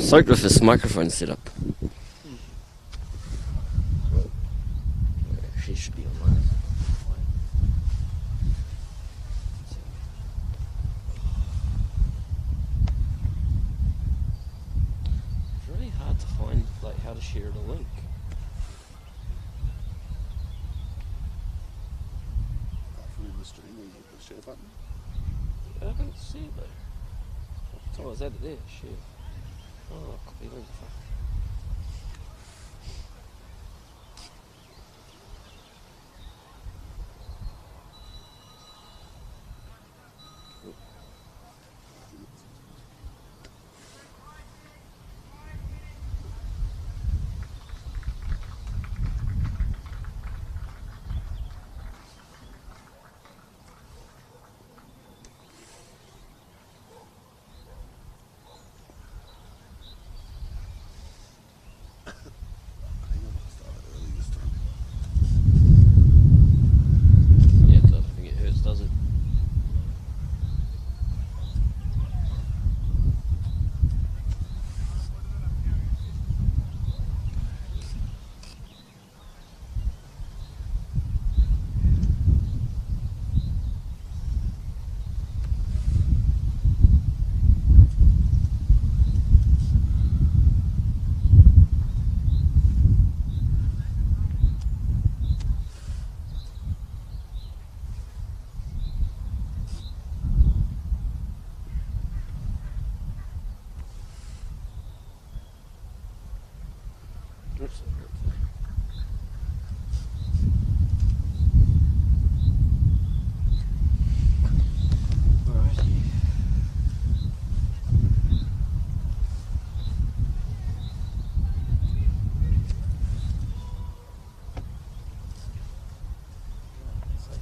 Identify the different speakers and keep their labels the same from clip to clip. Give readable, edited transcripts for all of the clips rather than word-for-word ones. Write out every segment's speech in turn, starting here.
Speaker 1: Soaked with this microphone setup. She should be online. It's really hard to find like how to share the link.
Speaker 2: From the stream, you hit the share button.
Speaker 1: I haven't seen it though. Oh, is that it there? Share. Oh, copy link. Fuck.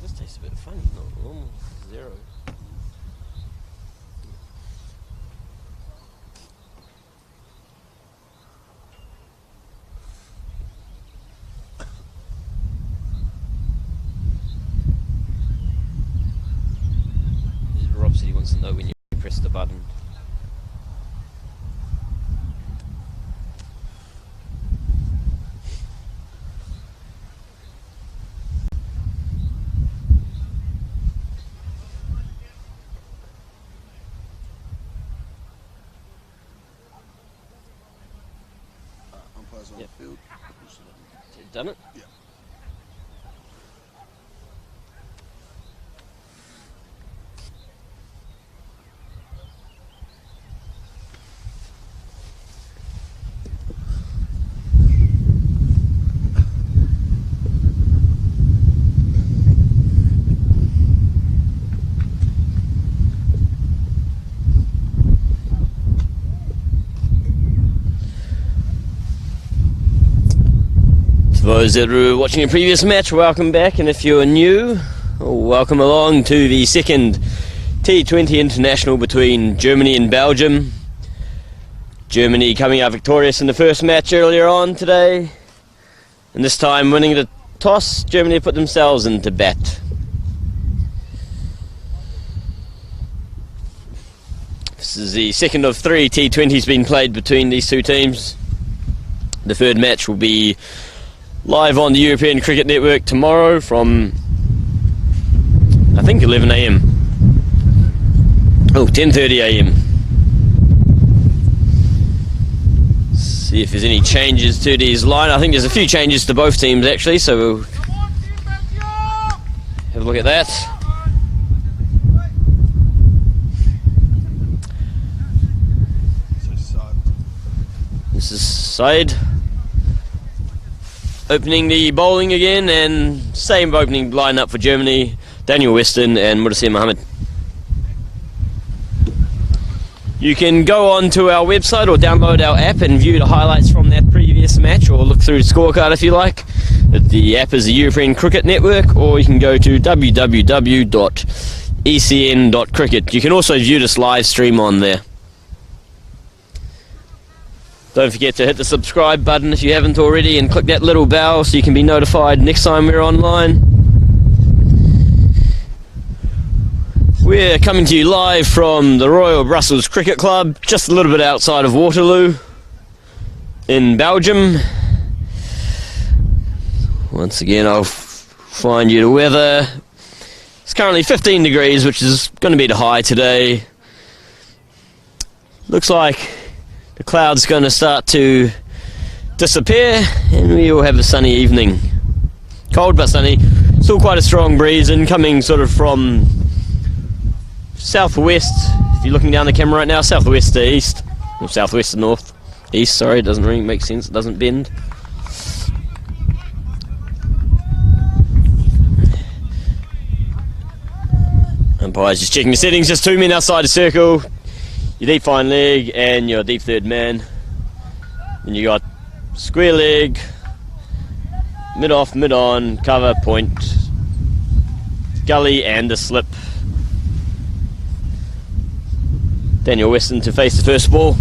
Speaker 1: This tastes a bit funny, not normal. Zero. Rob said he wants to know when you press the button.
Speaker 2: Umpires on
Speaker 1: Yep.
Speaker 2: the field.
Speaker 1: Done it?
Speaker 2: Yeah.
Speaker 1: For those that were watching a previous match, welcome back, and if you're new, welcome along to the second T20 international between Germany and Belgium. Germany coming out victorious in the first match earlier on today, and this time winning the toss. Germany put themselves into bat. This is the second of 3 T20s being played between these two teams. The third match will be live on the European Cricket Network tomorrow from, I think, 11 AM. Oh, 10:30 AM. See if there's any changes to these line. I think there's a few changes to both teams actually, so we'll have a look at that. This is Said opening the bowling again, and same opening line-up for Germany: Daniel Weston and Mudassir Mohammed. You can go on to our website or download our app and view the highlights from that previous match, or look through the scorecard if you like. The app is the European Cricket Network, or you can go to www.ecn.cricket. You can also view this live stream on there. Don't forget to hit the subscribe button if you haven't already, and click that little bell so you can be notified next time we're online. We're coming to you live from the Royal Brussels Cricket Club, just a little bit outside of Waterloo. in Belgium. Once again, I'll find you the weather. It's currently 15 degrees, which is going to be the high today. Looks like the clouds going to start to disappear and we will have a sunny evening. Cold but sunny. Still quite a strong breeze incoming sort of from southwest. If you're looking down the camera right now, southwest to east. Or southwest to north. East, sorry, it doesn't really make sense. It doesn't bend. Umpire's just checking the settings. Just 2 men outside the circle. Your deep fine leg and your deep third man. Then you got square leg, mid off, mid on, cover, point, gully and a slip. Daniel Weston to face the first ball.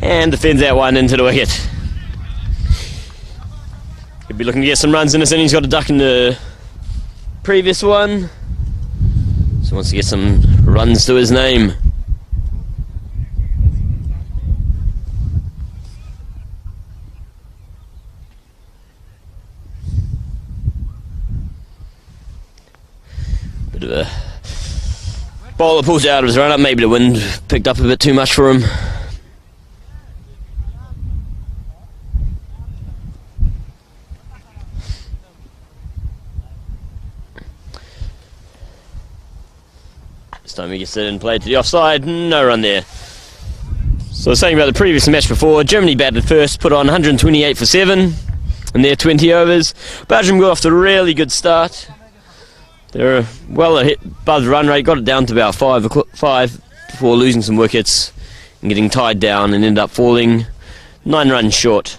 Speaker 1: And defends that one into the wicket. He'll be looking to get some runs in this innings. Got a duck in the previous one. So wants to get some runs to his name. Bit of a bowler pulls out of his run-up. Maybe the wind picked up a bit too much for him. This time he gets it and played to the offside. No run there. So saying about the previous match before, Germany batted first, put on 128 for 7 in their 20 overs. Belgium got off to a really good start. They were well above the run rate, got it down to about 5 before losing some wickets and getting tied down and ended up falling 9 runs short.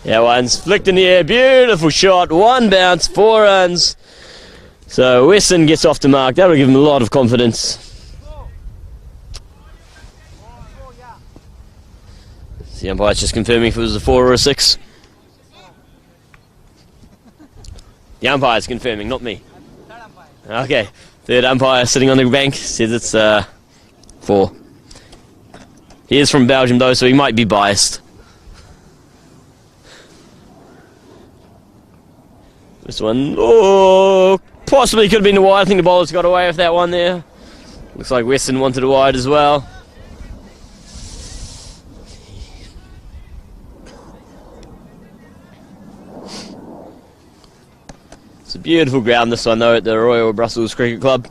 Speaker 1: That one's flicked in the air, beautiful shot, 1 bounce, 4 runs. So Weston gets off the mark. That'll give him a lot of confidence. The umpire's just confirming if it was a 4 or a 6. The umpire's confirming, not me. Okay, third umpire sitting on the bank says it's 4. He is from Belgium though, so he might be biased. This one, oh, possibly could have been the wide. I think the bowler's got away with that one there. Looks like Weston wanted a wide as well. It's a beautiful ground, this one though, at the Royal Brussels Cricket Club.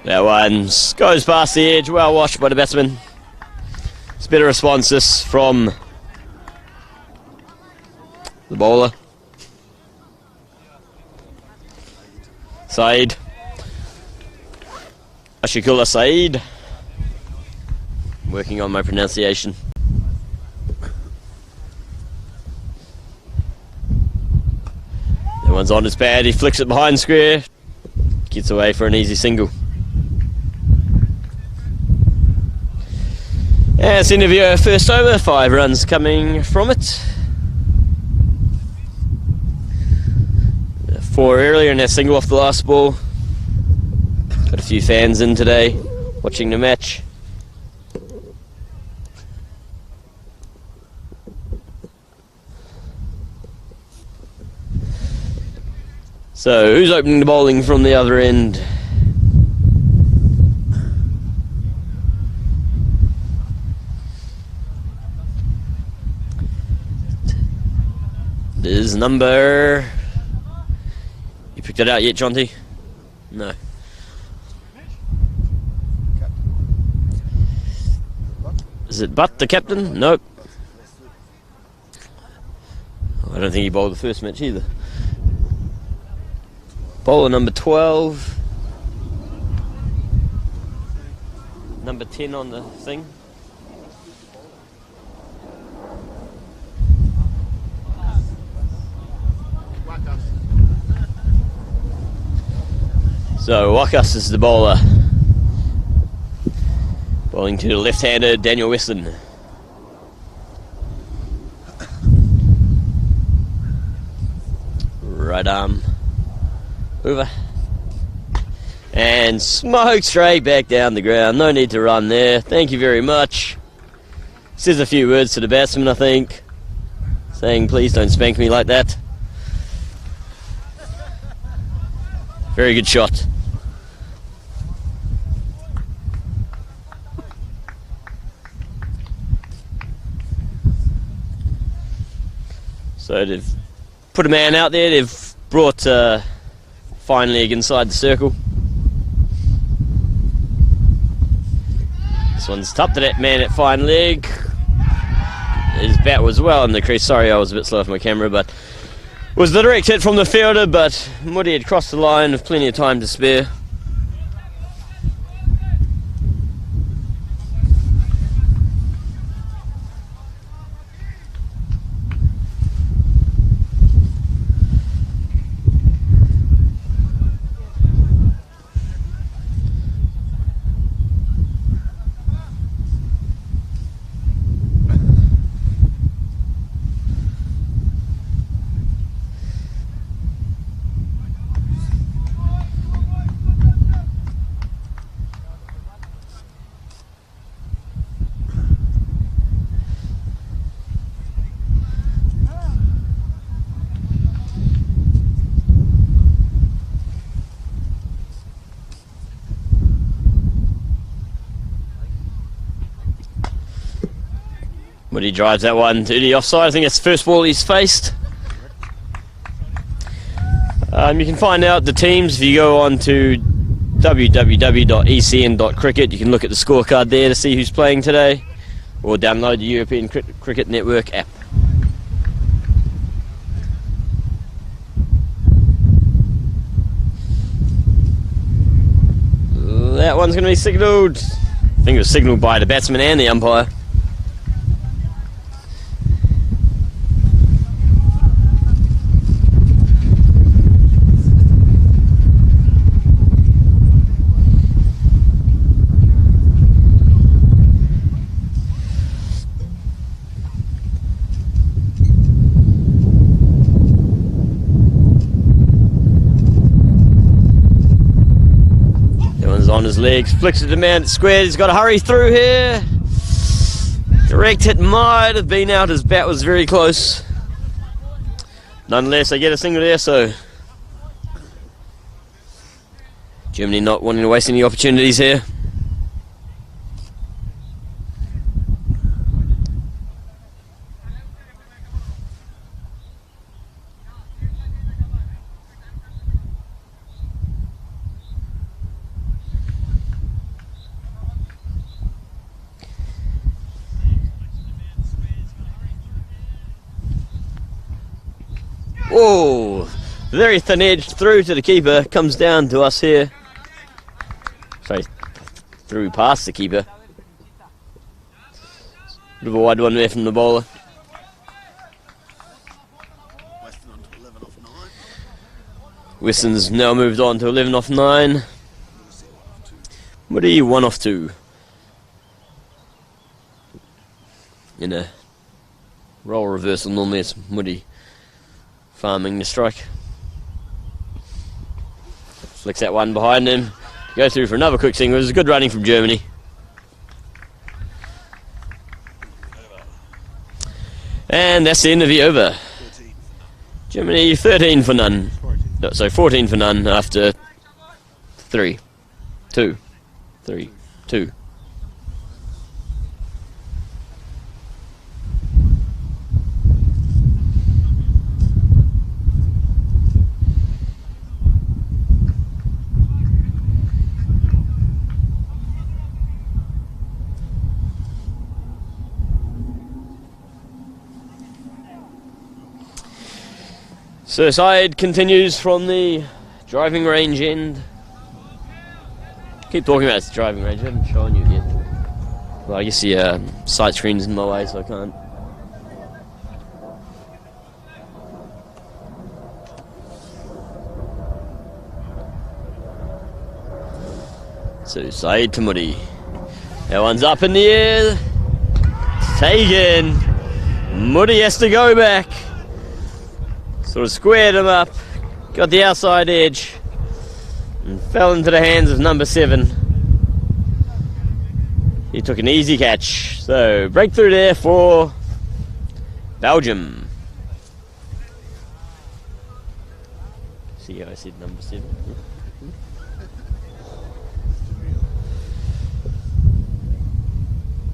Speaker 1: That one goes past the edge, well washed by the batsman. It's a better response this from the bowler. Saeed. Ashikullah Saeed. Working on my pronunciation. That one's on his pad, he flicks it behind square. Gets away for an easy single. And it's the end of your first over, 5 runs coming from it. 4 earlier and that single off the last ball. Got a few fans in today watching the match. So who's opening the bowling from the other end? Is number... You picked it out yet, Jonty? No. Is it Butt, the captain? Nope. I don't think he bowled the first match either. Bowler number 12. Number 10 on the thing. So Wakas is the bowler. Bowling to the left-hander Daniel Weston. arm. Over. And smoke straight back down the ground. No need to run there. Thank you very much. Says a few words to the batsman, I think. Saying, please don't spank me like that. Very good shot. So they've put a man out there. They've brought fine leg inside the circle. This one's tough to that man at fine leg. His bat was well in the crease. Sorry, I was a bit slow with my camera, but was the direct hit from the fielder, but Moody had crossed the line with plenty of time to spare. But he drives that one to the offside. I think it's the first ball he's faced. You can find out the teams if you go on to www.ecn.cricket. You can look at the scorecard there to see who's playing today, or download the European Cricket Network app. That one's going to be signalled. I think it was signalled by the batsman and the umpire. On his legs, flicks it to man at squared. He's got to hurry through here. Direct hit might have been out. His bat was very close. Nonetheless, they get a single there, so Germany not wanting to waste any opportunities here. Whoa, very thin edge through to the keeper, comes down to us here. Sorry, through past the keeper. Bit of a wide one there from the bowler. Weston's now moved on to 11 off 9. Moody 1 off 2. In a role reversal, normally it's Moody farming the strike. Flicks that one behind him. Go through for another quick single. It was good running from Germany. And that's the end of the over. Germany 13 for none. No, so 14 for none after 3, 2, 3, 2. So side continues from the driving range end. Keep talking about this driving range, I haven't shown you yet. Well, I guess the sight screen's in my way, so I can't. So side to Moody. That one's up in the air. It's taken. Moody has to go back. Sort of squared him up, got the outside edge and fell into the hands of number 7. He took an easy catch. So breakthrough there for Belgium. See how I said number 7?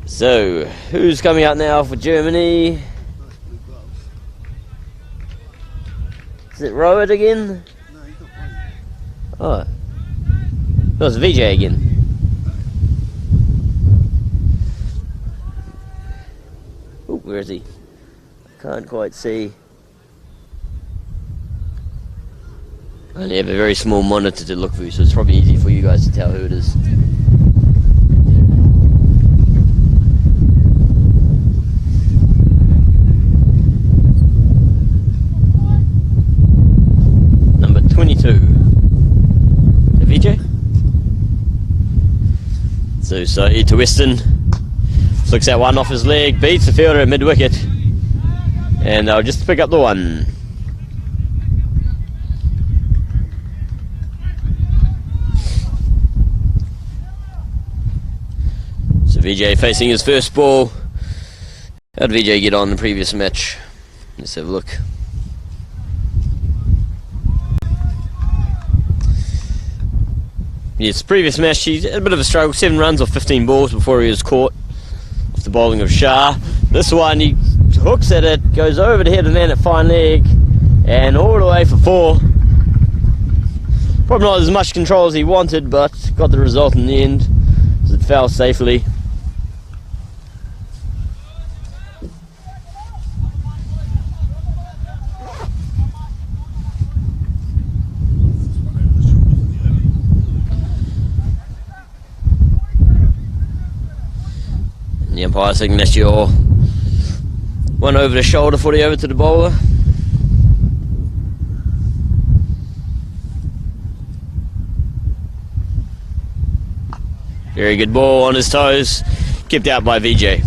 Speaker 1: So, who's coming out now for Germany?
Speaker 2: Nice blue gloves.
Speaker 1: Is it Rowett again?
Speaker 2: No, he's not playing.
Speaker 1: Oh. That was VJ again. Oh, where is he? Can't quite see. I only have a very small monitor to look through, so it's probably easy for you guys to tell who it is. Number 22. The VJ? So Saeed to Weston. Looks at one off his leg, beats the fielder at mid-wicket. And they'll just pick up the one. So VJ facing his first ball. How did VJ get on the previous match? Let's have a look. Yes, previous match he had a bit of a struggle, 7 runs off 15 balls before he was caught off the bowling of Shah. This one he hooks at it, goes over the head and then at fine leg and all the way for 4. Probably not as much control as he wanted, but got the result in the end as it fell safely. The umpire saying that's your one over the shoulder footy over to the bowler. Very good ball on his toes, kept out by VJ.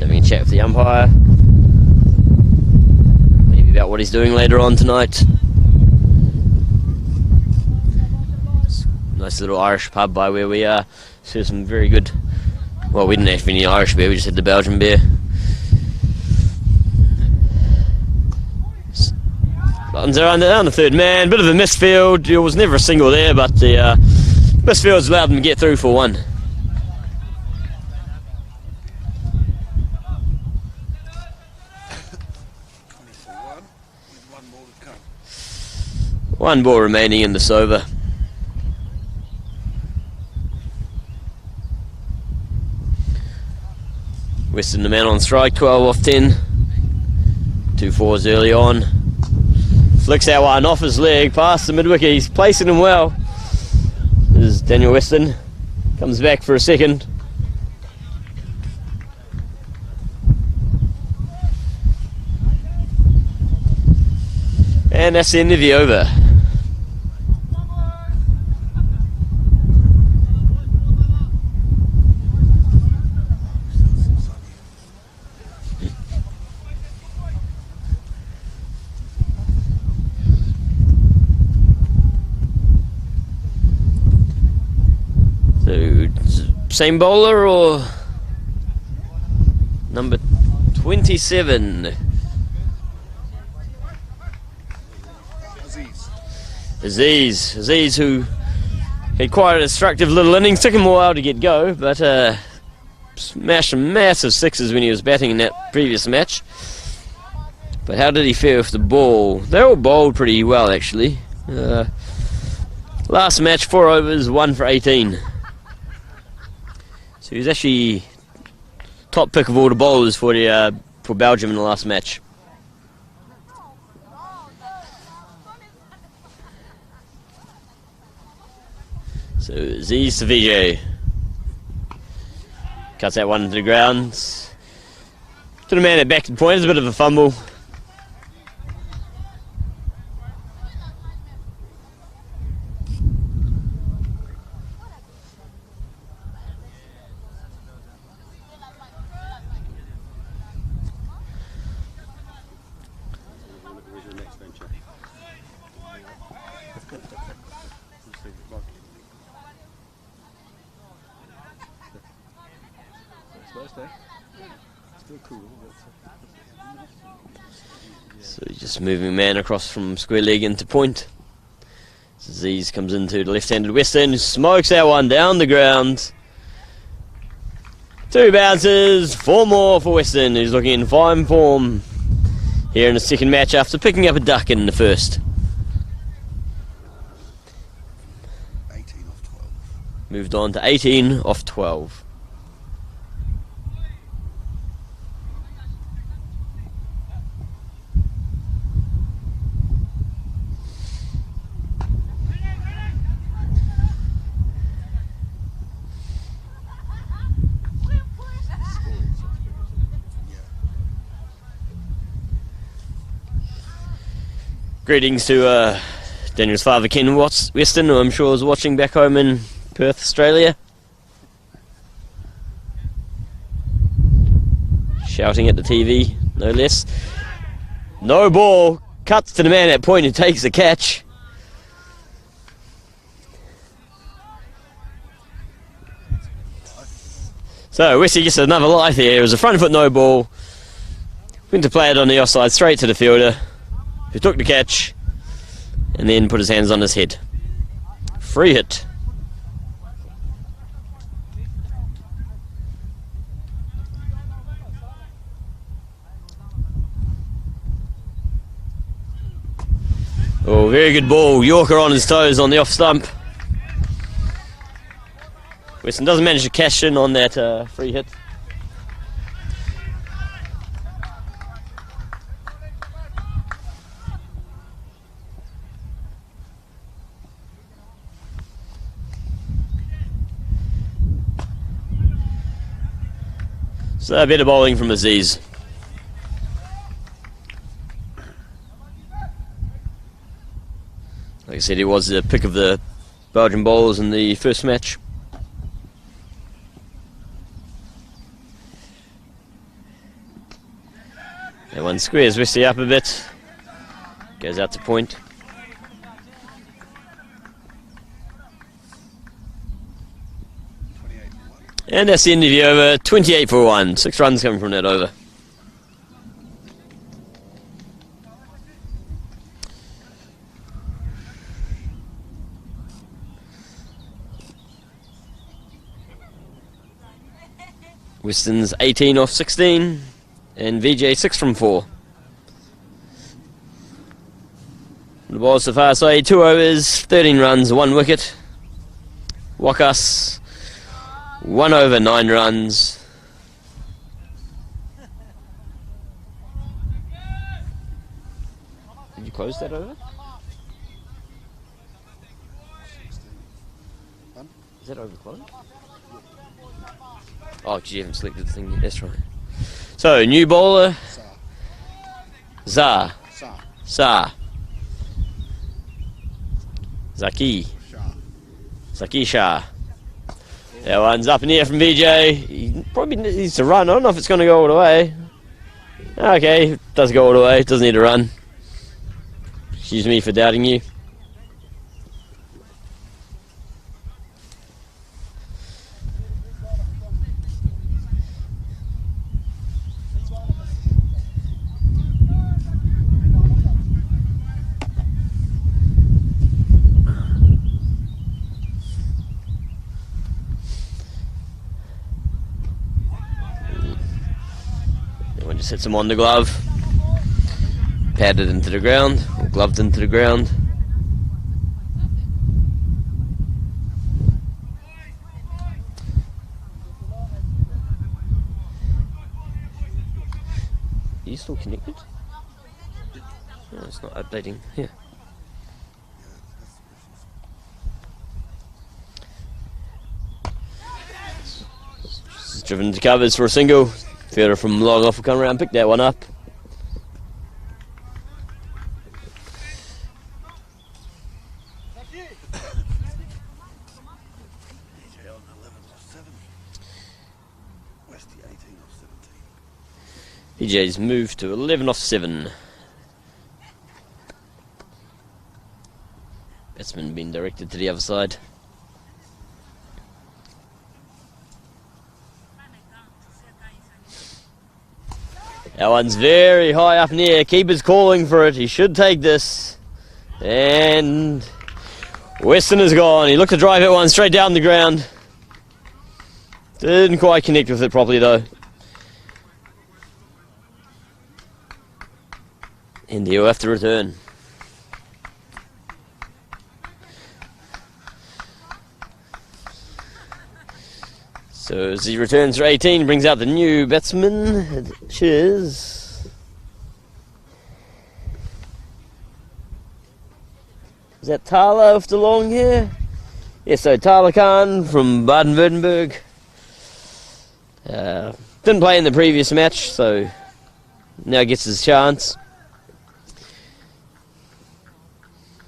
Speaker 1: Having a chat with the umpire, maybe about what he's doing later on tonight. Nice little Irish pub by where we are. Serves some very good. Well, we didn't have any Irish beer, we just had the Belgian beer. Buttons are on the third man, bit of a misfield. There was never a single there, but the misfield's allowed them to get through for 1. One ball remaining in this over. Weston the man on strike, 12 off 10. 2 fours early on. Flicks that one off his leg, past the mid-wicket. He's placing him well. This is Daniel Weston. Comes back for a second. And that's the end of the over. So, same bowler or number 27? Aziz, who had quite a destructive little innings, took him a while to get go, but smashed some massive 6s when he was batting in that previous match. But how did he fare with the ball? They all bowled pretty well actually. Last match, 4 overs, 1 for 18. So he was actually top pick of all the bowlers for Belgium in the last match. So Aziz to VJ. Cuts that one into the ground. To the man at back to the point, it's a bit of a fumble.
Speaker 2: first, eh? Still cool,
Speaker 1: So he's just moving man across from square leg into point. Aziz comes into the left-handed Western, smokes that one down the ground. 2 bounces, 4 more for Western, who's looking in fine form here in the second match after picking up a duck in the first.
Speaker 2: 18 off 12.
Speaker 1: Moved on to 18 off 12. Greetings to Daniel's father, Ken Weston, who I'm sure is watching back home in Perth, Australia. Shouting at the TV, no less. No ball, cuts to the man at point who takes the catch. So Westy gets another life here. It was a front foot no ball. Went to play it on the offside straight to the fielder, who took the catch and then put his hands on his head. Free hit. Oh, very good ball. Yorker on his toes on the off stump. Weston doesn't manage to cash in on that free hit. So a bit of bowling from Aziz. Like I said, he was the pick of the Belgian bowlers in the first match. That one squares Westy up a bit. Goes out to point. And that's the end of the over. 28 for 1. 6 runs coming from that over. Weston's 18 off 16. And VJ 6 from 4. The ball so far side, 2 overs, 13 runs, 1 wicket. Wakas, 1 over, 9 runs. Did you close that over? Is that over closed? Oh, because you haven't selected the thing yet, that's right. So, new bowler, Zah. Sa. Zaki. Zaki Shah. That one's up in the air from VJ. He probably needs to run. I don't know if it's going to go all the way. Okay, it does go all the way. It doesn't need to run. Excuse me for doubting you. Just hits him on the glove, padded into the ground, or gloved into the ground. Are you still connected? No, it's not updating. Here. It's driven to covers for a single. Fielder from long off will come around and pick that one up. PJ's moved to 11 off 7. Batsman being directed to the other side. That one's very high up in the air. Keeper's calling for it. He should take this. And Weston is gone. He looked to drive that one straight down the ground. Didn't quite connect with it properly though. And he'll have to return. So as he returns for 18, brings out the new batsman, which is that Thala with the long hair? Yes, so Thala Khan from Baden-Württemberg. Didn't play in the previous match, so now gets his chance.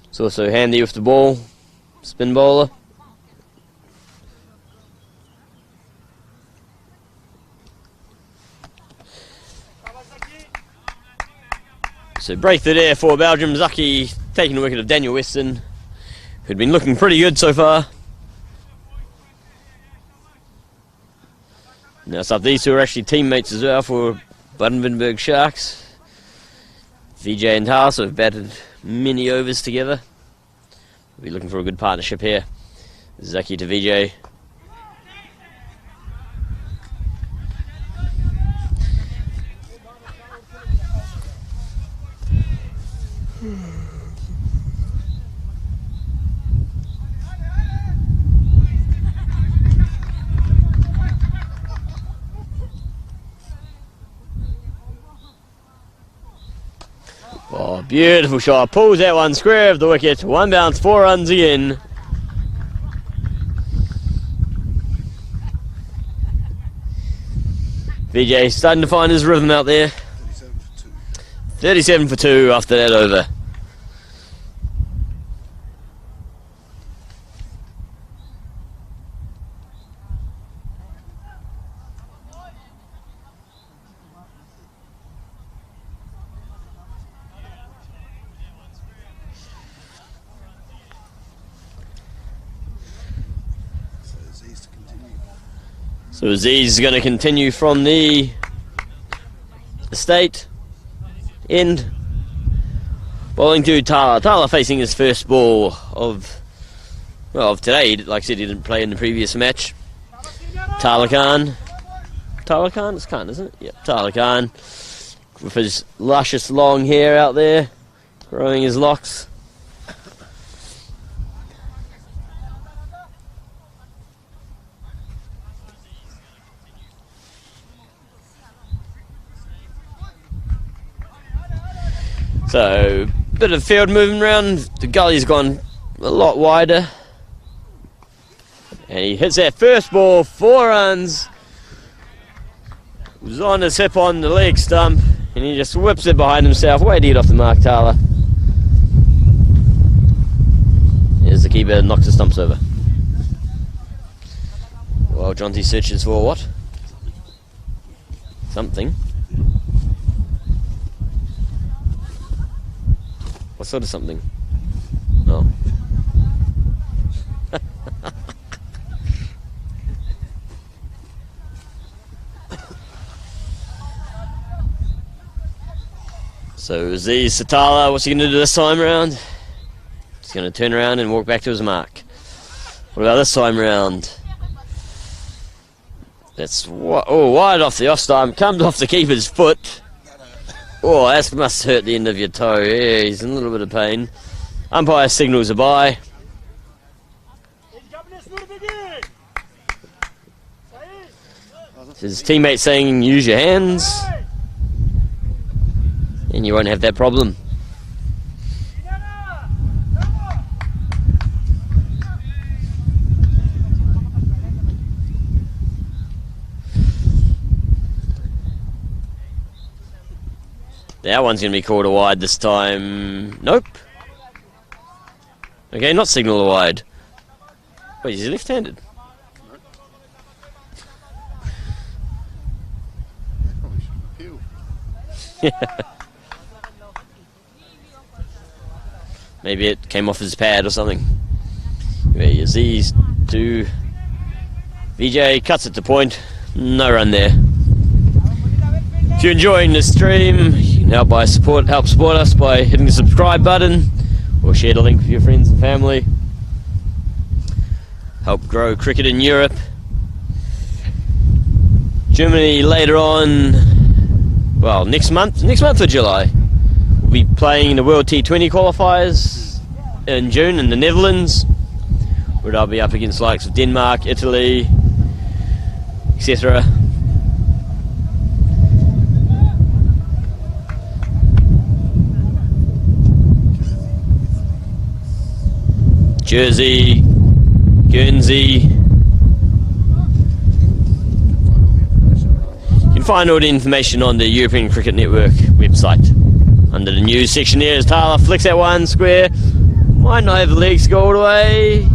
Speaker 1: He's also handy with the ball, spin bowler. So break the there for Belgium. Zaki taking the wicket of Daniel Weston, who'd been looking pretty good so far. Now so these two are actually teammates as well for Baden-Württemberg Sharks. Vijay and Taras have batted many overs together. We'll be looking for a good partnership here. Zaki to Vijay. Oh, beautiful shot. Pulls that one square of the wicket. One bounce, 4 runs again. Vijay starting to find his rhythm out there. 37 for 2 after that over. So Aziz is going to continue from the estate end. Bowling to Tala. Tala facing his first ball of today. Like I said, he didn't play in the previous match. Tala Khan. Tala Khan? It's Khan, isn't it? Yep, Tala Khan. With his luscious long hair out there, growing his locks. So, bit of field moving around. The gully's gone a lot wider. And he hits that first ball, 4 runs. Was on his hip on the leg stump. And he just whips it behind himself. Way to get off the mark, Tala. Here's the keeper, knocks the stumps over. Well, Jonty searches for what? Something. What sort of something? Oh. So Aziz Satala, what's he going to do this time round? He's going to turn around and walk back to his mark. What about this time round? That's wide off the off stump, comes off the keeper's foot. Oh, that must hurt the end of your toe. Yeah, he's in a little bit of pain. Umpire signals a bye. His teammate saying use your hands, and you won't have that problem. That one's going to be called a wide this time. Nope. Okay, not signal a wide. Wait, is he left-handed? Yeah. Maybe it came off his pad or something. Anyway, Aziz to Vijay, cuts it to point. No run there. If you're enjoying the stream, you can help support us by hitting the subscribe button or share the link with your friends and family. Help grow cricket in Europe. Germany later on, well, next month of July, we'll be playing in the World T20 qualifiers in June in the Netherlands, where I'll be up against the likes of Denmark, Italy, etc. Jersey, Guernsey. You can find all the information on the European Cricket Network website. Under the news section there is Tyler flicks that one square. Might not have the legs to go all the way.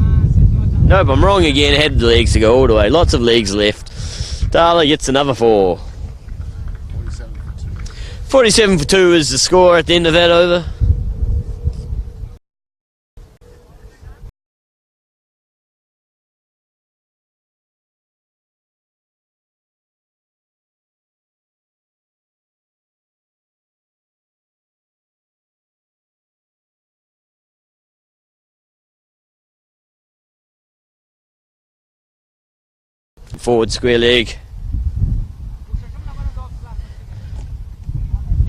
Speaker 1: Nope, I'm wrong again. It had the legs to go all the way. Lots of legs left. Tyler gets another 4. 47 for 2 is the score at the end of that over. Forward square leg.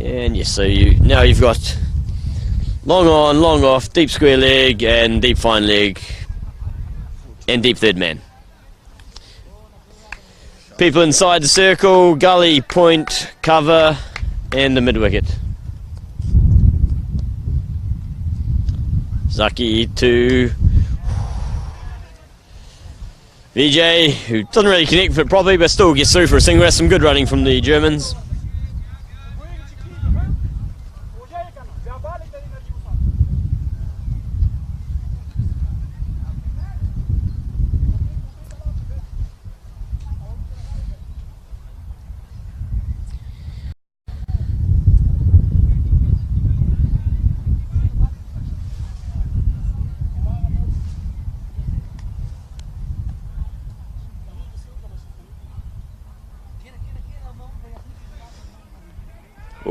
Speaker 1: And yes, so now you've got long on, long off, deep square leg and deep fine leg and deep third man. People inside the circle, gully, point, cover and the mid wicket. Zaki to Vijay, who doesn't really connect with it properly but still gets through for a single. That's some good running from the Germans.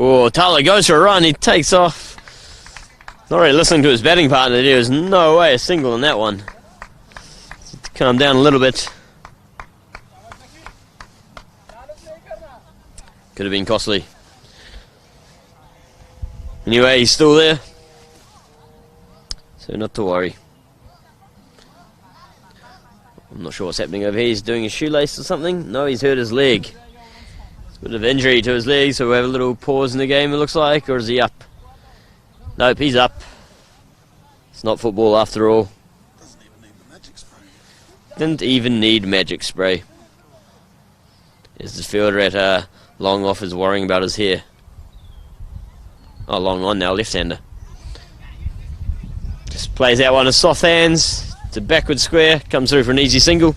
Speaker 1: Oh, Tyler goes for a run, he takes off. Not really listening to his batting partner, there was no way a single in that one. Calm down a little bit. Could have been costly. Anyway, he's still there. So not to worry. I'm not sure what's happening over here. He's doing a shoelace or something. No, he's hurt his leg. Bit of injury to his leg, so we'll have a little pause in the game, it looks like. Or is he up? Nope, he's up. It's not football after all.
Speaker 2: Doesn't even need the magic spray.
Speaker 1: Didn't even need magic spray. There's the fielder at long off is worrying about his hair. Oh, long on now, left-hander. Just plays that one as soft hands. It's a backward square, comes through for an easy single.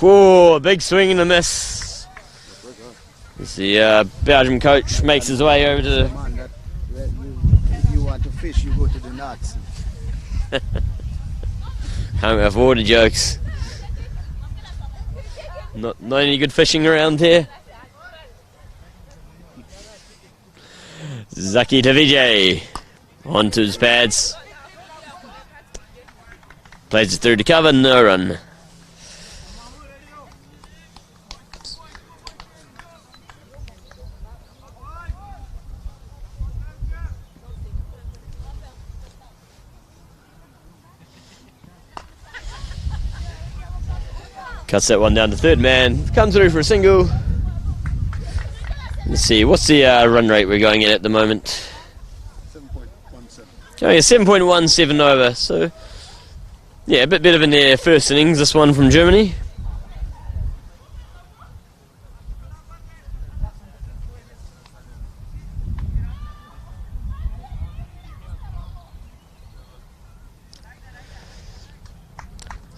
Speaker 1: Whoa, a big swing and a miss. As the Belgium coach makes his way over to...
Speaker 2: If you want to fish, you go to the nuts.
Speaker 1: Can't afford the jokes. Not any good fishing around here. Zaki to Vijay. Onto his pads. Plays it through to cover, no run. Cuts that one down to third man. Comes through for a single. Let's see, what's the run rate we're going at the moment?
Speaker 2: 7.17.
Speaker 1: Oh yeah, 7.17 over. So, yeah, a bit better than their first innings, this one from Germany.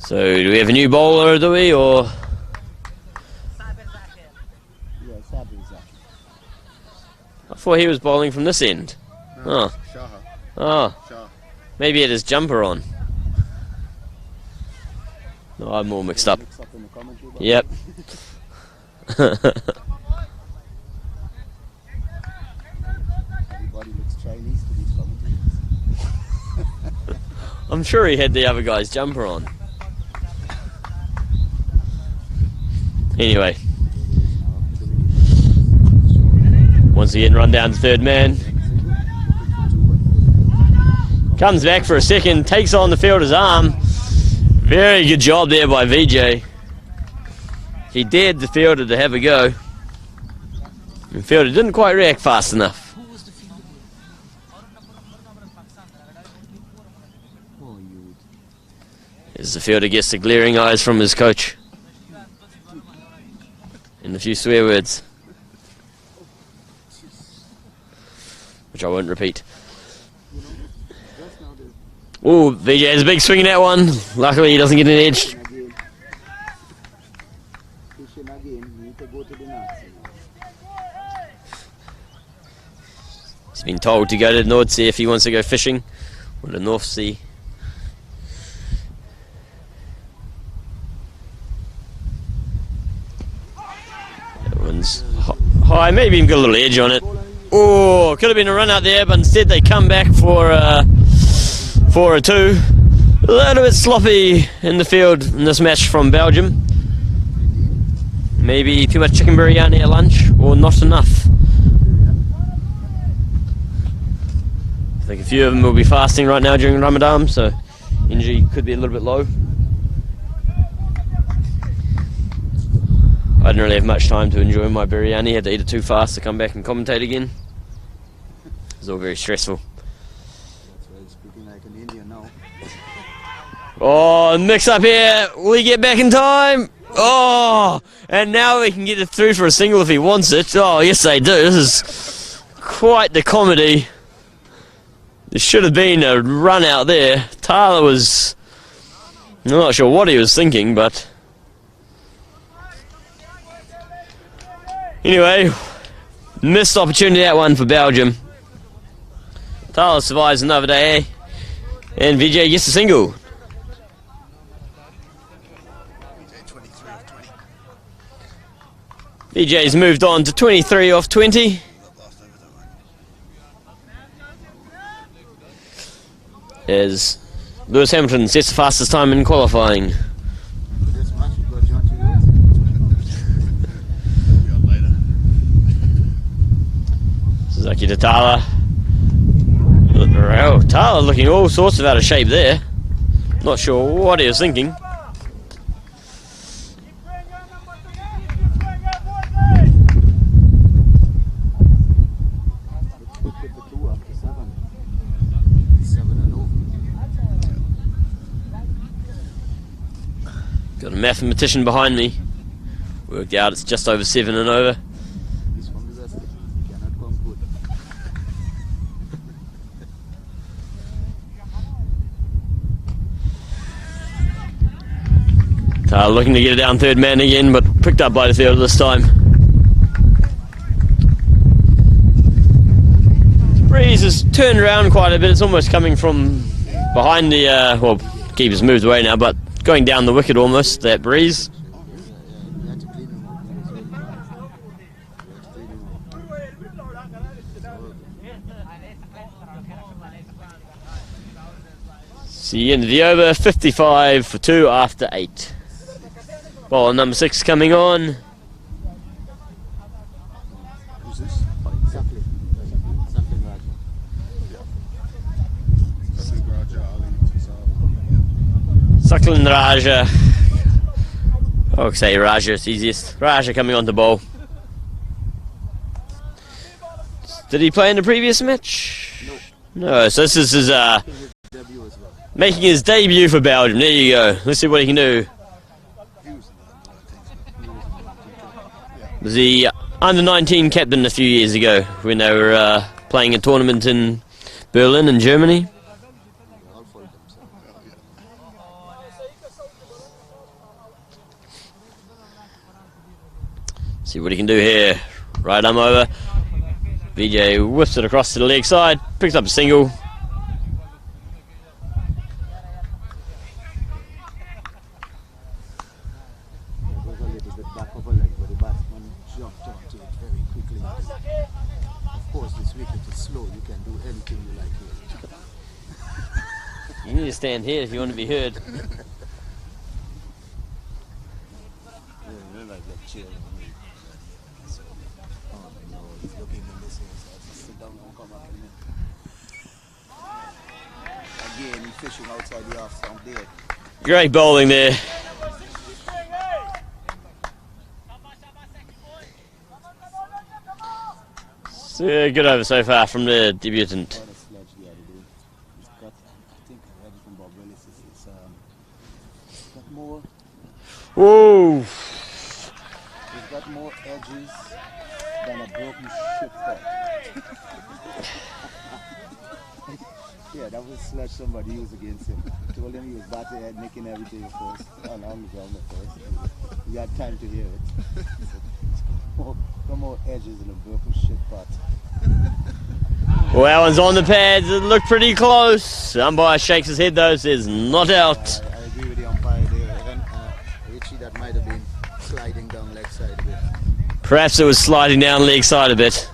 Speaker 1: So do we have a new bowler, do we, or?
Speaker 2: Yeah, Sabri Zaki.
Speaker 1: I thought he was bowling from this end.
Speaker 2: No,
Speaker 1: Oh.
Speaker 2: Shaha.
Speaker 1: Oh,
Speaker 2: Shah.
Speaker 1: maybe he had his jumper on. No, I'm all mixed up.
Speaker 2: Mix up in the commentary box.
Speaker 1: Yep.
Speaker 2: Everybody looks Chinese to these commentators.
Speaker 1: I'm sure he had the other guy's jumper on. Anyway, once again run down to third man. Comes back for a second, takes on the fielder's arm. Very good job there by VJ. He dared the fielder to have a go. The fielder didn't quite react fast enough. As the fielder gets the glaring eyes from his coach. And a few swear words, which I won't repeat. Oh, VJ has a big swing in that one. Luckily he doesn't get an edge.
Speaker 2: Fishing again, you need to go to the North Sea.
Speaker 1: He's been told to go to the North Sea if he wants to go fishing, or the North Sea. That one's high, maybe even got a little edge on it. Oh, could have been a run out there, but instead they come back for a 2. A little bit sloppy in the field in this match from Belgium. Maybe too much chicken biryani at lunch, or not enough. I think a few of them will be fasting right now during Ramadan, so energy could be a little bit low. I didn't really have much time to enjoy my biryani. Had to eat it too fast to come back and commentate again. It was all very stressful.
Speaker 2: That's why he's speaking like an Indian now.
Speaker 1: Oh, mix up here. Will he get back in time? Oh, and now we can get it through for a single if he wants it. Oh, yes they do. This is quite the comedy. There should have been a run out there. Tyler was... I'm not sure what he was thinking, but... Anyway, missed opportunity that one for Belgium. Tyler survives another day, and VJ gets a single. VJ's moved on to 23 off 20. As Lewis Hamilton sets the fastest time in qualifying.
Speaker 2: This match we've got John
Speaker 1: Suzuki to Tyler. Oh, Tyler looking all sorts of out of shape there. Not sure what he was thinking. Got a mathematician behind me. Worked out it's just over 7 and over.
Speaker 2: He's from the West. Cannot come good.
Speaker 1: Looking to get it down third man again, but picked up by the fielder this time. Breeze has turned around quite a bit. It's almost coming from behind the, well, keeper's moved away now, but going down the wicket almost, that breeze.
Speaker 2: You had to clean him up. He was very bad. You had to clean him up.
Speaker 1: See, end of the over, 55 for 2 after 8. Ball number 6 coming on.
Speaker 2: Who's this? Exactly. Exactly right.
Speaker 1: Suckling Raja. Oh, say Raja, it's easiest. Raja coming on to bowl. Did he play in the previous match? No, so this is his,
Speaker 2: Debut as well.
Speaker 1: making his debut for Belgium. There you go. Let's see what he can do. Was the under-19 captain a few years ago when they were playing a tournament in Berlin in Germany.
Speaker 2: All for themselves.
Speaker 1: See what he can do here. Right arm over. VJ whips it across to the leg side. Picks up a single.
Speaker 2: It was a little bit back of a leg, but the batsman jumped onto it very quickly. Of course, this wicket is slow. You can do anything you like here.
Speaker 1: You need to stand here if you want to be heard.
Speaker 2: Like chair. Oh no, he's looking in this way, so I just sit down and come up in it. Again, he's fishing outside the off stump there.
Speaker 1: Great bowling there. So, good over so far from the debutant.
Speaker 2: Quite a sledge the other day. He's got, I think I read it from Bob Willis, it's got more,
Speaker 1: Whoa!
Speaker 2: he's got more edges than a broken ship cut. Yeah, that was sledge somebody used against him. Told him he was batting head, nicking everything, of course. On the ground, of course. He had time to hear it. Got more edges than a broken ship cut.
Speaker 1: Well, that one's on the pads. It looked pretty close. The umpire shakes his head though, says not out.
Speaker 2: I agree with the umpire there. And, Richie, that might have been sliding down leg side a bit.
Speaker 1: Perhaps it was sliding down leg side a bit.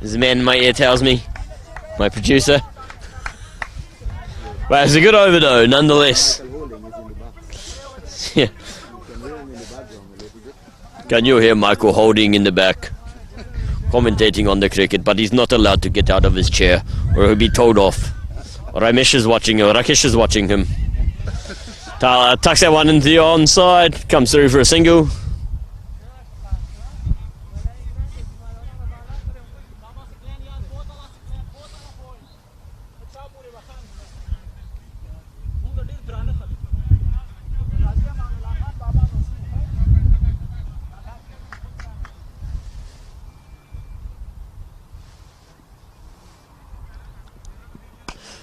Speaker 1: As the man in my ear tells me, my producer. Well, it's a good over though, nonetheless.
Speaker 2: Holding is in the back.
Speaker 1: Yeah.
Speaker 2: You can hear him in the background a little bit.
Speaker 1: Can you hear Michael Holding in the back? Commentating on the cricket, but he's not allowed to get out of his chair or he'll be told off. Ramesh is watching him, Rakesh is watching him. Tala tucks that one into the onside, comes through for a single.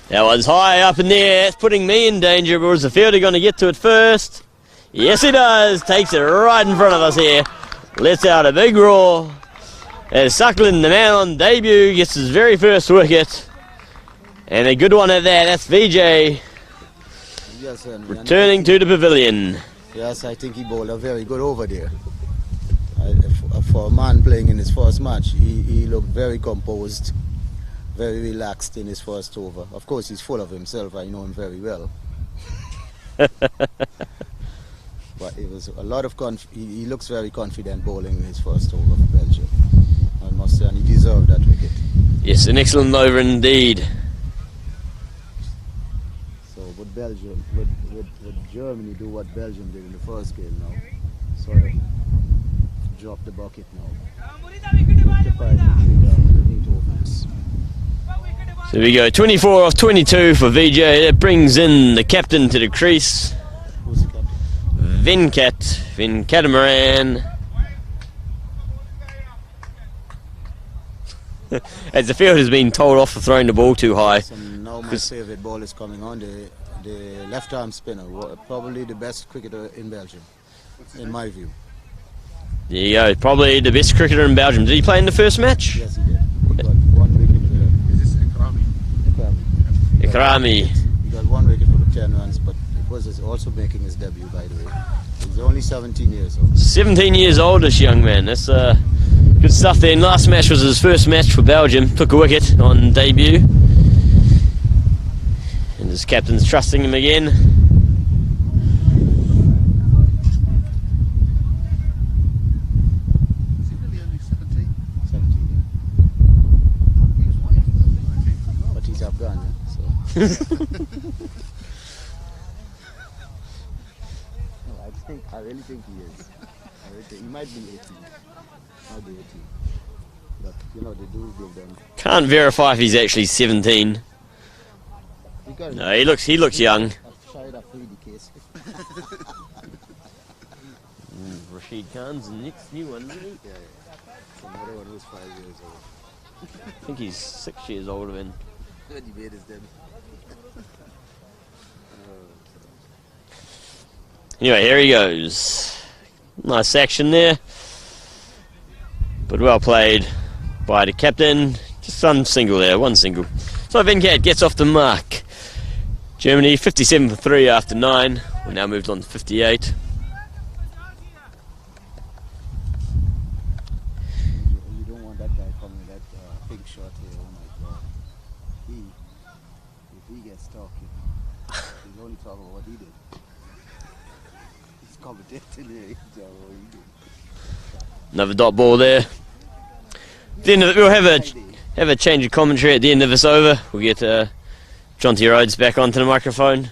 Speaker 1: That one's high up in the air. It's putting me in danger, but is the fielder going to get to it first? Yes, he does. Takes it right in front of us here. Lets out a big roar. As Suckling, the man on debut, gets his very first wicket. And a good one at that. That's VJ
Speaker 2: Yes, and
Speaker 1: returning to the pavilion.
Speaker 2: yes, I think he bowled a very good over there. For a man playing in his first match, he looked very composed, very relaxed in his first over. Of course, he's full of himself. I know him very well. But it was a lot of he looks very confident bowling in his first over for Belgium. I must say, and he deserved that wicket.
Speaker 1: Yes, an excellent over indeed.
Speaker 2: So would Belgium, would Germany do what Belgium did in the first game now? Sort of drop the bucket now. Occupy the trigger with the neat overs.
Speaker 1: So we go 24 off 22 for VJ. That brings in the captain to the crease.
Speaker 2: Who's the captain?
Speaker 1: Venkatamaran. As the field has been told off for throwing the ball too high.
Speaker 2: So now my favourite ball is coming on, the left arm spinner, probably the best cricketer in Belgium, in my view.
Speaker 1: There you go, probably the best cricketer in Belgium. Did he play in the first match?
Speaker 2: Yes, he did. He got 1 wicket for the... Is this Ikrami?
Speaker 1: Ikrami.
Speaker 2: He got 1 wicket for the 10 runs, but it was also making his debut, by the way. He's only 17 years old.
Speaker 1: 17 years old, this young man. That's good stuff there. And last match was his first match for Belgium. Took a wicket on debut. And his captain's trusting him again.
Speaker 2: But he's Afghan, so... I really think he is. He might be 18. Might be 18. But, you know, they do give them...
Speaker 1: Can't verify if he's actually 17. No, he looks young.
Speaker 2: I've tried a Freedy case.
Speaker 1: Rashid Khan's the next new one, isn't he?
Speaker 2: Yeah. Another one who's 5 years old.
Speaker 1: I think he's 6 years older than.
Speaker 2: The debate is them.
Speaker 1: Anyway, here he goes. Nice action there. But well played by the captain. Just one single there, one single. So Venkat gets off the mark. Germany 57 for 3 after 9. We're now moved on to 58.
Speaker 2: You don't want that guy coming with that big shot here. Oh my God. If he gets talking, he's only talking about what he did. He's commentating here. He's talking about what he did.
Speaker 1: Another dot ball there. We'll have a change of commentary at the end of this over. We'll get Jonty Rhodes back onto the microphone.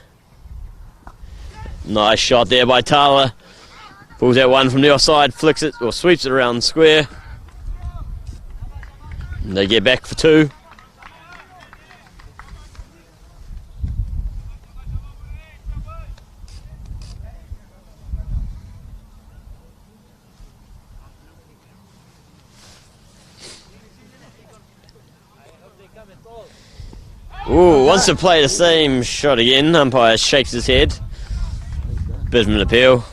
Speaker 1: Nice shot there by Tala. Pulls out one from the offside, flicks it or sweeps it around the square. And they get back for 2. Ooh, wants to play the same shot again. Umpire shakes his head. Bit of an appeal.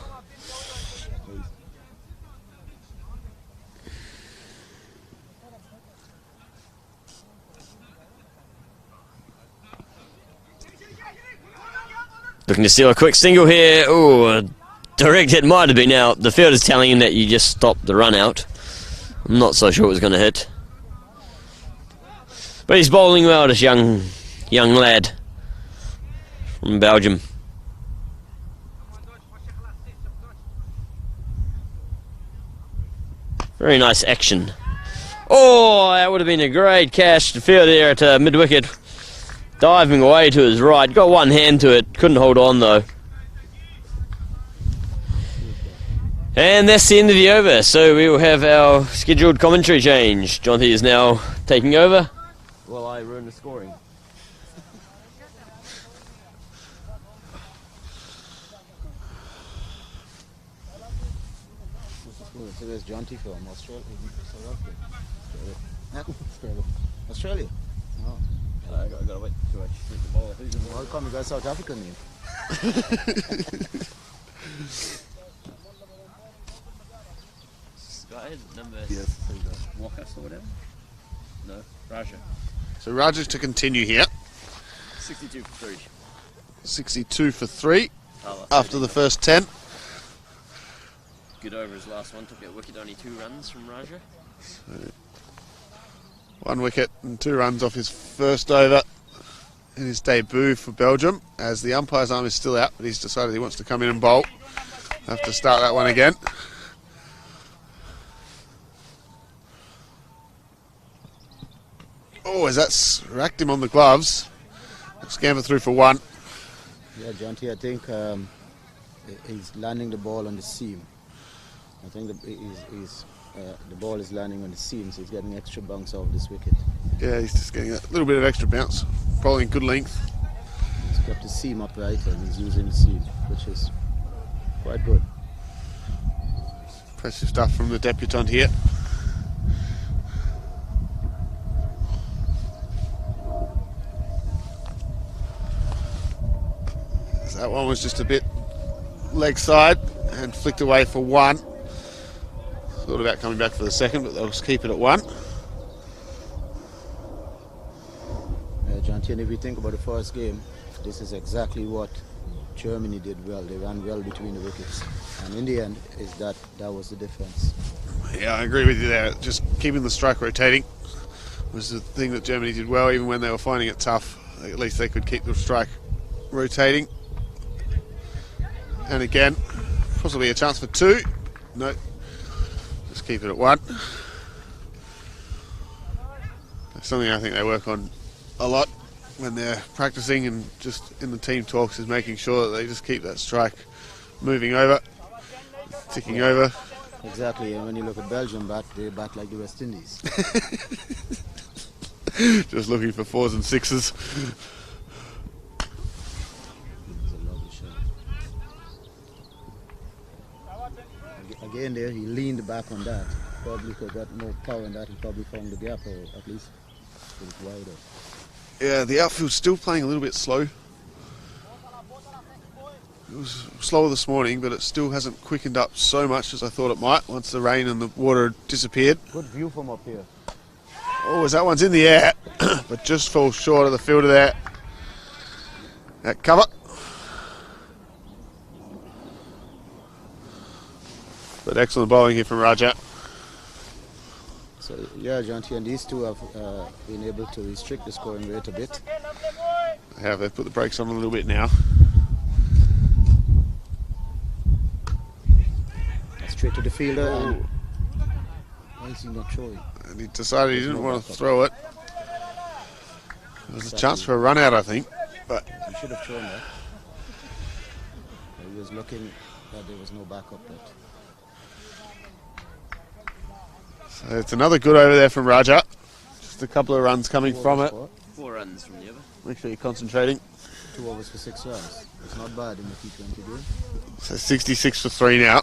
Speaker 1: Looking to steal a quick single here. Ooh, a direct hit might have been out. The fielder's telling him that you just stopped the run out. I'm not so sure it was going to hit. But he's bowling well, this young lad from Belgium. Very nice action. Oh, that would have been a great catch to field there at mid-wicket. Diving away to his right. Got one hand to it. Couldn't hold on though. And that's the end of the over. So we will have our scheduled commentary change. Jonty is now taking over. Well, I ruined the scoring.
Speaker 2: So there's Jonty from Australia. Australia. Oh.
Speaker 1: I gotta wait to actually shoot the ball.
Speaker 2: How come you got South African name?
Speaker 1: Number
Speaker 3: yes.
Speaker 1: Walkus or whatever? No, Raja.
Speaker 3: So Raja's to continue here.
Speaker 1: 62 for 3.
Speaker 3: 62 for 3 after the first 10.
Speaker 1: Good over his last one. Took a wicket, only 2 runs from Raja.
Speaker 3: So 1 wicket and 2 runs off his first over in his debut for Belgium, as the umpire's arm is still out, but he's decided he wants to come in and bowl. Have to start that one again. Oh, as that's racked him on the gloves. Scamper through for 1.
Speaker 2: Yeah, Jonty, I think he's landing the ball on the seam. I think the ball is landing on the seam, so he's getting extra bounce off this wicket.
Speaker 3: Yeah, he's just getting a little bit of extra bounce. Bowling good length.
Speaker 2: He's kept the seam upright and he's using the seam, which is quite good.
Speaker 3: Impressive stuff from the debutant here. So that one was just a bit leg side and flicked away for 1. Thought about coming back for the second, but they'll just keep it at 1.
Speaker 2: Jonty, and if you think about the first game, this is exactly what Germany did well. They ran well between the wickets, and in the end, that was the difference.
Speaker 3: Yeah, I agree with you there. Just keeping the strike rotating was the thing that Germany did well, even when they were finding it tough. At least they could keep the strike rotating. And again, possibly a chance for 2. No, just keep it at 1. That's something I think they work on a lot when they're practicing and just in the team talks, is making sure that they just keep that strike moving over, ticking over.
Speaker 2: Exactly, and when you look at Belgium they bat like the West Indies.
Speaker 3: Just looking for 4s and 6s.
Speaker 2: It's a lovely shot. Again there, he leaned back on that. Probably could have got more power in that and probably found the gap, or at least put it wider.
Speaker 3: Yeah, the outfield's still playing a little bit slow. It was slower this morning, but it still hasn't quickened up so much as I thought it might once the rain and the water disappeared.
Speaker 2: Good view from up here.
Speaker 3: Oh, as that one's in the air, but just falls short of the fielder there. That cover. But excellent bowling here from Raja.
Speaker 2: So yeah, Jonty, and these two have been able to restrict the scoring rate a bit.
Speaker 3: They've put the brakes on a little bit now.
Speaker 2: Straight to the fielder. And why is he not throwing?
Speaker 3: And he decided he didn't want to throw it. There was a chance for a run out, I think. But
Speaker 2: He should have thrown that. He was looking that there was no backup. But
Speaker 3: so it's another good over there from Raja. Just a couple of runs coming from it.
Speaker 1: 4 runs from the other.
Speaker 3: Make sure you're concentrating.
Speaker 2: 2 overs for 6 runs. It's not bad in the T20 game.
Speaker 3: So 66 for 3 now.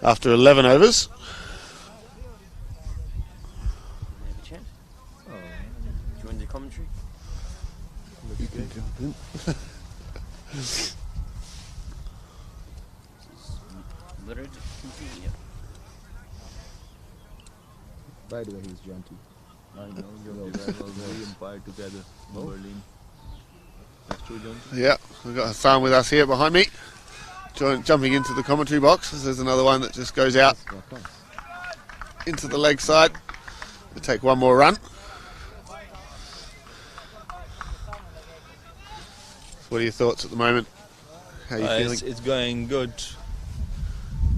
Speaker 3: After 11 overs.
Speaker 1: Have a chat. Oh. Join the commentary.
Speaker 3: You can jump in.
Speaker 1: Mirrored continue. Yep.
Speaker 2: By the way, he's Jonty.
Speaker 4: I know, we umpire together in Berlin. That's true, John.
Speaker 3: Yeah, we've got Hassan with us here behind me. Jumping into the commentary box. There's another one that just goes out into the leg side. We'll take one more run. What are your thoughts at the moment? How are you feeling?
Speaker 4: It's going good.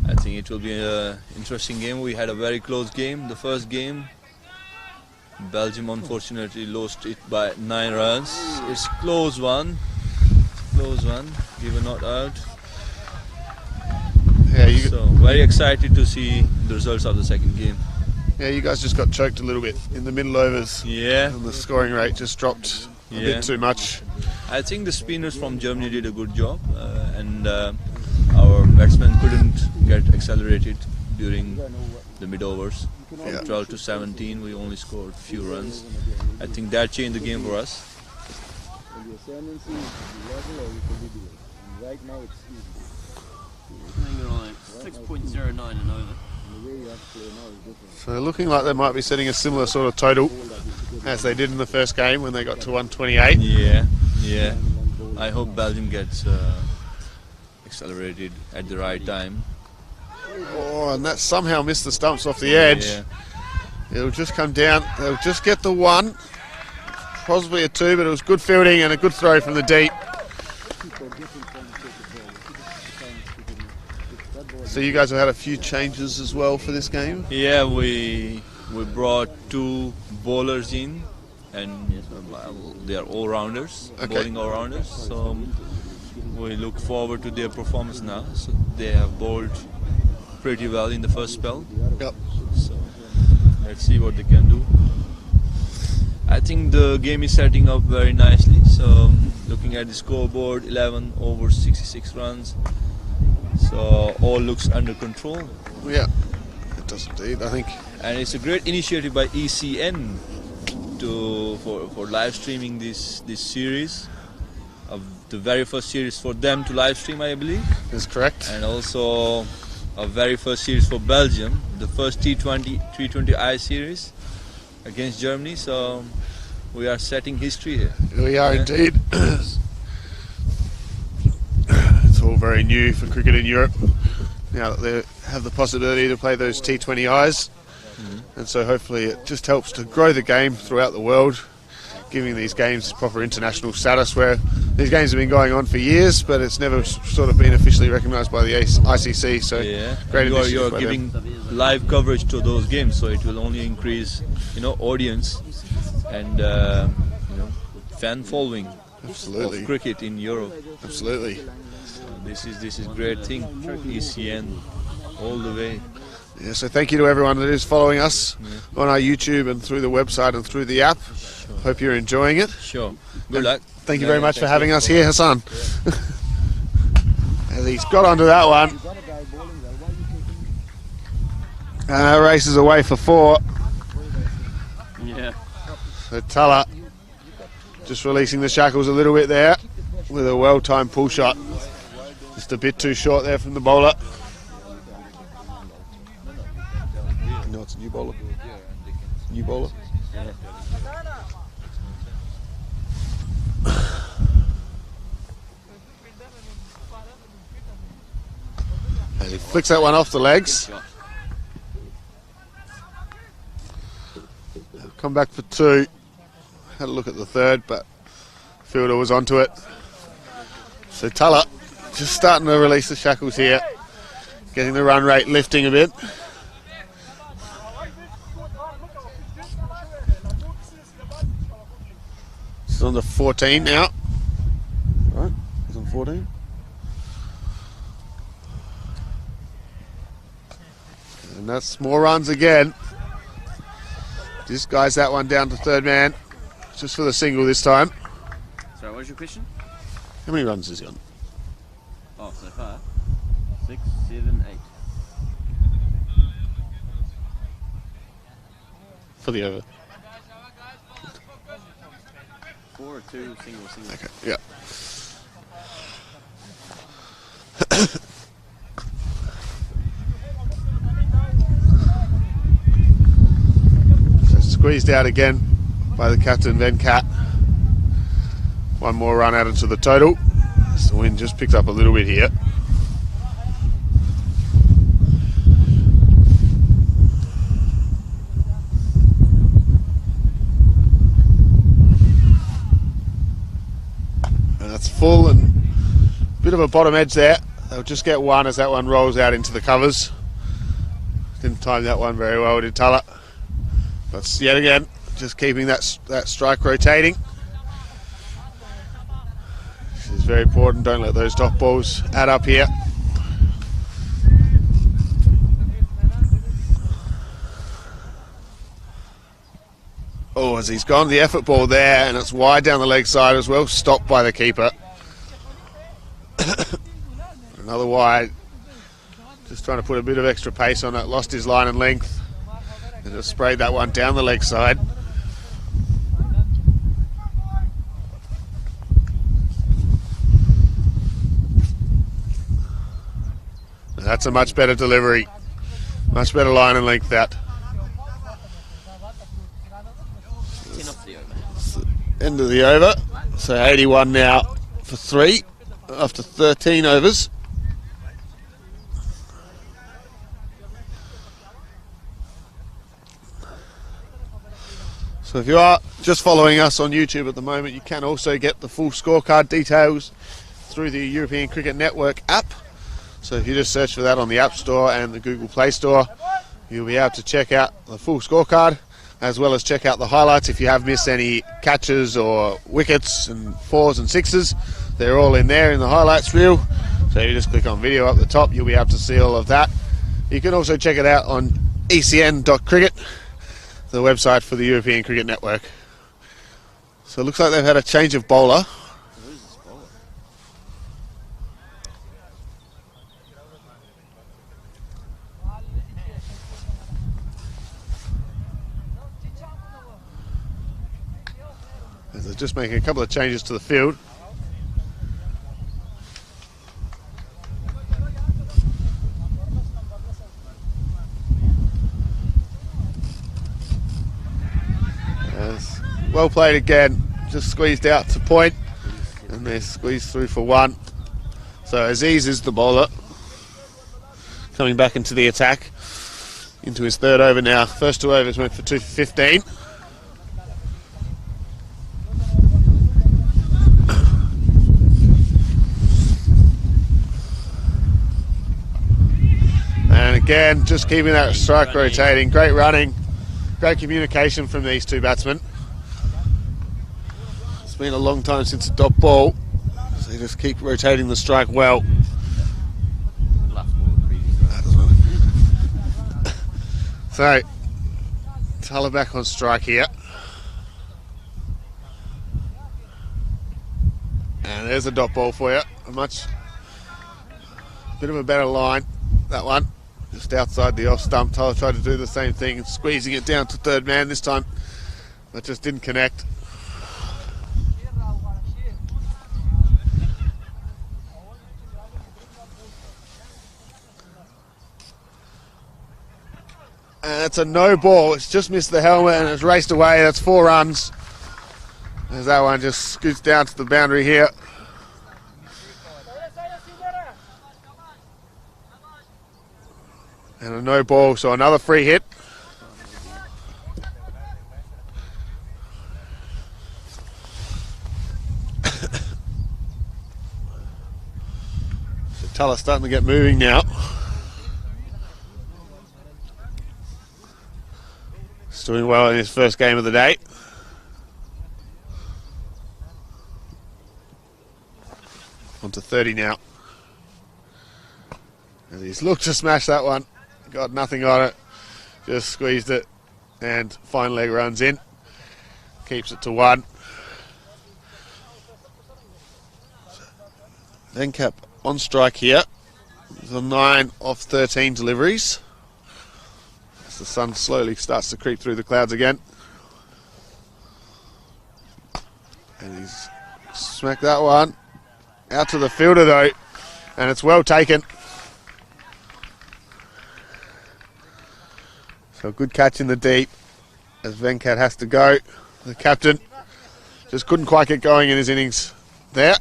Speaker 4: I think it will be an interesting game. We had a very close game. The first game, Belgium unfortunately lost it by 9 runs. It's close one. We were not out.
Speaker 3: Yeah,
Speaker 4: So very excited to see the results of the second game.
Speaker 3: you guys just got choked a little bit in the middle overs.
Speaker 4: Yeah,
Speaker 3: And the scoring rate just dropped a
Speaker 4: Yeah.
Speaker 3: bit too much.
Speaker 4: I think the spinners from Germany did a good job, and our batsmen couldn't get accelerated during the mid overs.
Speaker 3: Yeah.
Speaker 4: 12 to 17, we only scored a few runs. I think that changed the game for us.
Speaker 2: Right now it's easy.
Speaker 1: Hang on, 6.09 and over.
Speaker 3: So looking like they might be setting a similar sort of total as they did in the first game when they got to 128.
Speaker 4: Yeah. I hope Belgium gets accelerated at the right time.
Speaker 3: Oh, and that somehow missed the stumps off the edge.
Speaker 4: Yeah.
Speaker 3: It'll just come down. They'll just get the 1. Possibly a 2, but it was good fielding and a good throw from the deep. So you guys have had a few changes as well for this game?
Speaker 4: Yeah, we brought 2 bowlers in, and they are all-rounders,
Speaker 3: Okay.
Speaker 4: bowling all-rounders. So we look forward to their performance now. So they have bowled pretty well in the first spell.
Speaker 3: Yep.
Speaker 4: So let's see what they can do. I think the game is setting up very nicely. So looking at the scoreboard, 11 over 66 runs. So all looks under control.
Speaker 3: Yeah, it does indeed, I think.
Speaker 4: And it's a great initiative by ECN for live streaming this series. The very first series for them to live stream, I believe.
Speaker 3: That's correct.
Speaker 4: And also a very first series for Belgium, the first T20I series against Germany. So we are setting history here.
Speaker 3: We are
Speaker 4: Yeah.
Speaker 3: indeed. It's all very new for cricket in Europe. Now that they have the possibility to play those T20Is. And so hopefully it just helps to grow the game throughout the world, giving these games proper international status, where these games have been going on for years, but it's never sort of been officially recognised by the ICC. So
Speaker 4: Yeah,
Speaker 3: great
Speaker 4: and
Speaker 3: initiative
Speaker 4: you're
Speaker 3: by them.
Speaker 4: giving live coverage to those games, so it will only increase, audience and fan following
Speaker 3: Absolutely.
Speaker 4: of cricket in Europe.
Speaker 3: Absolutely.
Speaker 4: So this is great thing. ECN all the way.
Speaker 3: Yeah, so thank you to everyone that is following us on our YouTube and through the website and through the app. Hope you're enjoying it.
Speaker 4: Sure. Good luck.
Speaker 3: Thank you very much for having us here, Hassan. As he's got onto that one. Races away for 4.
Speaker 1: Yeah.
Speaker 3: So Tala just releasing the shackles a little bit there. with a well-timed pull shot. Just a bit too short there from the bowler. No, it's a new bowler. New bowler. And he flicks that one off the legs. Come back for two. Had a look at the third, but fielder was onto it. So Tuller just starting to release the shackles here. Getting the run rate lifting a bit. He's on the 14 now. Right, he's on 14. And that's more runs again. This guy's that one down to third man. Just for the single this time.
Speaker 1: Sorry, what was your question?
Speaker 3: How many runs is he on?
Speaker 1: Oh, so far? 6, 7, 8.
Speaker 3: For the over.
Speaker 1: 4 or 2, single.
Speaker 3: Okay, yeah. So squeezed out again by the captain, Venkat. One more run added to the total. So the wind just picked up a little bit here. And that's full and a bit of a bottom edge there. They'll just get one as that one rolls out into the covers. Didn't time that one very well, did Tuller. But yet again, just keeping that strike rotating. This is very important. Don't let those dot balls add up here. Oh, as he's gone the effort ball there, and it's wide down the leg side as well, stopped by the keeper. Another wide. Just trying to put a bit of extra pace on it. Lost his line and length. And just sprayed that one down the leg side. That's a much better delivery. Much better line and length that.
Speaker 1: 10 off the over.
Speaker 3: End of the over. So 81 now for 3 after 13 overs. So if you are just following us on YouTube at the moment, you can also get the full scorecard details through the European Cricket Network app. So if you just search for that on the App Store and the Google Play Store, you'll be able to check out the full scorecard, as well as check out the highlights if you have missed any catches or wickets and 4s and 6s. They're all in there in the highlights reel. So you just click on video up the top, you'll be able to see all of that. You can also check it out on ecn.cricket, the website for the European Cricket Network. So it looks like they've had a change of bowler. They're just making a couple of changes to the field. Well played again, just squeezed out to point, and they squeezed through for 1. So Aziz is the bowler, coming back into the attack, into his 3rd over now. First 2 overs went for 2 for 15. And again, just keeping that strike rotating. Great running, great communication from these 2 batsmen. It's been a long time since a dot ball, so you just keep rotating the strike well. So, Tuller back on strike here. And there's a dot ball for you. Bit of a better line, that one. Just outside the off stump. Tuller tried to do the same thing, squeezing it down to third man this time, but just didn't connect. And it's a no ball. It's just missed the helmet and it's raced away. That's 4 runs. As that one just scoots down to the boundary here. And a no ball, so another free hit. So Tuller's starting to get moving now. He's doing well in his first game of the day. On to 30 now. And he's looked to smash that one. Got nothing on it. Just squeezed it. And fine leg runs in. Keeps it to 1. Venkat on strike here. The 9 of 13 deliveries. As the sun slowly starts to creep through the clouds again. And he's smacked that one. Out to the fielder though. And it's well taken. So a good catch in the deep as Venkat has to go. The captain just couldn't quite get going in his innings there.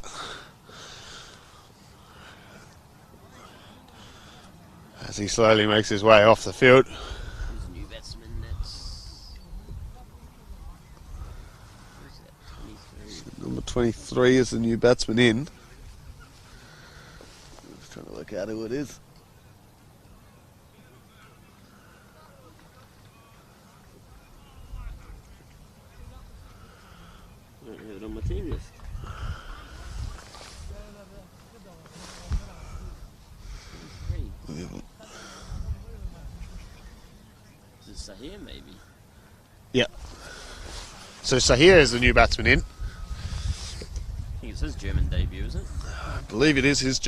Speaker 3: As he slowly makes his way off the field.
Speaker 1: New batsman, that's...
Speaker 3: Number 23 is the new batsman in. Just trying to work out who it is.
Speaker 1: I don't have it on my team list. Is it Sahir maybe?
Speaker 3: Yeah. So Sahir is the new batsman in.
Speaker 1: I think it's his German debut, isn't it?
Speaker 3: I believe it is his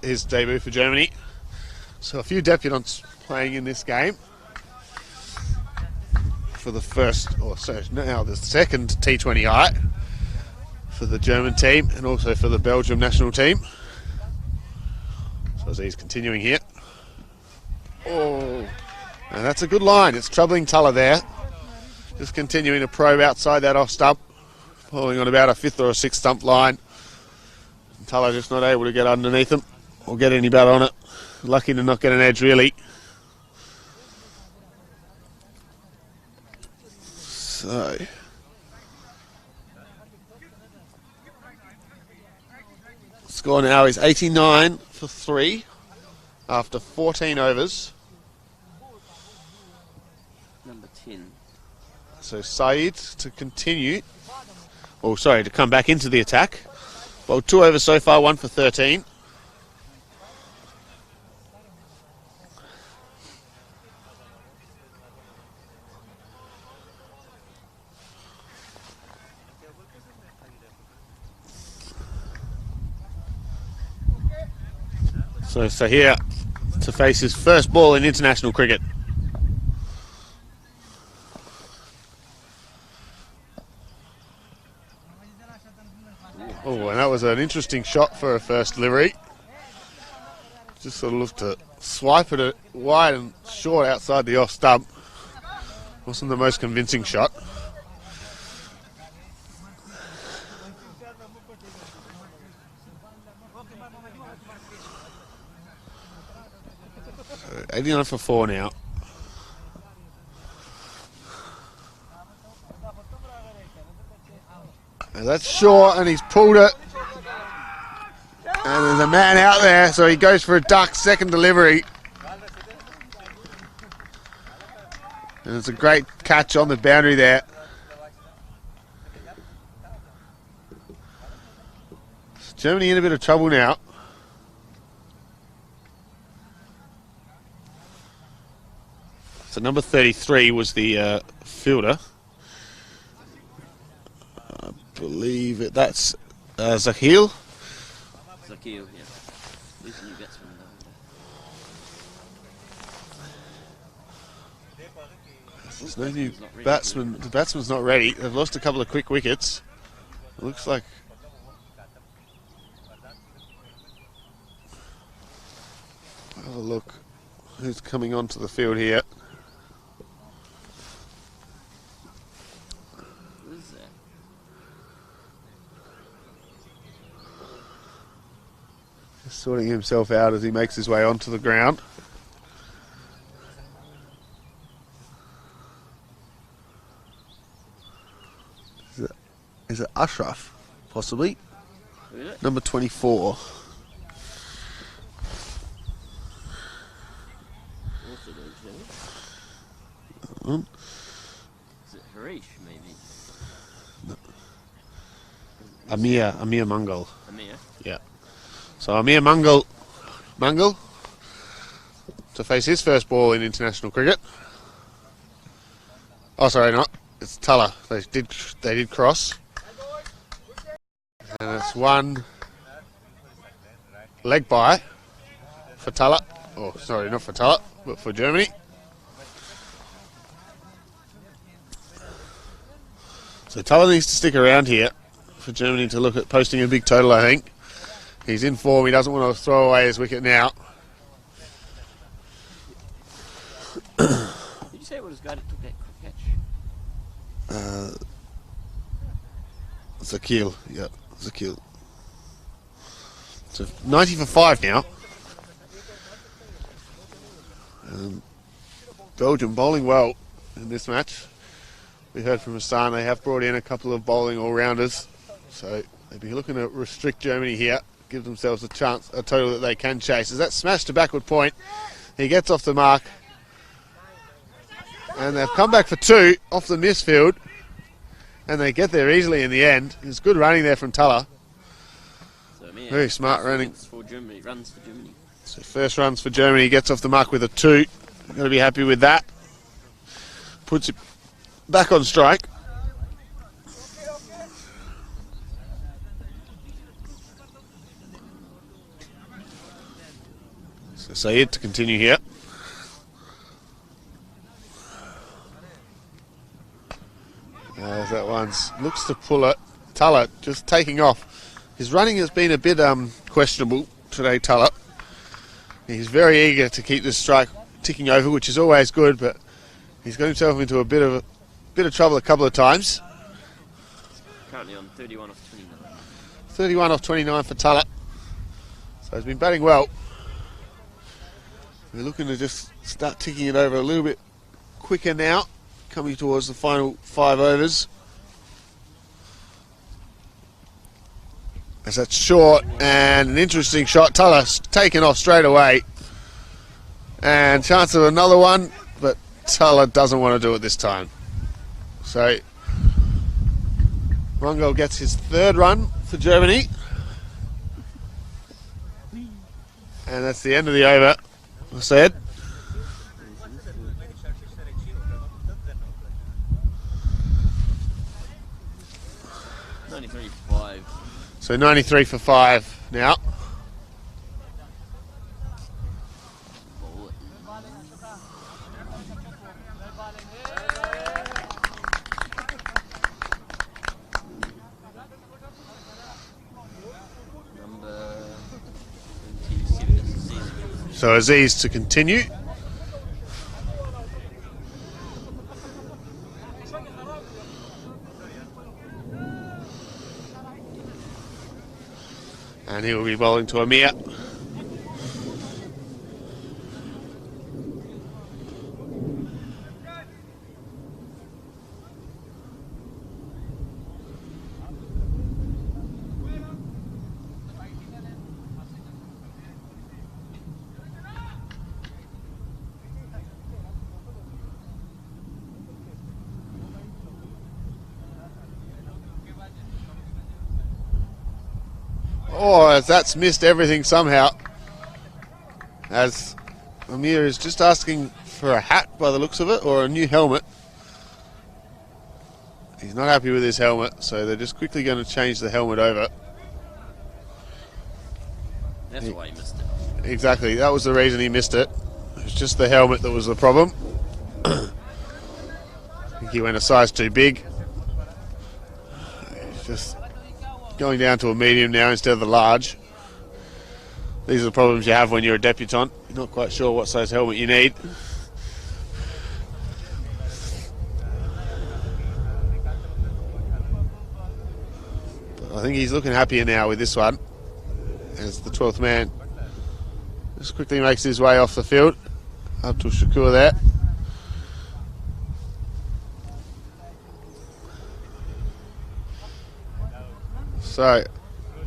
Speaker 3: his debut for Germany. So a few debutants playing in this game for the first, or so now the second T20I for the German team and also for the Belgium national team. So as he's continuing here. Oh, and that's a good line. It's troubling Tuller there. Just continuing to probe outside that off stump, following on about a 5th or a 6th stump line. And Tuller just not able to get underneath them or get any bat on it. Lucky to not get an edge really. So score now is 89 for 3 after 14 overs.
Speaker 1: Number 10.
Speaker 3: So Saeed to continue, or sorry, to come back into the attack. Well, 2 overs so far, 1 for 13. So Sahir to face his first ball in international cricket. Oh, and that was an interesting shot for a first delivery. Just sort of looked to swipe it wide and short outside the off stump. Wasn't the most convincing shot. So 89 for 4 now. And that's short, and he's pulled it. And there's a man out there, so he goes for a duck, second delivery. And it's a great catch on the boundary there. Germany in a bit of trouble now. So number 33 was the fielder. I believe that's Zahil.
Speaker 1: Zakil, yeah. He's a new batsman.
Speaker 3: There's no new batsman. The batsman's not ready. They've lost a couple of quick wickets. It looks like. Have a look. Who's coming onto the field here?
Speaker 1: What is that?
Speaker 3: Just sorting himself out as he makes his way onto the ground. Is it Ashraf? Possibly.
Speaker 1: Who is it?
Speaker 3: Number 24.
Speaker 1: Is it Harish, maybe?
Speaker 3: Amir Mangal.
Speaker 1: Amir?
Speaker 3: Yeah. So Amir Mangal to face his first ball in international cricket. Oh, sorry, not. It's Tuller. They did cross. And it's one leg bye for Tuller. Oh, sorry, not for Tuller, but for Germany. So Tuller needs to stick around here for Germany to look at posting a big total, I think. He's in form, he doesn't want to throw away his wicket now.
Speaker 1: Did you say what was guy that took that catch?
Speaker 3: Zakil, yeah, Zakil. So 90 for 5 now. Belgium bowling well in this match. We heard from Hassan they have brought in a couple of bowling all-rounders, so they'd be looking to restrict Germany here, give themselves a chance, a total that they can chase. As that smash to backward point, he gets off the mark, and they've come back for 2 off the misfield, and they get there easily in the end. It's good running there from Tuller.
Speaker 1: So Amir,
Speaker 3: Very smart running.
Speaker 1: For Germany, runs for Germany.
Speaker 3: So first runs for Germany, gets off the mark with a 2. Got to be happy with that. Puts it back on strike. So Sayed to continue here. As that one looks to pull it. Tuller just taking off. His running has been a bit questionable today, Tuller. He's very eager to keep this strike ticking over, which is always good, but he's got himself into a bit of trouble a couple of times.
Speaker 1: Currently on 31 off 29.
Speaker 3: 31 off 29 for Tuller. So he's been batting well. We're looking to just start ticking it over a little bit quicker now, coming towards the final 5 overs. As that's short and an interesting shot. Tuller's taken off straight away. And chance of another one, but Tuller doesn't want to do it this time. So Rungel gets his 3rd run for Germany. And that's the end of the over, I said. So 93 for 5 now. So Aziz to continue. And he will be bowling to Amir. Oh, as that's missed everything somehow. As Amir is just asking for a hat by the looks of it, or a new helmet. He's not happy with his helmet, so they're just quickly going to change the helmet over.
Speaker 1: That's why he missed it.
Speaker 3: Exactly, that was the reason he missed it. It was just the helmet that was the problem. I think he went a size too big. He's just going down to a medium now instead of the large. These are the problems you have when you're a debutant. You're not quite sure what size helmet you need. I think he's looking happier now with this one, as the 12th man just quickly makes his way off the field up to Shakur there. So I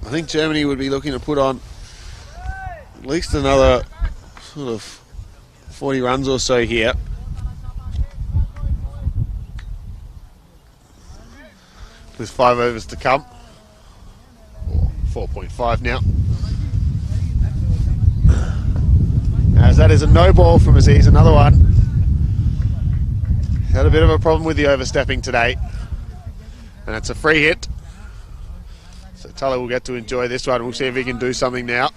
Speaker 3: think Germany would be looking to put on at least another sort of 40 runs or so here. With 5 overs to come. Or 4.5 now. As that is a no ball from Aziz, another one. Had a bit of a problem with the overstepping today. And it's a free hit. So Tully will get to enjoy this one. We'll see if he can do something now.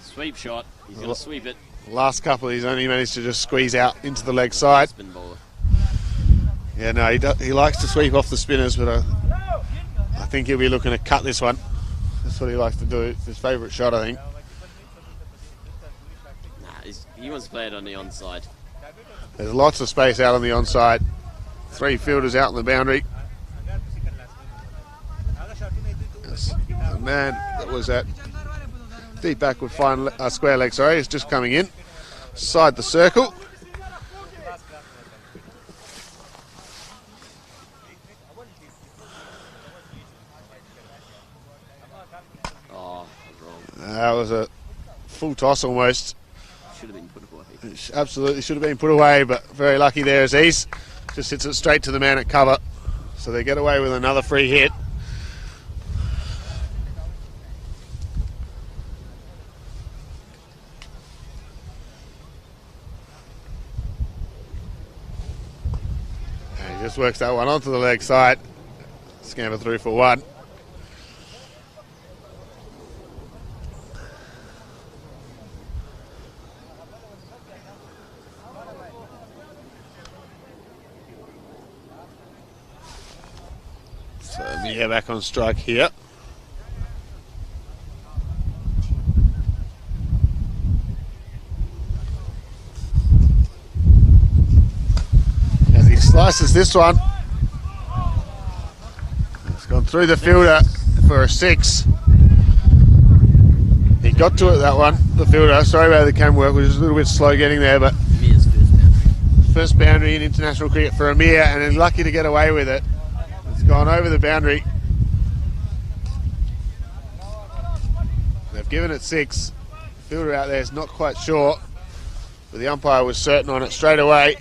Speaker 1: Sweep shot. He's going to sweep it.
Speaker 3: Last couple he's only managed to just squeeze out into the leg side.
Speaker 1: Spin bowler.
Speaker 3: Yeah, no, he likes to sweep off the spinners, but I think he'll be looking to cut this one. That's what he likes to do. It's his favourite shot, I think.
Speaker 1: Nah, he wants to play it on the onside.
Speaker 3: There's lots of space out on the onside. 3 fielders out on the boundary. Yes. The man that was at deep backward fine square leg, sorry, is just coming in. Side the circle.
Speaker 1: Oh, wrong.
Speaker 3: That was a full toss almost.
Speaker 1: Should have been put away.
Speaker 3: It absolutely should have been put away, but very lucky there Aziz. Just hits it straight to the man at cover. So they get away with another free hit. And he just works that one onto the leg side. Scamper through for 1. So Mia back on strike here. As he slices this one. It's gone through the fielder for a 6. He got to it, that one, the fielder. Sorry about the cam work, which was a little bit slow getting there, but
Speaker 1: Amir's first boundary.
Speaker 3: first boundary in international cricket for Amir, and he's lucky to get away with it. It's gone over the boundary. They've given it 6. Fielder out there is not quite sure, but the umpire was certain on it straight away.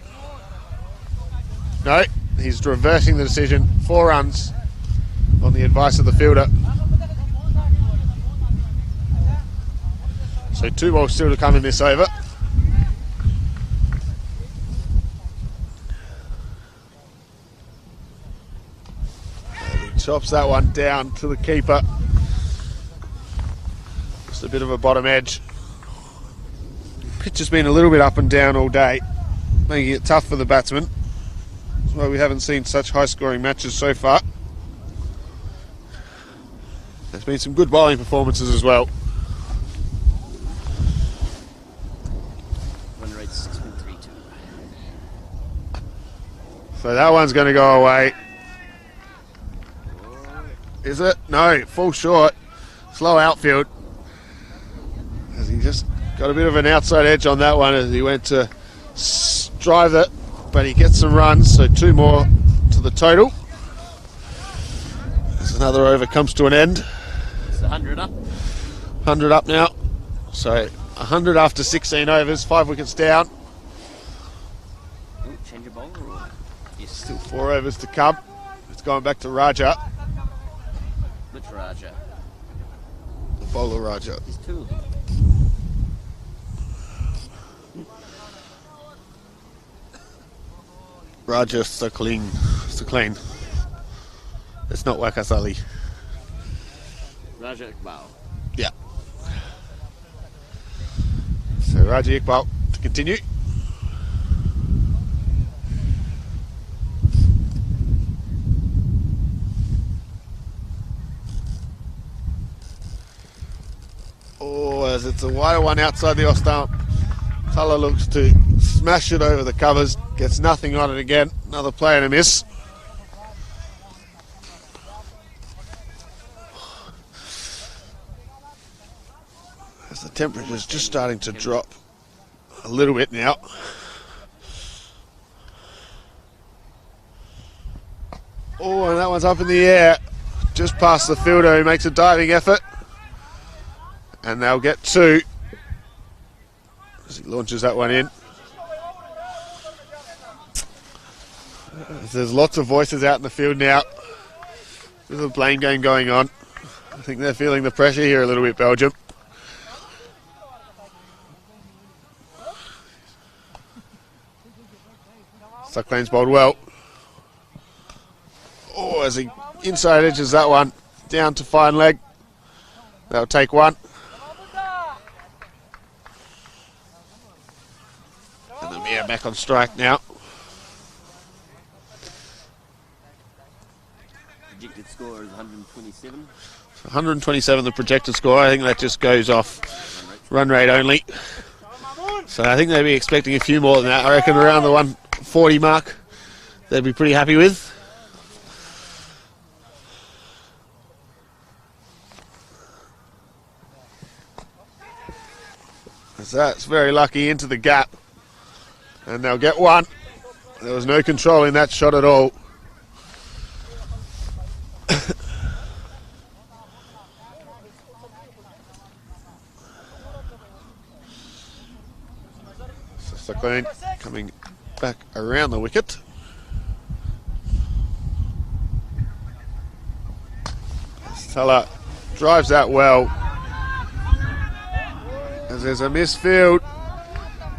Speaker 3: No, he's reversing the decision. 4 runs on the advice of the fielder. So 2 balls still to come in this over. Chops that one down to the keeper. Just a bit of a bottom edge. Pitch has been a little bit up and down all day, making it tough for the batsmen. That's why we haven't seen such high scoring matches so far. There's been some good bowling performances as well.
Speaker 1: Run rate 6.32.
Speaker 3: So that one's going to go away. Is it? No, full short. Slow outfield. As he just got a bit of an outside edge on that one as he went to drive it, but he gets some runs, so 2 more to the total. As another over comes to an end.
Speaker 1: It's 100 up.
Speaker 3: 100 up now. So 100 after 16 overs, 5 wickets down.
Speaker 1: Ooh, change your bowler or? Yes.
Speaker 3: Still 4 overs to come. It's going back to Raja.
Speaker 1: Which Raja?
Speaker 3: The bowler Raja.
Speaker 1: There's 2 of them.
Speaker 3: Raja Sukleen. It's not Wakasali.
Speaker 1: Raja Iqbal.
Speaker 3: Yeah. So Raja Iqbal to continue. Oh, as it's a wider one outside the off stump. Tulla looks to smash it over the covers, gets nothing on it again. Another play and a miss. As the temperature's just starting to drop a little bit now. Oh, and that one's up in the air, just past the fielder who makes a diving effort. And they'll get 2 as he launches that one in. There's lots of voices out in the field now. There's a blame game going on. I think they're feeling the pressure here a little bit, Belgium. Sucklane's bowled well. Oh, as he inside edges that one down to fine leg. That'll take 1. And the Mia back on strike now.
Speaker 1: Projected score is 127.
Speaker 3: 127 the projected score. I think that just goes off run rate only. So I think they'd be expecting a few more than that. I reckon around the 140 mark they'd be pretty happy with. So that's very lucky into the gap. And they'll get 1. There was no control in that shot at all. So Cyclone coming back around the wicket. Teller drives that well. As there's a misfield,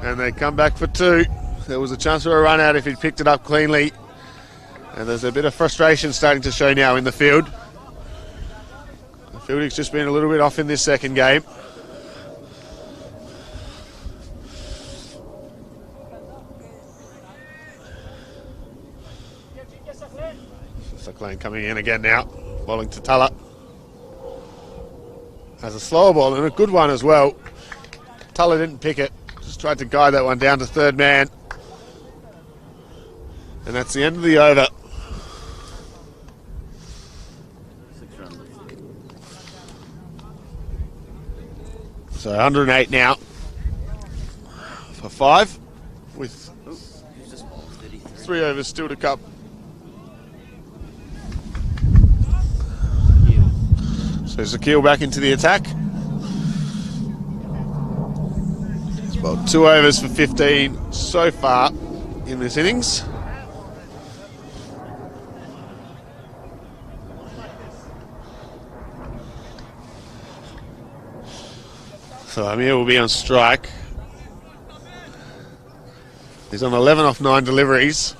Speaker 3: and they come back for 2. There was a chance for a run out if he'd picked it up cleanly. And there's a bit of frustration starting to show now in the field. The fielding's just been a little bit off in this second game. Cyclone coming in again now, bowling to Tuller. Has a slower ball and a good one as well. Tuller didn't pick it, just tried to guide that one down to third man. And that's the end of the over.
Speaker 1: 6 runs.
Speaker 3: So 108 now for 5 with 3 overs still to come. So Zakil back into the attack. It's about 2 overs for 15 so far in this innings. So Amir will be on strike. He's on 11 off 9 deliveries.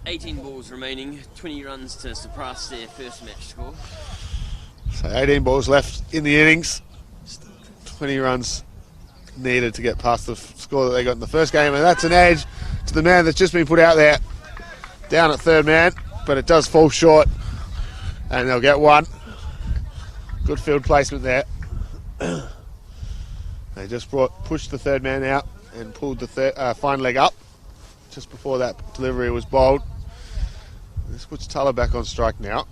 Speaker 1: $18 balls remaining, 20 runs to surpass their first match score.
Speaker 3: So 18 balls left in the innings. 20 runs needed to get past the score that they got in the first game, and that's an edge to the man that's just been put out there, down at third man, but it does fall short, and they'll get 1. Good field placement there. They just pushed the third man out and pulled the fine leg up just before that delivery was bowled. This puts Tuller back on strike now.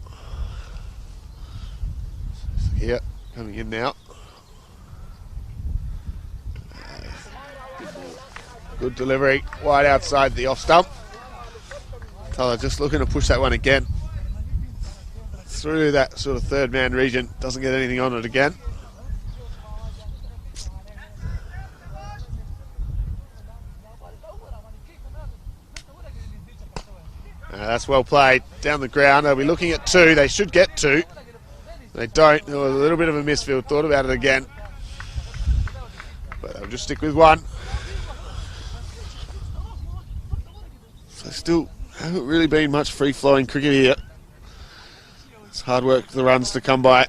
Speaker 3: Here, coming in now. Good delivery, wide outside the off stump. Tuller just looking to push that one again. Through that sort of third man region, doesn't get anything on it again. That's well played down the ground. They'll be looking at 2. They should get 2. They don't. There was a little bit of a misfield. Thought about it again. But they'll just stick with 1. So still haven't really been much free-flowing cricket here. It's hard work for the runs to come by.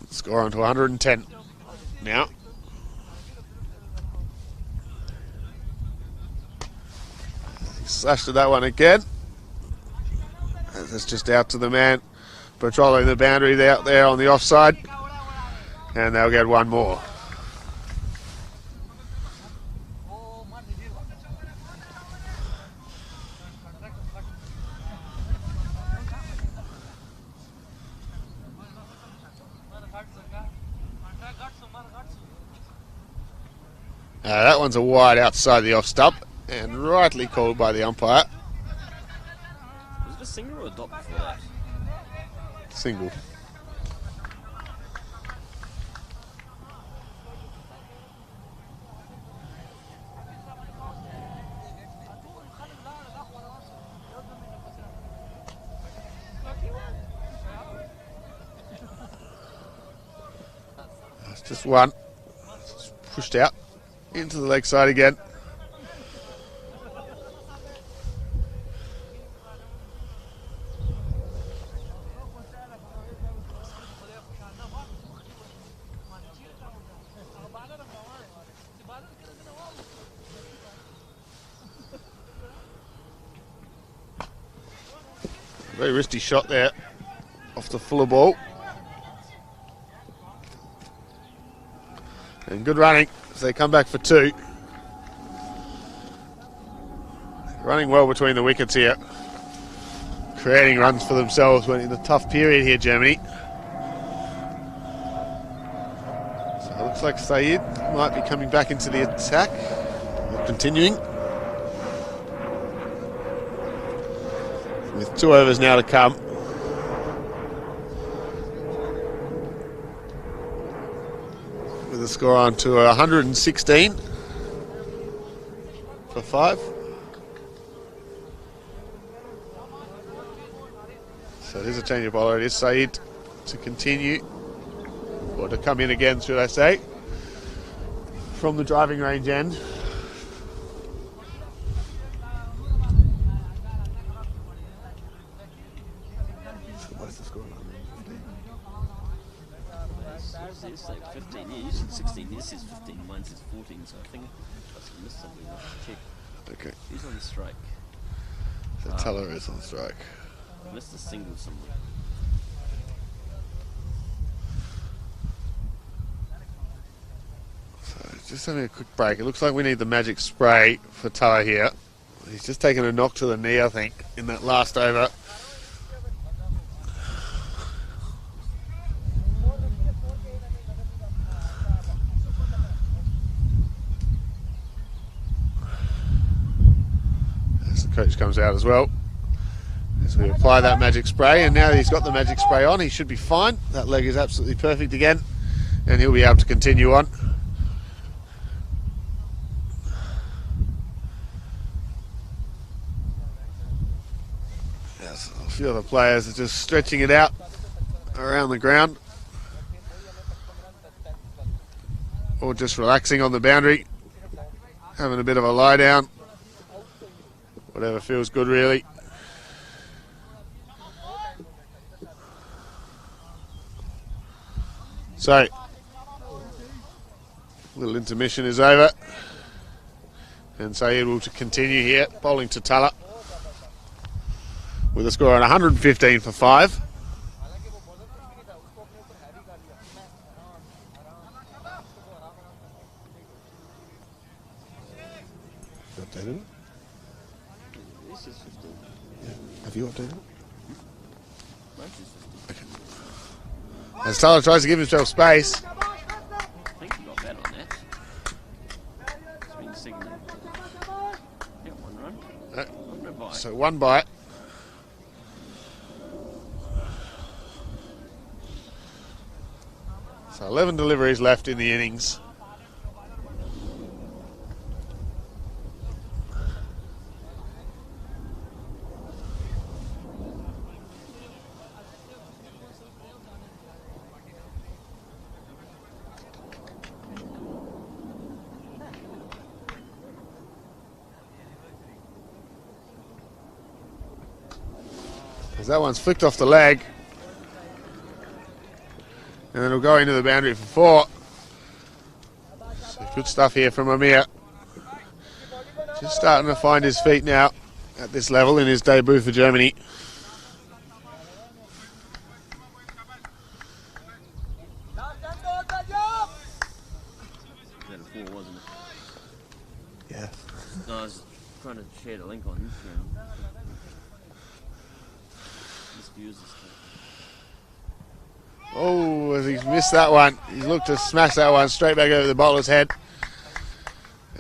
Speaker 3: Score on to 110 now. Slashed to that one again. That's just out to the man patrolling the boundary out there on the offside. And they'll get 1 more. That one's a wide outside the off stump and rightly called by the umpire.
Speaker 1: Was it a single or a dot before that?
Speaker 3: Single. That's just one. Just pushed out into the leg side again. Very risky shot there off the fuller ball. And good running as they come back for two. Running well between the wickets here. Creating runs for themselves when in a tough period here, Germany. So it looks like Saeed might be coming back into the attack. Or continuing. With 2 overs now to come. With the score on to 116 for 5. So there's a change of bowler. It is Saeed to continue, or to come in again, should I say, from the driving range end. What's the score?
Speaker 1: It's like 15. Yeah, you said 16. This is 15. Mine says 14. So I think I must have missed something. I'll have to check.
Speaker 3: Okay,
Speaker 1: Who's on the strike?
Speaker 3: so Teller is on strike.
Speaker 1: I missed a single somewhere.
Speaker 3: So just having a quick break. It looks like we need the magic spray for Teller here. He's just taken a knock to the knee, I think, in that last over. As the coach comes out as well. As we apply that magic spray, and now that he's got the magic spray on, he should be fine. That leg is absolutely perfect again, and he'll be able to continue on. Yes, a few other players are just stretching it out around the ground, or just relaxing on the boundary, having a bit of a lie down, whatever feels good really. So, little intermission is over, and Saeed will continue here, bowling to Teller with a score on 115 for 5. You updated it?
Speaker 1: This is 15.
Speaker 3: Yeah. Have you updated it?
Speaker 1: Mine says 15.
Speaker 3: As Teller tries to give himself space.
Speaker 1: I think you got that on that. It's been signalled. Yeah, 1 run. No bite.
Speaker 3: So 1 bite. So 11 deliveries left in the innings. As that one's flicked off the leg. And then it'll go into the boundary for 4. So good stuff here from Amir. Just starting to find his feet now at this level in his debut for Germany.
Speaker 1: That a 4, wasn't it?
Speaker 3: Yeah.
Speaker 1: No, I was trying to share the link on Instagram. This views this thing.
Speaker 3: Oh, as he's missed that one. He's looked to smash that one straight back over the bowler's head.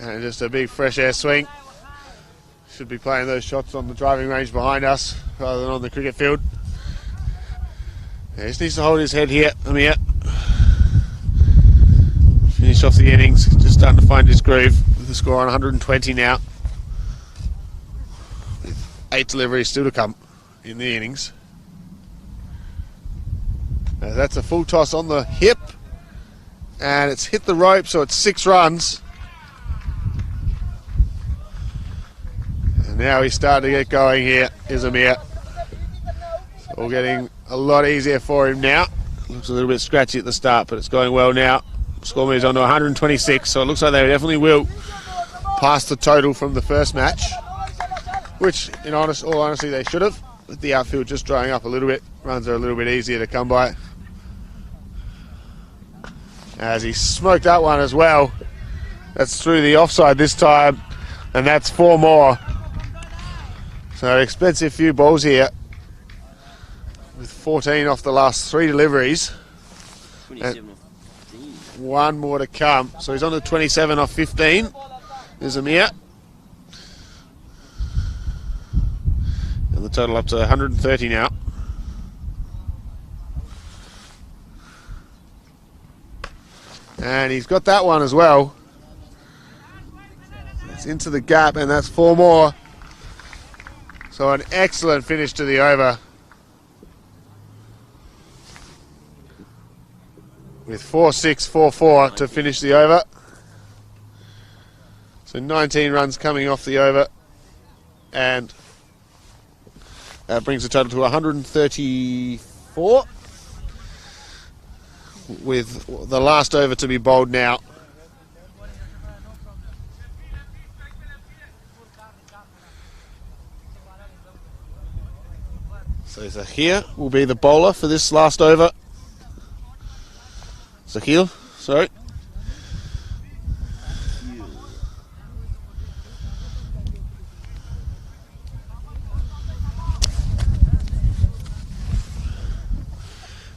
Speaker 3: And just a big fresh air swing. Should be playing those shots on the driving range behind us rather than on the cricket field. Yeah, he just needs to hold his head here. Amir. Finish off the innings. Just starting to find his groove with the score on 120 now. With 8 deliveries still to come in the innings. Now that's a full toss on the hip. And it's hit the rope, so it's 6 runs. And now he's starting to get going here, is Amir. It's all getting a lot easier for him now. Looks a little bit scratchy at the start, but it's going well now. Score moves on to 126, so it looks like they definitely will pass the total from the first match, which, in all honesty, they should have. With the outfield just drying up a little bit, runs are a little bit easier to come by. As he smoked that one as well. That's through the offside this time, and that's 4 more. So an expensive few balls here, with 14 off the last 3 deliveries.
Speaker 1: 27 off 15.
Speaker 3: 1 more to come. So he's on to 27 off 15. There's Amir. And the total up to 130 now. And he's got that one as well. It's into the gap, and that's 4 more. So an excellent finish to the over. With 4-6, 4-4 to finish the over. So 19 runs coming off the over. And that brings the total to 134. With the last over to be bowled now. So Zahir will be the bowler for this last over. Zahir, sorry.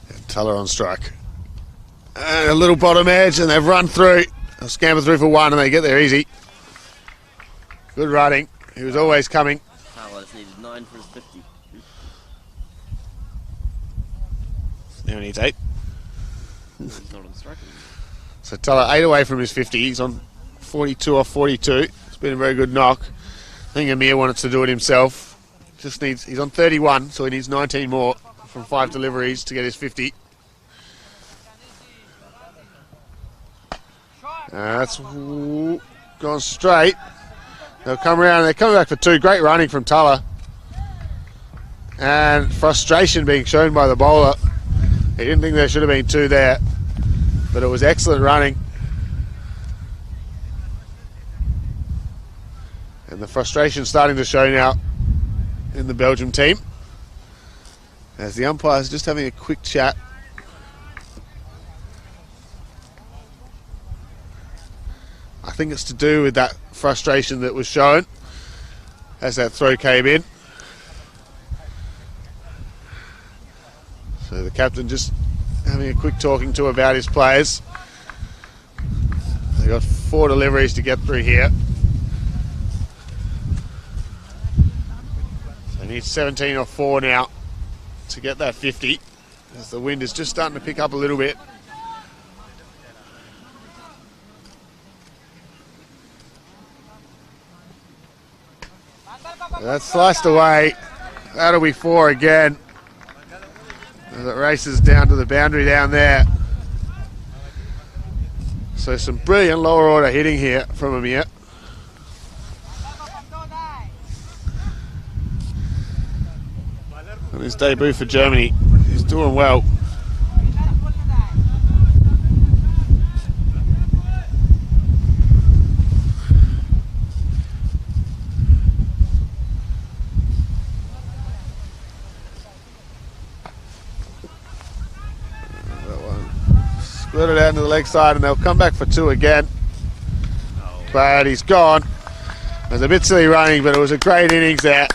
Speaker 3: And Tuller on strike. And a little bottom edge, and they've run through. They'll scamper through for 1, and they get there easy. Good running. He was always coming.
Speaker 1: Carlos needed 9 for his 50.
Speaker 3: Now he needs 8.
Speaker 1: He's not on strike anymore.
Speaker 3: So Tuller 8 away from his 50. He's on 42 off 42. It's been a very good knock. I think Amir wanted to do it himself. He's on 31, so he needs 19 more from 5 deliveries to get his 50. That's gone straight. They'll come around. They're coming back for 2. Great running from Tuller. And frustration being shown by the bowler. He didn't think there should have been 2 there. But it was excellent running. And the frustration starting to show now in the Belgium team. As the umpires just having a quick chat. I think it's to do with that frustration that was shown as that throw came in. So the captain just having a quick talking to about his players. They've got 4 deliveries to get through here. So they need 17 or 4 now to get that 50, as the wind is just starting to pick up a little bit. That's sliced away. That'll be 4 again. As it races down to the boundary down there. So some brilliant lower order hitting here from Amir. On his debut for Germany, he's doing well. Split it out to the leg side, and they'll come back for 2 again. But he's gone. It was a bit silly running, but it was a great innings there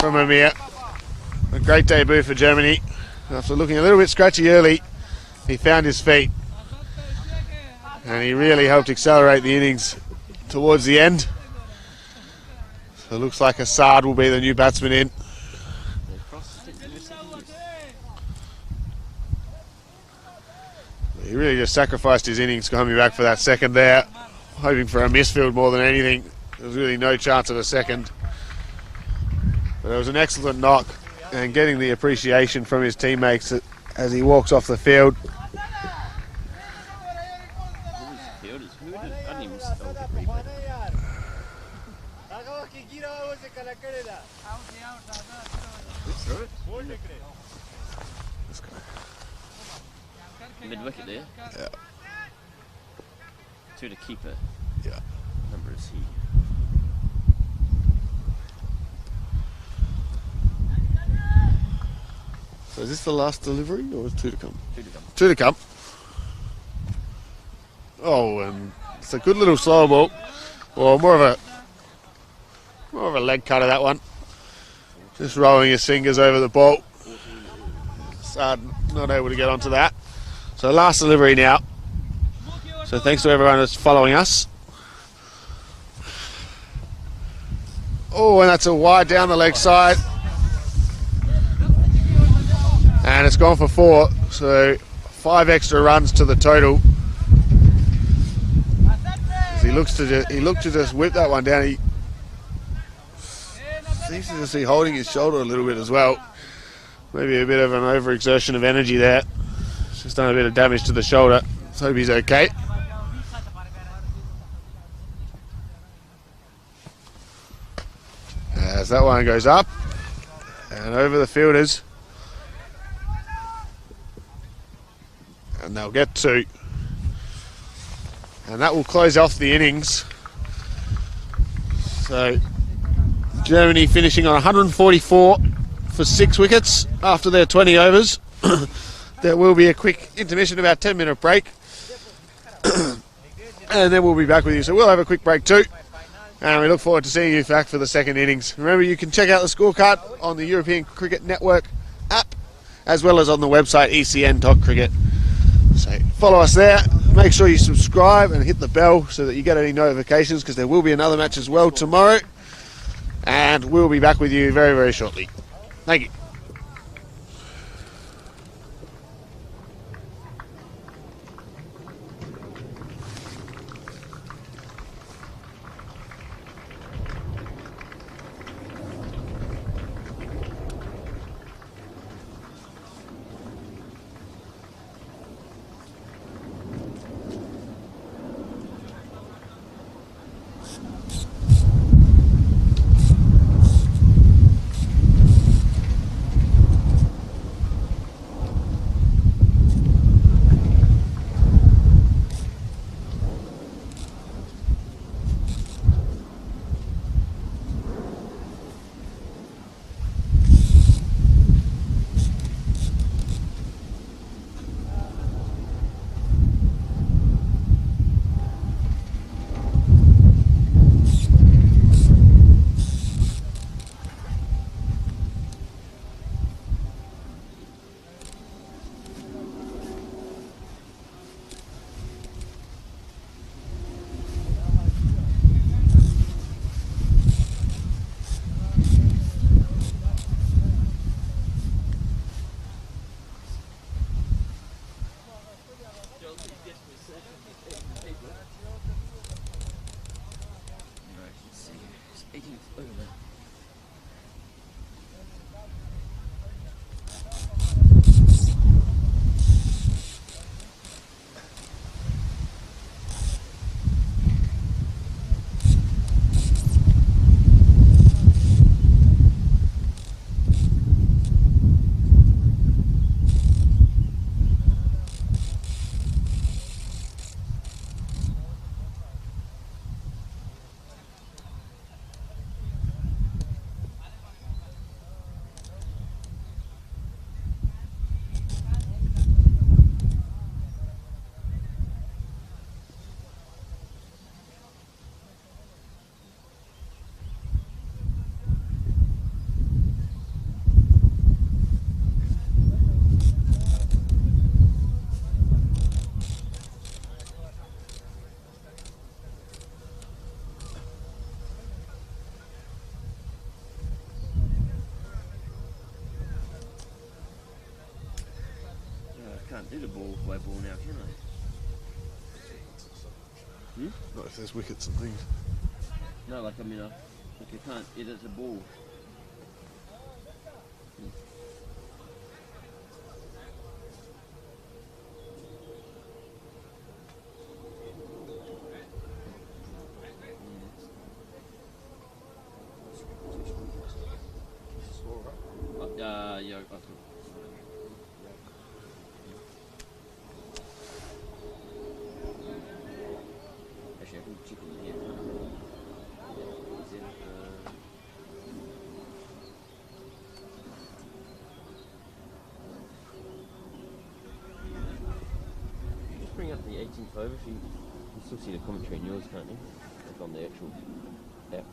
Speaker 3: from Amir. A great debut for Germany. After looking a little bit scratchy early, he found his feet. And he really helped accelerate the innings towards the end. So it looks like Assad will be the new batsman in. He really just sacrificed his innings coming back for that second there, hoping for a misfield more than anything. There was really no chance of a second. But it was an excellent knock, and getting the appreciation from his teammates as he walks off the field.
Speaker 1: Mid wicket there.
Speaker 3: Yeah.
Speaker 1: To the keeper.
Speaker 3: Yeah.
Speaker 1: Number is he.
Speaker 3: So is this the last delivery, or is two to come?
Speaker 1: Two to come.
Speaker 3: Two to come. Oh, and it's a good little slow ball. Well, more of a leg cutter, that one. Just rolling his fingers over the ball. Sad, not able to get onto that. So last delivery now. So thanks to everyone that's following us. Oh, and that's a wide down the leg side. And it's gone for 4, so 5 extra runs to the total. As he looked to just whip that one down. He seems to just be holding his shoulder a little bit as well. Maybe a bit of an overexertion of energy there. It's just done a bit of damage to the shoulder. Let's hope he's okay. As that one goes up and over the fielders. And they'll get 2. And that will close off the innings. So Germany finishing on 144 for 6 wickets after their 20 overs. There will be a quick intermission, about 10-minute break. And then we'll be back with you. So we'll have a quick break too. And we look forward to seeing you back for the second innings. Remember, you can check out the scorecard on the European Cricket Network app, as well as on the website ecn.cricket. So follow us there. Make sure you subscribe and hit the bell so that you get any notifications, because there will be another match as well tomorrow. And we'll be back with you very, very shortly. Thank you.
Speaker 1: can't do the ball by ball now, can they?
Speaker 3: Not if there's wickets and things.
Speaker 1: No, like I mean, like you can't edit the ball. Yeah, I thought. Actually, I can check it here. Is it, just bring up the 18th over. You can still see the commentary in yours, can't you? Like on the actual app.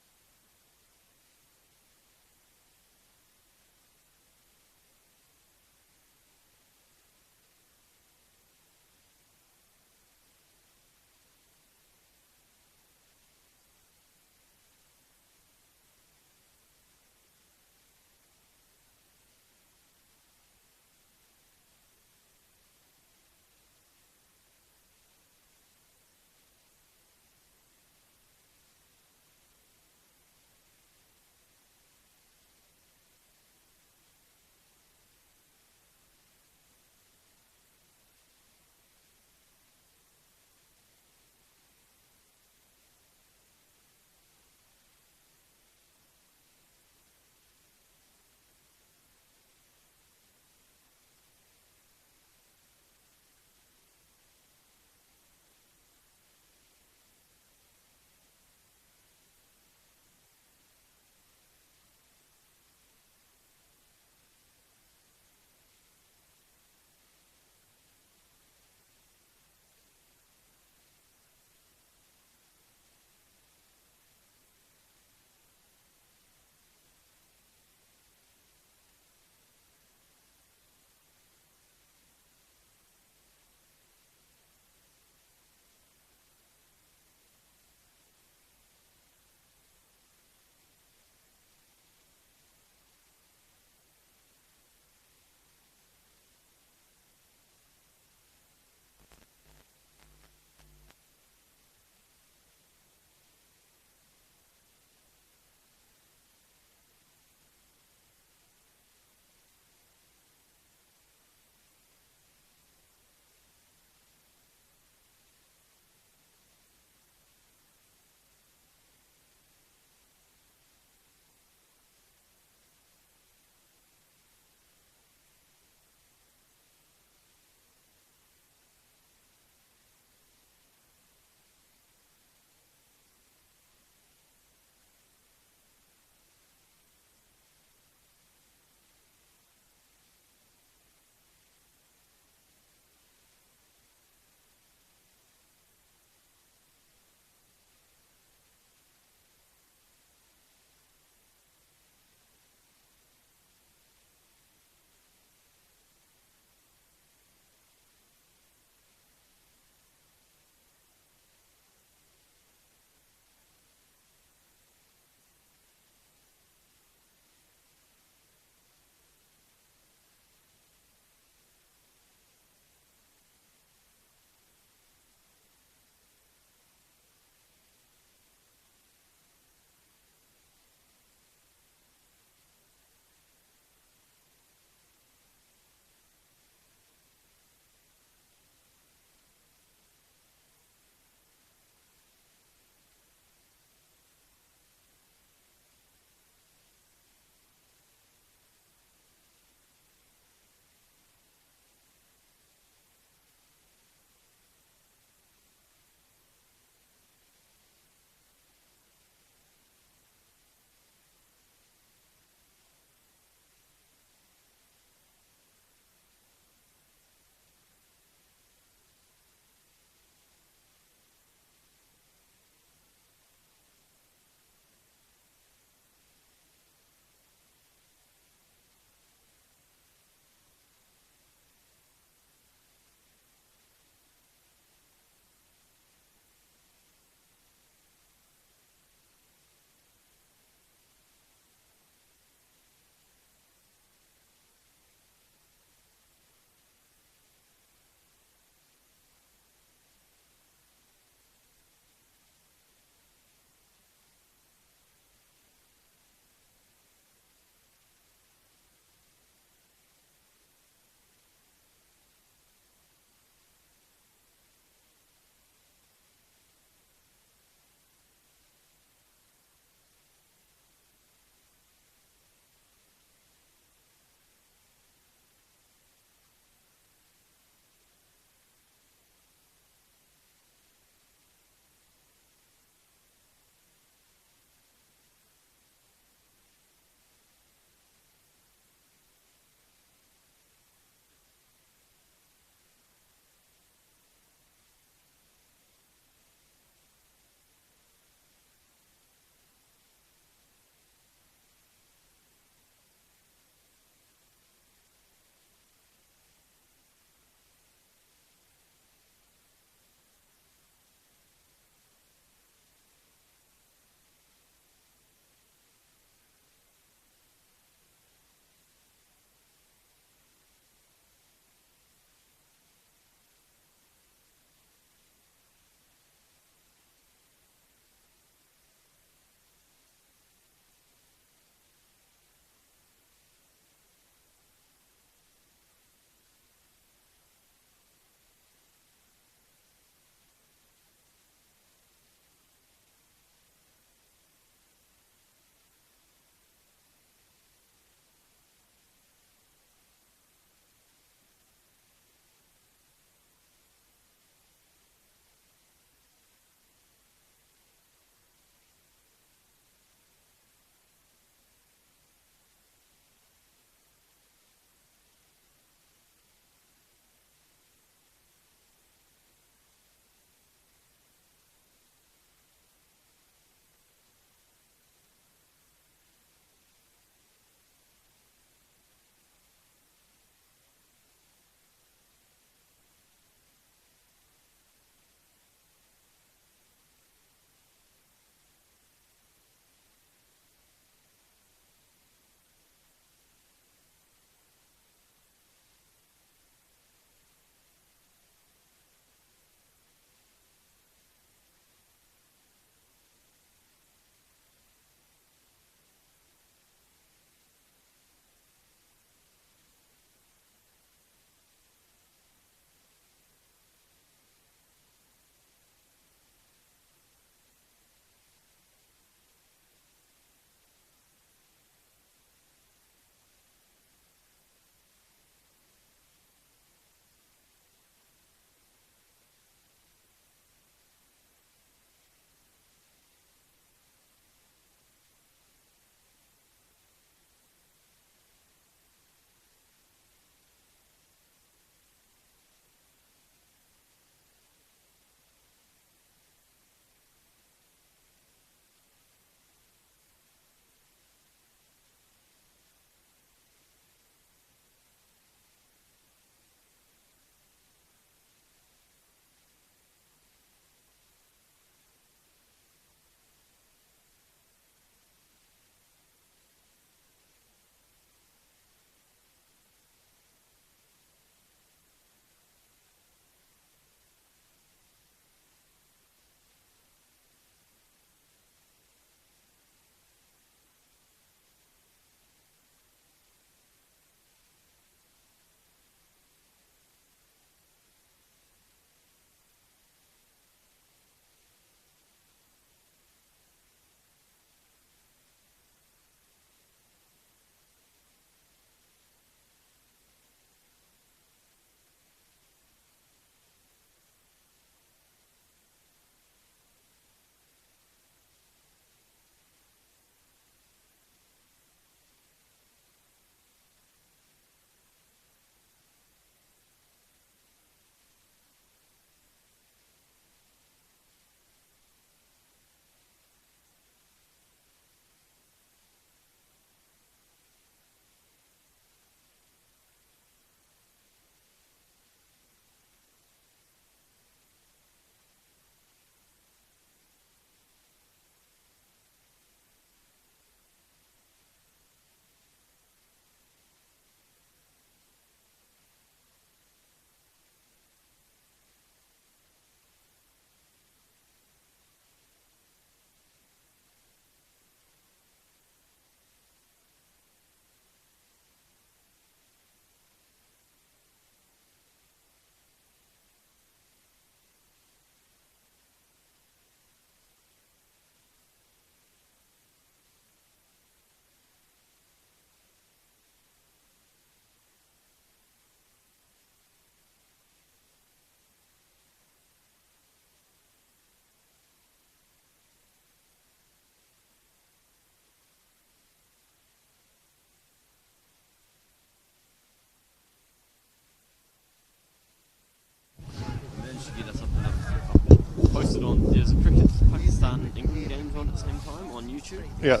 Speaker 1: at the same time on YouTube.
Speaker 3: Yeah.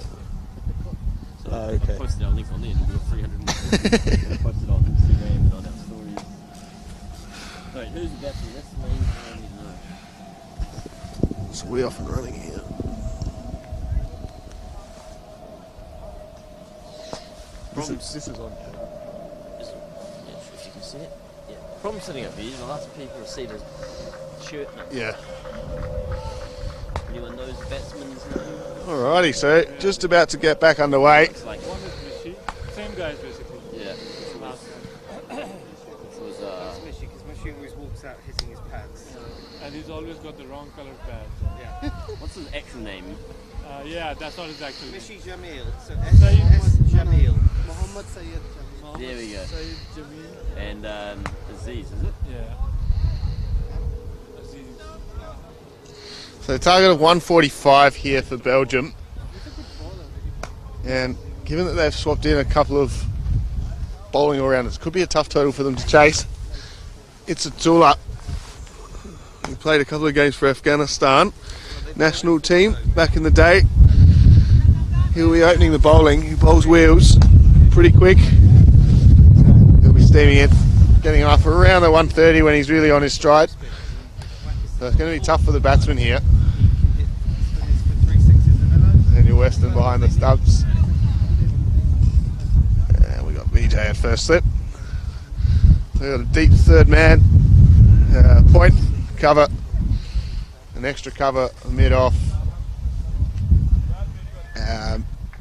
Speaker 1: So
Speaker 2: okay.
Speaker 1: I posted our link on there. We've got 300. I posted on Instagram and on our stories. Right, who's the batsman? That's the main thing I need to know.
Speaker 3: So we're off and running here. This is on.
Speaker 1: Just, yeah, if you can see it. Yeah. Problem sitting up here is the last people to see the shirt number.
Speaker 3: Yeah.
Speaker 1: Anyone knows the batsman's name?
Speaker 3: Alrighty, so just about to get back underway.
Speaker 1: It's like,
Speaker 5: One is Mishi, same guys basically.
Speaker 1: yeah.
Speaker 5: Last time.
Speaker 1: It was,
Speaker 6: It's Mishi, because Mishi always walks out hitting his pads.
Speaker 5: And he's always got the wrong colored pad.
Speaker 6: Yeah.
Speaker 1: what's his actual name?
Speaker 5: Yeah, that's not his actual name.
Speaker 6: Mishi Jamil. So
Speaker 5: Sayyid
Speaker 6: S. Jamil.
Speaker 7: Mohammed Sayyid Jamil.
Speaker 1: There we go.
Speaker 5: Sayyid Jamil.
Speaker 1: And Aziz, is it?
Speaker 5: Yeah. Aziz.
Speaker 3: So target of 145 here for Belgium. And given that they've swapped in a couple of bowling all-rounders, could be a tough total for them to chase. It's Atullah. He played a couple of games for Afghanistan national team back in the day. He'll be opening the bowling. He bowls wheels pretty quick. He'll be steaming it, getting up around the 130 when he's really on his stride. So it's going to be tough for the batsman here. And your Western behind the stumps. And we got VJ at first slip. We got a deep third man, point, cover, an extra cover, mid off,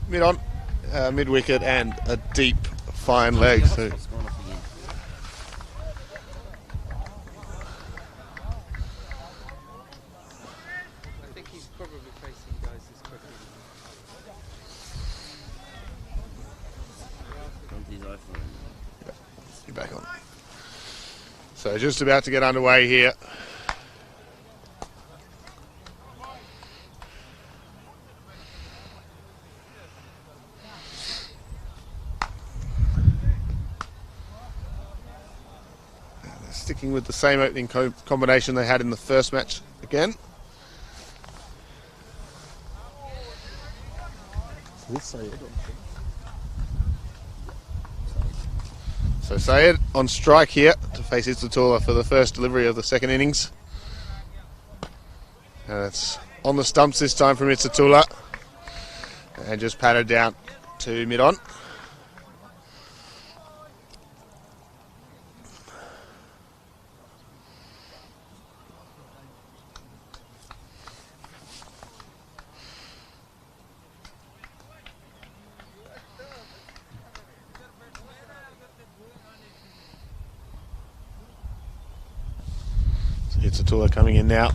Speaker 3: mid on, mid wicket, and a deep fine leg. So
Speaker 1: What's going off again?
Speaker 6: I think he's probably facing guys this quickly.
Speaker 1: Onto his iPhone.
Speaker 3: you're back on. So just about to get underway here. Sticking with the same opening combination they had in the first match again. So Sayed on strike here to face Itzatullah for the first delivery of the second innings. And it's on the stumps this time from Itzatullah. And just patted down to mid-on. Itzatullah coming in now.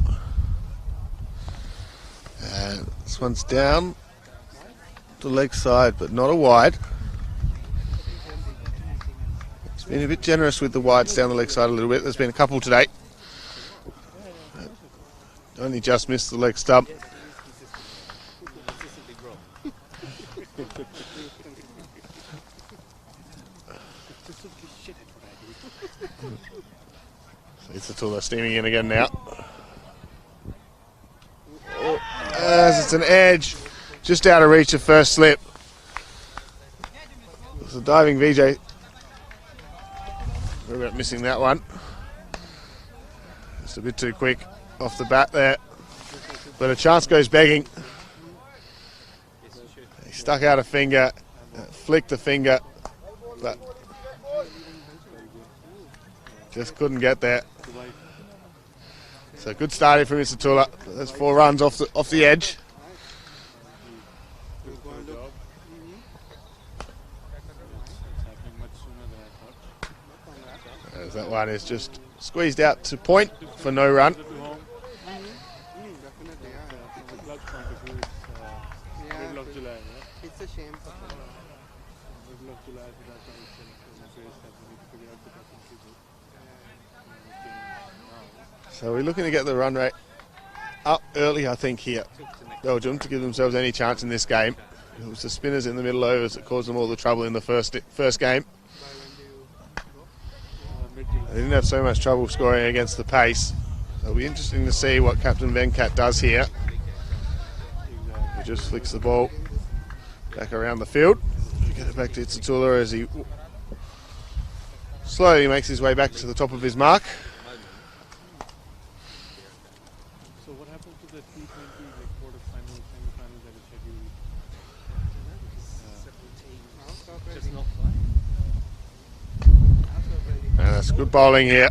Speaker 3: And this one's down the leg side, but not a wide. He's been a bit generous with the wides down the leg side a little bit. There's been a couple today. Only just missed the leg stump. Itzatullah steaming in again now. Oh, as it's an edge, just out of reach of first slip. It's a diving VJ. We're about missing that one. Just a bit too quick off the bat there. But a chance goes begging. He stuck out a finger, flicked the finger, but just couldn't get there. So good start here from Itzatullah. There's 4 runs off the edge. As that one is just squeezed out to point for no run.
Speaker 7: Definitely, it's a shame.
Speaker 3: So we're looking to get the run rate up early, I think, here. Belgium, to give themselves any chance in this game. It was the spinners in the middle overs that caused them all the trouble in the first game. They didn't have so much trouble scoring against the pace. So it'll be interesting to see what Captain Venkat does here. just flicks the ball back around the field. Get it back to Itsatula as he slowly makes his way back to the top of his mark.
Speaker 5: So what happened to the T20 like quarterfinals, semi-finals that is scheduled? Just not flying.
Speaker 3: And that's good bowling here.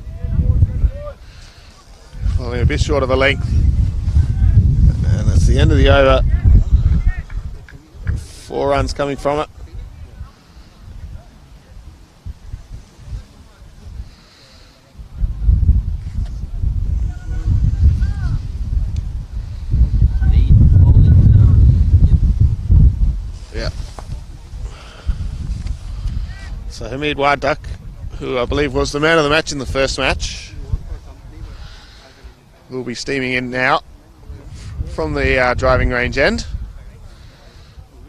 Speaker 3: Bowling a bit short of a length. And that's the end of the over. 4 runs coming from it. Yeah. So Hamid Wardak, who I believe was the man of the match in the first match, will be steaming in now from the driving range end.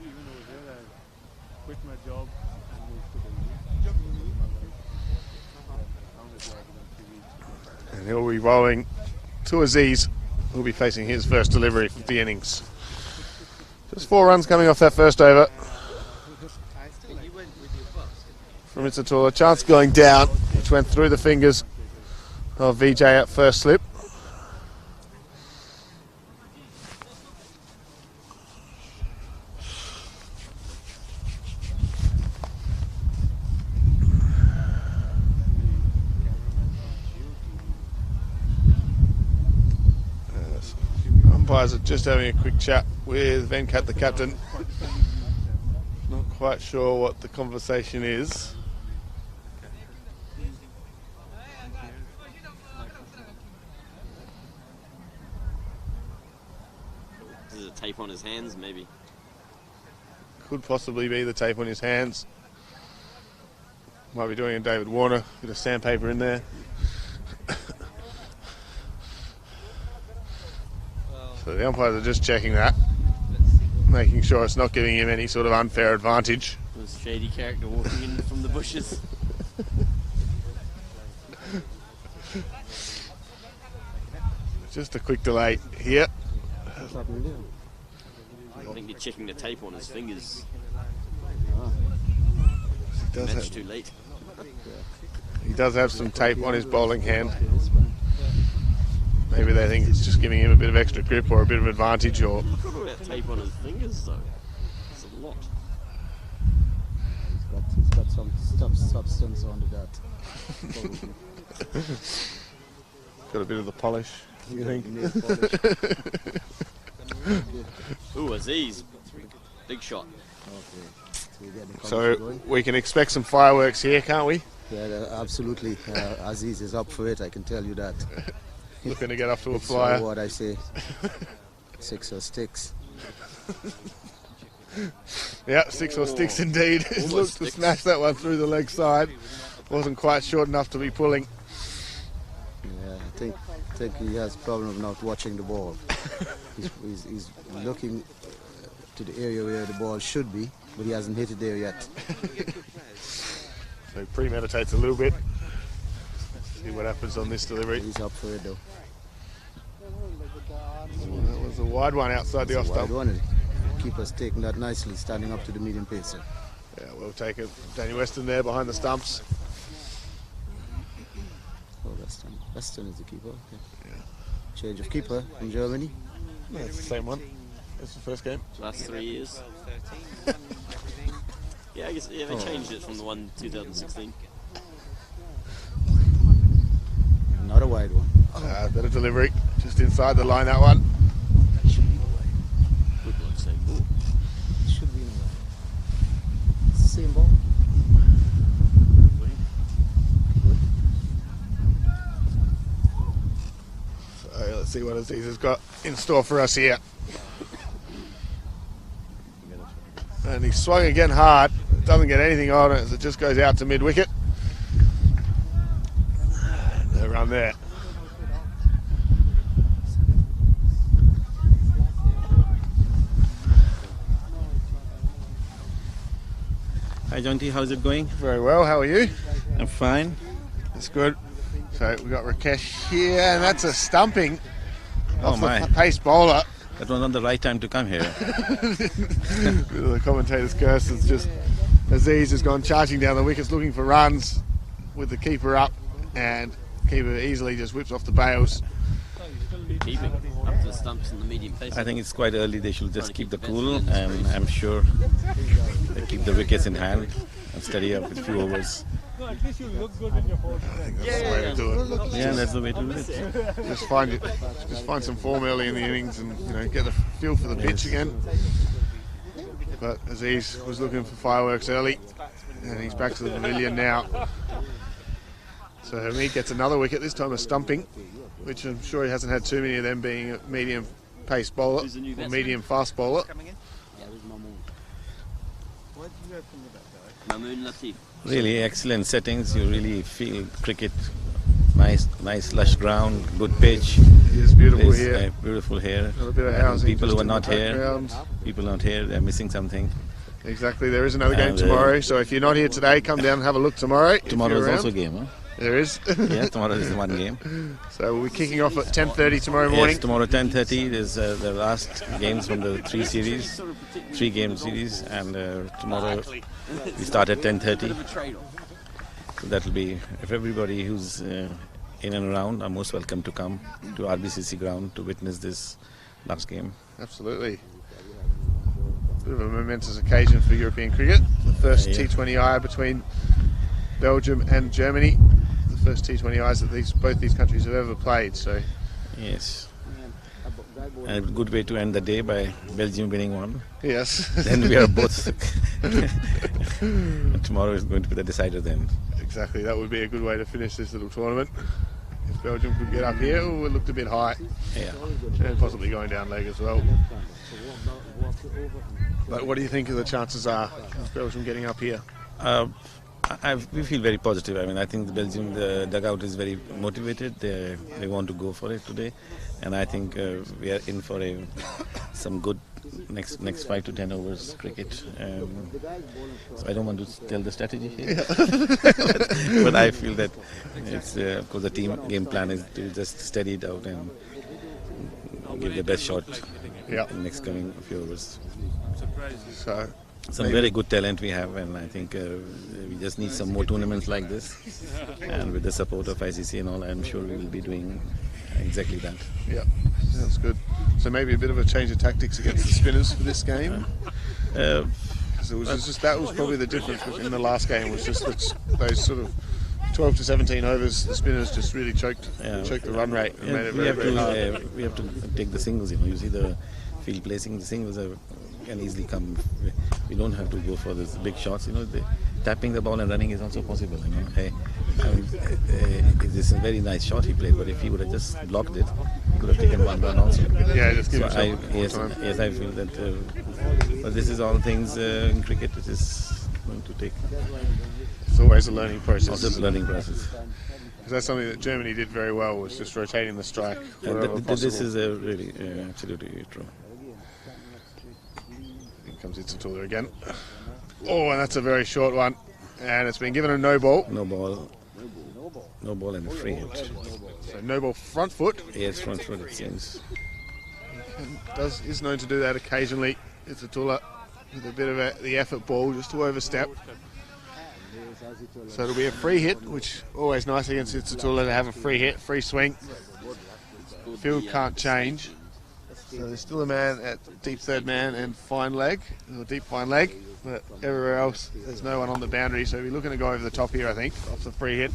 Speaker 5: Even over there, I quit my job and moved to Belgium.
Speaker 3: And he'll be bowling to Aziz, who'll be facing his first delivery of the innings. Just 4 runs coming off that first over from Itsatula. Chance going down, which went through the fingers of VJ at first slip. Umpires are just having a quick chat with Venkat, the captain. Not quite sure what the conversation is.
Speaker 1: Is it tape on his hands, maybe?
Speaker 3: Could possibly be the tape on his hands. Might be doing a David Warner, bit of sandpaper in there. So the umpires are just checking that, making sure it's not giving him any sort of unfair advantage.
Speaker 1: This shady character walking in from the bushes.
Speaker 3: Just a quick delay here.
Speaker 1: I think they're checking the tape on his fingers. Match too late.
Speaker 3: He does have some tape on his bowling hand. Maybe they think it's just giving him a bit of extra grip or a bit of advantage, or...
Speaker 1: Look at all that tape on his fingers, though. It's a lot.
Speaker 2: He's got some substance under that.
Speaker 3: Got a bit of the polish, you think?
Speaker 2: Nail polish.
Speaker 1: Ooh, Aziz. Big shot.
Speaker 2: Okay. So we get the
Speaker 3: So
Speaker 2: conversation going.
Speaker 3: we can expect some fireworks here, can't we?
Speaker 2: Yeah, absolutely. Aziz is up for it, I can tell you that.
Speaker 3: Looking to get off to a
Speaker 2: It's
Speaker 3: flyer.
Speaker 2: what I say. 6 or sticks.
Speaker 3: Yeah, 6 or sticks indeed. He
Speaker 1: Almost
Speaker 3: looked to
Speaker 1: sticks.
Speaker 3: smash that one through the leg side. Wasn't quite short enough to be pulling.
Speaker 2: Yeah, I think he has a problem of not watching the ball. He's looking to the area where the ball should be, but he hasn't hit it there yet.
Speaker 3: So he premeditates a little bit. See what happens on this delivery.
Speaker 2: He's up for it though.
Speaker 3: That was a wide one outside the off
Speaker 2: Wide
Speaker 3: stump.
Speaker 2: one. Keeper's taking that nicely, standing up to the medium pacer.
Speaker 3: Yeah, well taken. Danny Weston there behind the stumps.
Speaker 2: Oh, Weston is the keeper. Okay. Yeah. Change of keeper in Germany.
Speaker 3: No, it's the same one. That's the first game.
Speaker 1: Last 3 years. Yeah, I guess they changed it from the one 2016.
Speaker 2: Another wide one.
Speaker 3: Better delivery. Just inside the line, that one.
Speaker 1: Good luck, same ball.
Speaker 2: Should be in the It's the same ball.
Speaker 3: So let's see what Aziz has got in store for us here. And he swung again hard. Doesn't get anything on it as it just goes out to mid-wicket. No run there.
Speaker 8: Hi Jonty, how's it going?
Speaker 3: Very well, how are you?
Speaker 8: I'm fine.
Speaker 3: That's good. So we've got Rakesh here, and that's a stumping
Speaker 8: Oh
Speaker 3: off the
Speaker 8: my.
Speaker 3: pace bowler.
Speaker 8: That was not the right time to come here.
Speaker 3: The commentator's curse is just Aziz has gone charging down the wickets looking for runs with the keeper up, and keeper easily just whips off the bails.
Speaker 1: Keeping up to the stumps in the medium pace.
Speaker 8: I think it's quite early. They should just keep the cool, and I'm sure they keep the wickets in hand and steady up with few overs.
Speaker 5: No, at least you look good in your photograph.
Speaker 3: That's the way to do it.
Speaker 8: Yeah, that's the way to do it.
Speaker 3: Just find some form early in the innings and get a feel for the pitch again. But Aziz was looking for fireworks early, and he's back to the pavilion now. So Hamid gets another wicket, this time a stumping, which I'm sure he hasn't had too many of them, being a medium pace bowler or medium fast bowler.
Speaker 1: Mamoon Latif.
Speaker 8: Really excellent settings. You really feel cricket. Nice lush ground, good pitch.
Speaker 3: It is beautiful
Speaker 8: There's,
Speaker 3: here.
Speaker 8: Beautiful here.
Speaker 3: A little bit of
Speaker 8: And
Speaker 3: housing
Speaker 8: people
Speaker 3: just
Speaker 8: who are
Speaker 3: in the
Speaker 8: not here,
Speaker 3: background.
Speaker 8: people not here, they're missing something.
Speaker 3: Exactly, there is another game
Speaker 8: And,
Speaker 3: tomorrow, so if you're not here today, come down and have a look tomorrow. if
Speaker 8: Tomorrow
Speaker 3: you're
Speaker 8: is
Speaker 3: around.
Speaker 8: also a game, huh?
Speaker 3: There is.
Speaker 8: Yeah, tomorrow is one game.
Speaker 3: So we'll be kicking off at 10:30 tomorrow morning.
Speaker 8: Yes, tomorrow 10:30 is the last games from the three-game series, and tomorrow we start at 10:30. So that will be, if everybody who's in and around are most welcome to come to RBCC ground to witness this last game.
Speaker 3: Absolutely. Bit of a momentous occasion for European cricket. The first
Speaker 8: Yeah.
Speaker 3: T20I between Belgium and Germany. The first T20Is that both these countries have ever played. So
Speaker 8: Yes. And a good way to end the day by Belgium winning one.
Speaker 3: yes,
Speaker 8: Then we are both. Tomorrow is going to be the decider then.
Speaker 3: exactly. That would be a good way to finish this little tournament. If Belgium could get up here, it looked a bit high,
Speaker 8: Yeah.
Speaker 3: and possibly going down leg as well. But what do you think the chances are of Belgium getting up here?
Speaker 8: We feel very positive. I mean, I think the dugout is very motivated. They want to go for it today, and I think we are in for some good next 5 to 10 overs cricket. So I don't want to tell the strategy here, but I feel that it's of course the team game plan is to just steady it out and give the best shot
Speaker 3: Yeah.
Speaker 8: in the next coming few overs.
Speaker 3: So
Speaker 8: Some very good talent we have, and I think we just need some more tournaments like this. And with the support of ICC and all, I'm sure we will be doing exactly that.
Speaker 3: yeah, sounds good. So maybe a bit of a change of tactics against the spinners for this game.
Speaker 8: Uh,
Speaker 3: 'Cause it was just that was probably the difference in the last game, was just that those sort of 12 to 17 overs, the spinners just really choked the run rate and made it
Speaker 8: we
Speaker 3: very, very hard.
Speaker 8: we have to take the singles. You see the field placing. The singles can easily come. We don't have to go for these big shots. Tapping the ball and running is also possible. This is a very nice shot he played, but if he would have just blocked it, he could have taken one run also.
Speaker 3: Yeah, just give
Speaker 8: So
Speaker 3: himself more
Speaker 8: yes,
Speaker 3: time.
Speaker 8: yes, I feel that. But this is all things in cricket. It is going to take
Speaker 3: It's always a learning process.
Speaker 8: also a learning process.
Speaker 3: Because that's something that Germany did very well, was just rotating the strike
Speaker 8: And
Speaker 3: wherever
Speaker 8: this
Speaker 3: possible.
Speaker 8: is really absolutely true.
Speaker 3: Here comes Itzatula again. Oh, and that's a very short one. And it's been given a no ball.
Speaker 8: No ball and a free hit.
Speaker 3: So no ball front foot.
Speaker 8: Yes, front foot it seems.
Speaker 3: Is known to do that occasionally. Itzatula with a bit of the effort ball just to overstep. So it'll be a free hit, which always nice against Itzatula to have a free hit, free swing. Field can't change. So there's still a man at deep third man and fine leg, or deep fine leg, but everywhere else there's no one on the boundary, so we're looking to go over the top here, I think, off the free hit.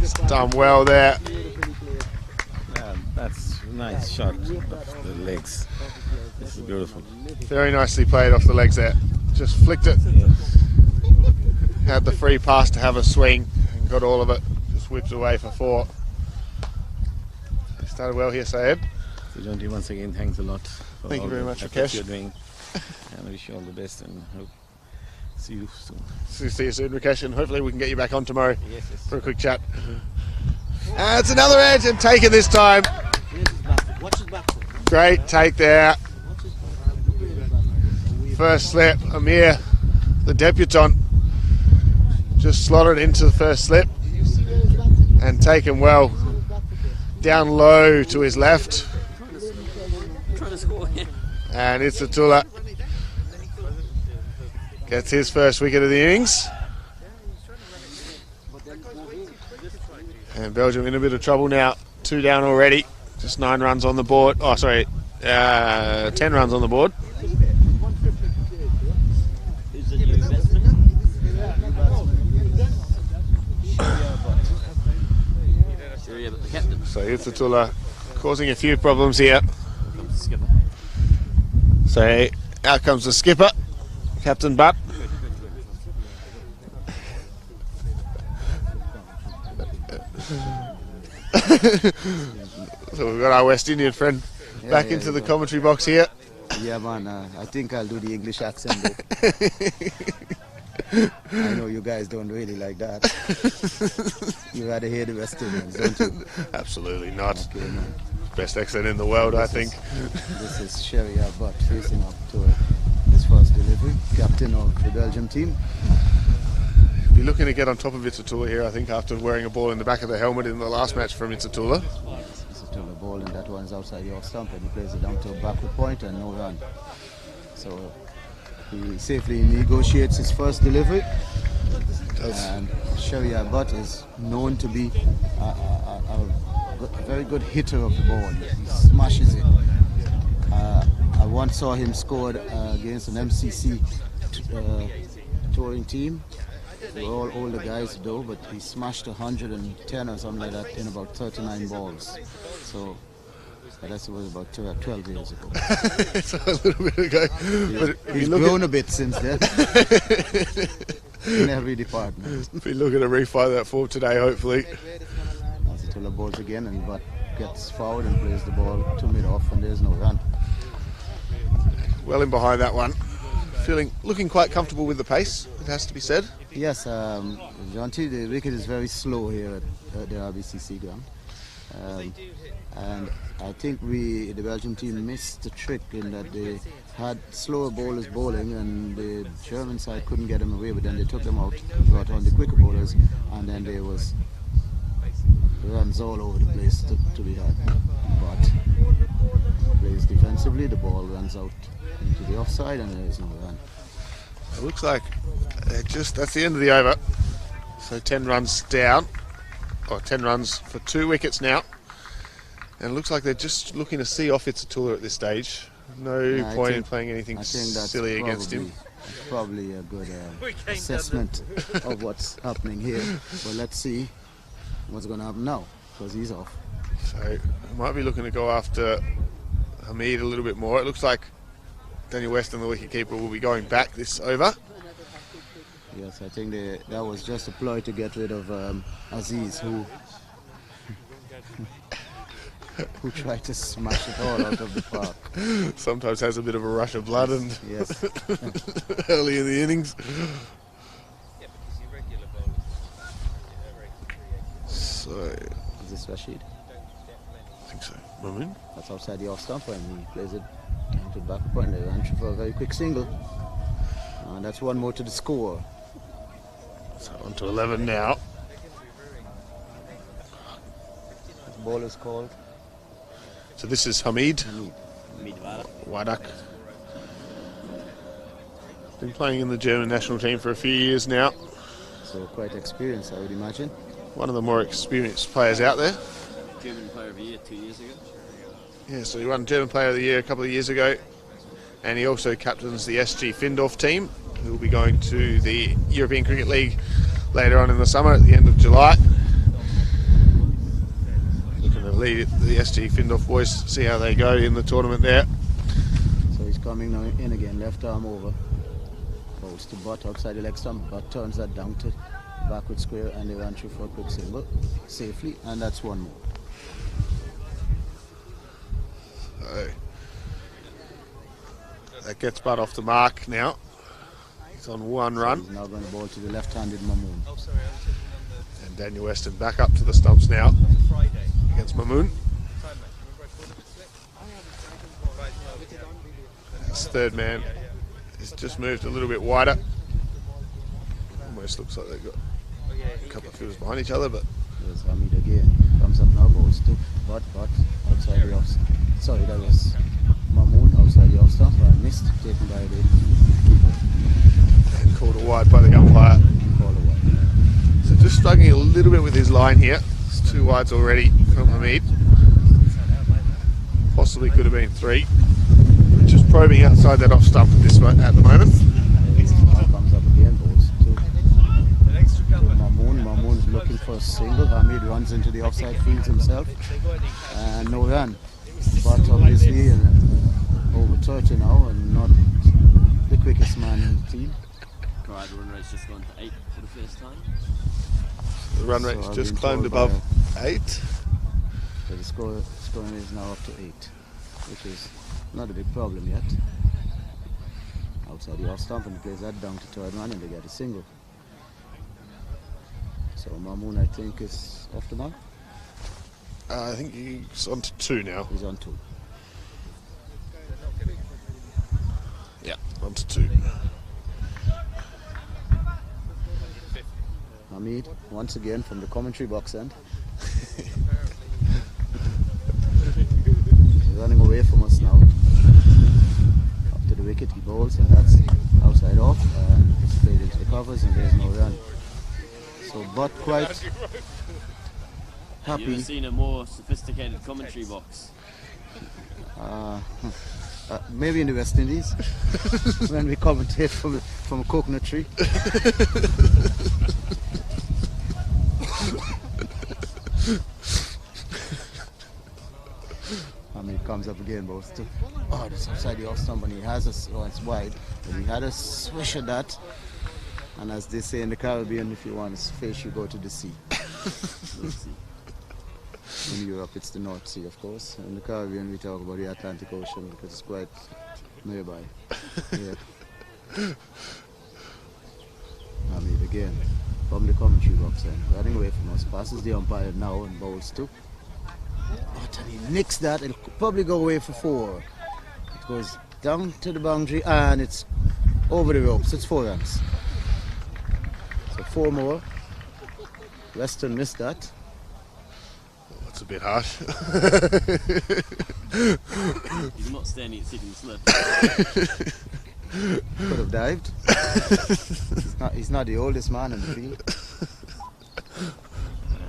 Speaker 3: It's done well there.
Speaker 8: Yeah, that's a nice shot of the legs. This is beautiful.
Speaker 3: Very nicely played off the legs there. Just flicked it. Had the free pass to have a swing and got all of it. Just whipped away for 4. Started well here, Sayed.
Speaker 8: So Jonty, once again, thanks a lot. For
Speaker 3: Thank you
Speaker 8: all
Speaker 3: very
Speaker 8: the
Speaker 3: much,
Speaker 8: efforts
Speaker 3: Rakesh.
Speaker 8: you're doing. And I wish you all the best and hope see you soon.
Speaker 3: See you soon, Rakesh, and hopefully we can get you back on tomorrow
Speaker 8: Yes.
Speaker 3: for a quick chat. And it's another edge and taken this time. Great take there. First slip, Amir, the debutant, just slotted into the first slip. and taken well down low to his left.
Speaker 1: Trying to score, yeah.
Speaker 3: And Itzatula gets his first wicket of the innings. And Belgium in a bit of trouble now. 2 down already. Just 9 runs on the board. 10 runs on the board.
Speaker 1: Who's the new batsman? Sure, but the captain.
Speaker 3: So Itzatula causing a few problems here.
Speaker 1: Skipper.
Speaker 3: So out comes the skipper, Captain Butt. So we've got our West Indian friend back into the commentary box here.
Speaker 2: Yeah, man, I think I'll do the English accent though. I know you guys don't really like that. You rather hear the West Indians, don't you?
Speaker 3: Absolutely not.
Speaker 2: Okay, man.
Speaker 3: Best accent in the world, I think.
Speaker 2: This is Sherry Butt facing up to his first delivery, captain of the Belgium team.
Speaker 3: Be looking to get on top of Itzatula here, I think, after wearing a ball in the back of the helmet in the last match from Itzatula.
Speaker 2: Itzatula ball, and that one's outside the off stump, and he plays it down to a backward point and no run. So he safely negotiates his first delivery. And Sherry Butt is known to be a very good hitter of the ball. He smashes it. I once saw him scored against an MCC touring team. They were all older guys though, but he smashed 110 or something like that in about 39 balls. So that was about 12 years ago.
Speaker 3: It's a little bit ago. But
Speaker 2: He's grown a bit since then. In every department.
Speaker 3: Be looking to refight that form today, hopefully.
Speaker 2: Itzatula balls again, and Butt gets forward and plays the ball to mid-off, and there's no run.
Speaker 3: Well in behind that one. Looking quite comfortable with the pace, it has to be said.
Speaker 2: Yes, Jonty, the wicket is very slow here at the RBCC ground. And I think the Belgium team missed the trick in that they had slower bowlers bowling and the German side couldn't get them away, but then they took them out, brought on the quicker bowlers, and then there was runs all over the place to be had. But plays defensively, the ball runs out into the offside and there is no run.
Speaker 3: It looks like that's the end of the over. So 10 runs down, or 10 runs for 2 wickets now. And it looks like they're just looking to see off Itzatula at this stage. No point in playing anything silly against him.
Speaker 2: Probably a good assessment of what's happening here. But let's see what's going to happen now, because he's off.
Speaker 3: So might be looking to go after Hamid a little bit more. It looks like Daniel Weston, the wicketkeeper, will be going back this over.
Speaker 2: Yes, I think that was just a ploy to get rid of Aziz, who tried to smash it all out of the park.
Speaker 3: Sometimes has a bit of a rush of blood, and
Speaker 2: yes.
Speaker 3: early in the innings. So
Speaker 2: Is this Rashid?
Speaker 3: I think so. Mamoon?
Speaker 2: That's outside the off stump, and he plays it into the back point. They ran for a very quick single. And that's one more to the score.
Speaker 3: So on to 11 now.
Speaker 2: The ball is called.
Speaker 3: So this is Hamid
Speaker 1: Hamid
Speaker 3: Wadak. Been playing in the German national team for a few years now.
Speaker 2: So quite experienced, I would imagine.
Speaker 3: One of the more experienced players out there.
Speaker 1: German Player of the Year 2 years ago.
Speaker 3: Yeah, so he won German Player of the Year a couple of years ago. And he also captains the SG Findorf team, who will be going to the European Cricket League later on in the summer at the end of July. Looking to lead the SG Findorf boys, see how they go in the tournament there.
Speaker 2: So he's coming now in again, left arm over. Bowls to Butt outside the leg stump. Butt turns that down to backward square, and they run through for a quick single safely, and that's one more.
Speaker 3: So that gets Butt off the mark now. He's on one run.
Speaker 2: He's now going to bowl to the left-handed Mamoon.
Speaker 3: And Daniel Weston back up to the stumps now against Mamoon. His third man has just moved a little bit wider. Almost looks like they've got a couple of fielders behind each other, but
Speaker 2: There's Hamid again. Comes up now, goes to but outside the off. Sorry, that was Mamoon outside the off stump. Missed, taken by the keeper.
Speaker 3: And called a wide by the umpire.
Speaker 2: Call a wide.
Speaker 3: So just struggling a little bit with his line here. It's 2 wides already from Hamid. Possibly could have been 3. Just probing outside that off stump at the moment.
Speaker 2: Comes up again, goes to Mamoon. Mamoon's looking for a single. Hamid runs into the offside field himself. And no run. But obviously over 30 now and not the quickest man in the team.
Speaker 1: Right, the run rate's just gone to 8 for the first time.
Speaker 3: The run rate's
Speaker 2: So I've
Speaker 3: just
Speaker 2: been
Speaker 3: climbed
Speaker 2: told
Speaker 3: above
Speaker 2: by
Speaker 3: 8.
Speaker 2: So the scoring is now up to 8, which is not a big problem yet. Outside the off stump, and he plays that down to third man and they get a single. So Mamoon, I think, is off the mark.
Speaker 3: I think he's on to 2 now.
Speaker 2: He's on 2.
Speaker 3: Yeah, on to 2.
Speaker 2: Hamid, once again from the commentary box end. He's running away from us now. Up to the wicket, he bowls, and that's outside off. And it's played into the covers, and there's no run. So, but quite
Speaker 1: Have you
Speaker 2: happy.
Speaker 1: ever seen a more sophisticated commentary box?
Speaker 2: Maybe in the West Indies when we commentate from a coconut tree. I mean, it comes up again, but still, that's outside the off stump, and he has it's wide, but he had a swish at that. And as they say in the Caribbean, if you want to fish, you go to the sea. In Europe, it's the North Sea, of course. In the Caribbean, we talk about the Atlantic Ocean because it's quite nearby. Yeah. I mean, again, from the commentary box, and running away from us, passes the umpire now and bowls 2. But and he nicks that. It'll probably go away for 4. It goes down to the boundary and it's over the ropes. It's 4 runs. So 4 more. Western missed that.
Speaker 3: That's a bit harsh.
Speaker 1: He's not standing at second slip.
Speaker 2: Could have dived. He's not the oldest man in the field.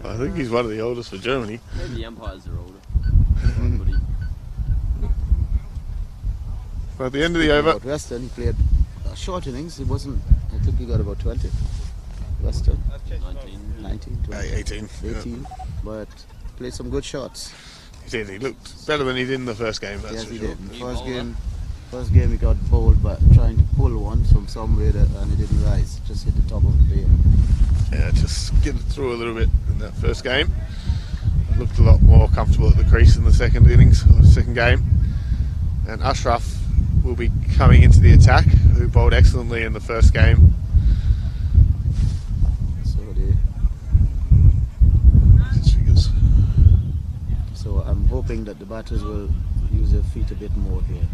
Speaker 3: I think he's one of the oldest for Germany.
Speaker 1: Maybe the umpires are older.
Speaker 3: But at the end of the over,
Speaker 2: About Western, he played a short innings. It wasn't. I think he got about 20. Western, 19, 20,
Speaker 3: 18.
Speaker 2: 18, but played some good shots.
Speaker 3: He did. He looked better than he did in the first game. That's
Speaker 2: Yes,
Speaker 3: for
Speaker 2: he
Speaker 3: sure.
Speaker 2: did. In the first game he got bowled, but trying to pull one from somewhere and it didn't rise. Just hit the top of the tail.
Speaker 3: Yeah, just skidded through a little bit in that first game. Looked a lot more comfortable at the crease in the second innings, or the second game. And Ashraf will be coming into the attack, who bowled excellently in the first game.
Speaker 2: So I'm hoping that the batters will use their feet a bit more here.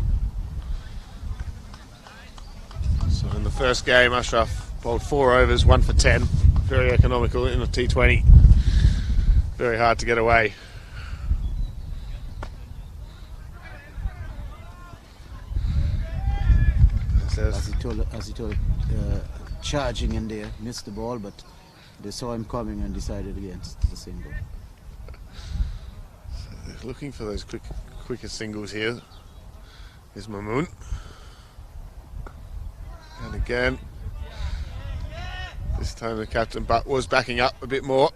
Speaker 3: So in the first game, Ashraf bowled 4 overs, 1 for 10. Very economical in a T20. Very hard to get away.
Speaker 2: As he told, charging in there, missed the ball, but they saw him coming and decided against the single.
Speaker 3: Looking for those quicker singles here is Mamoon. And again, this time the captain was backing up a bit more,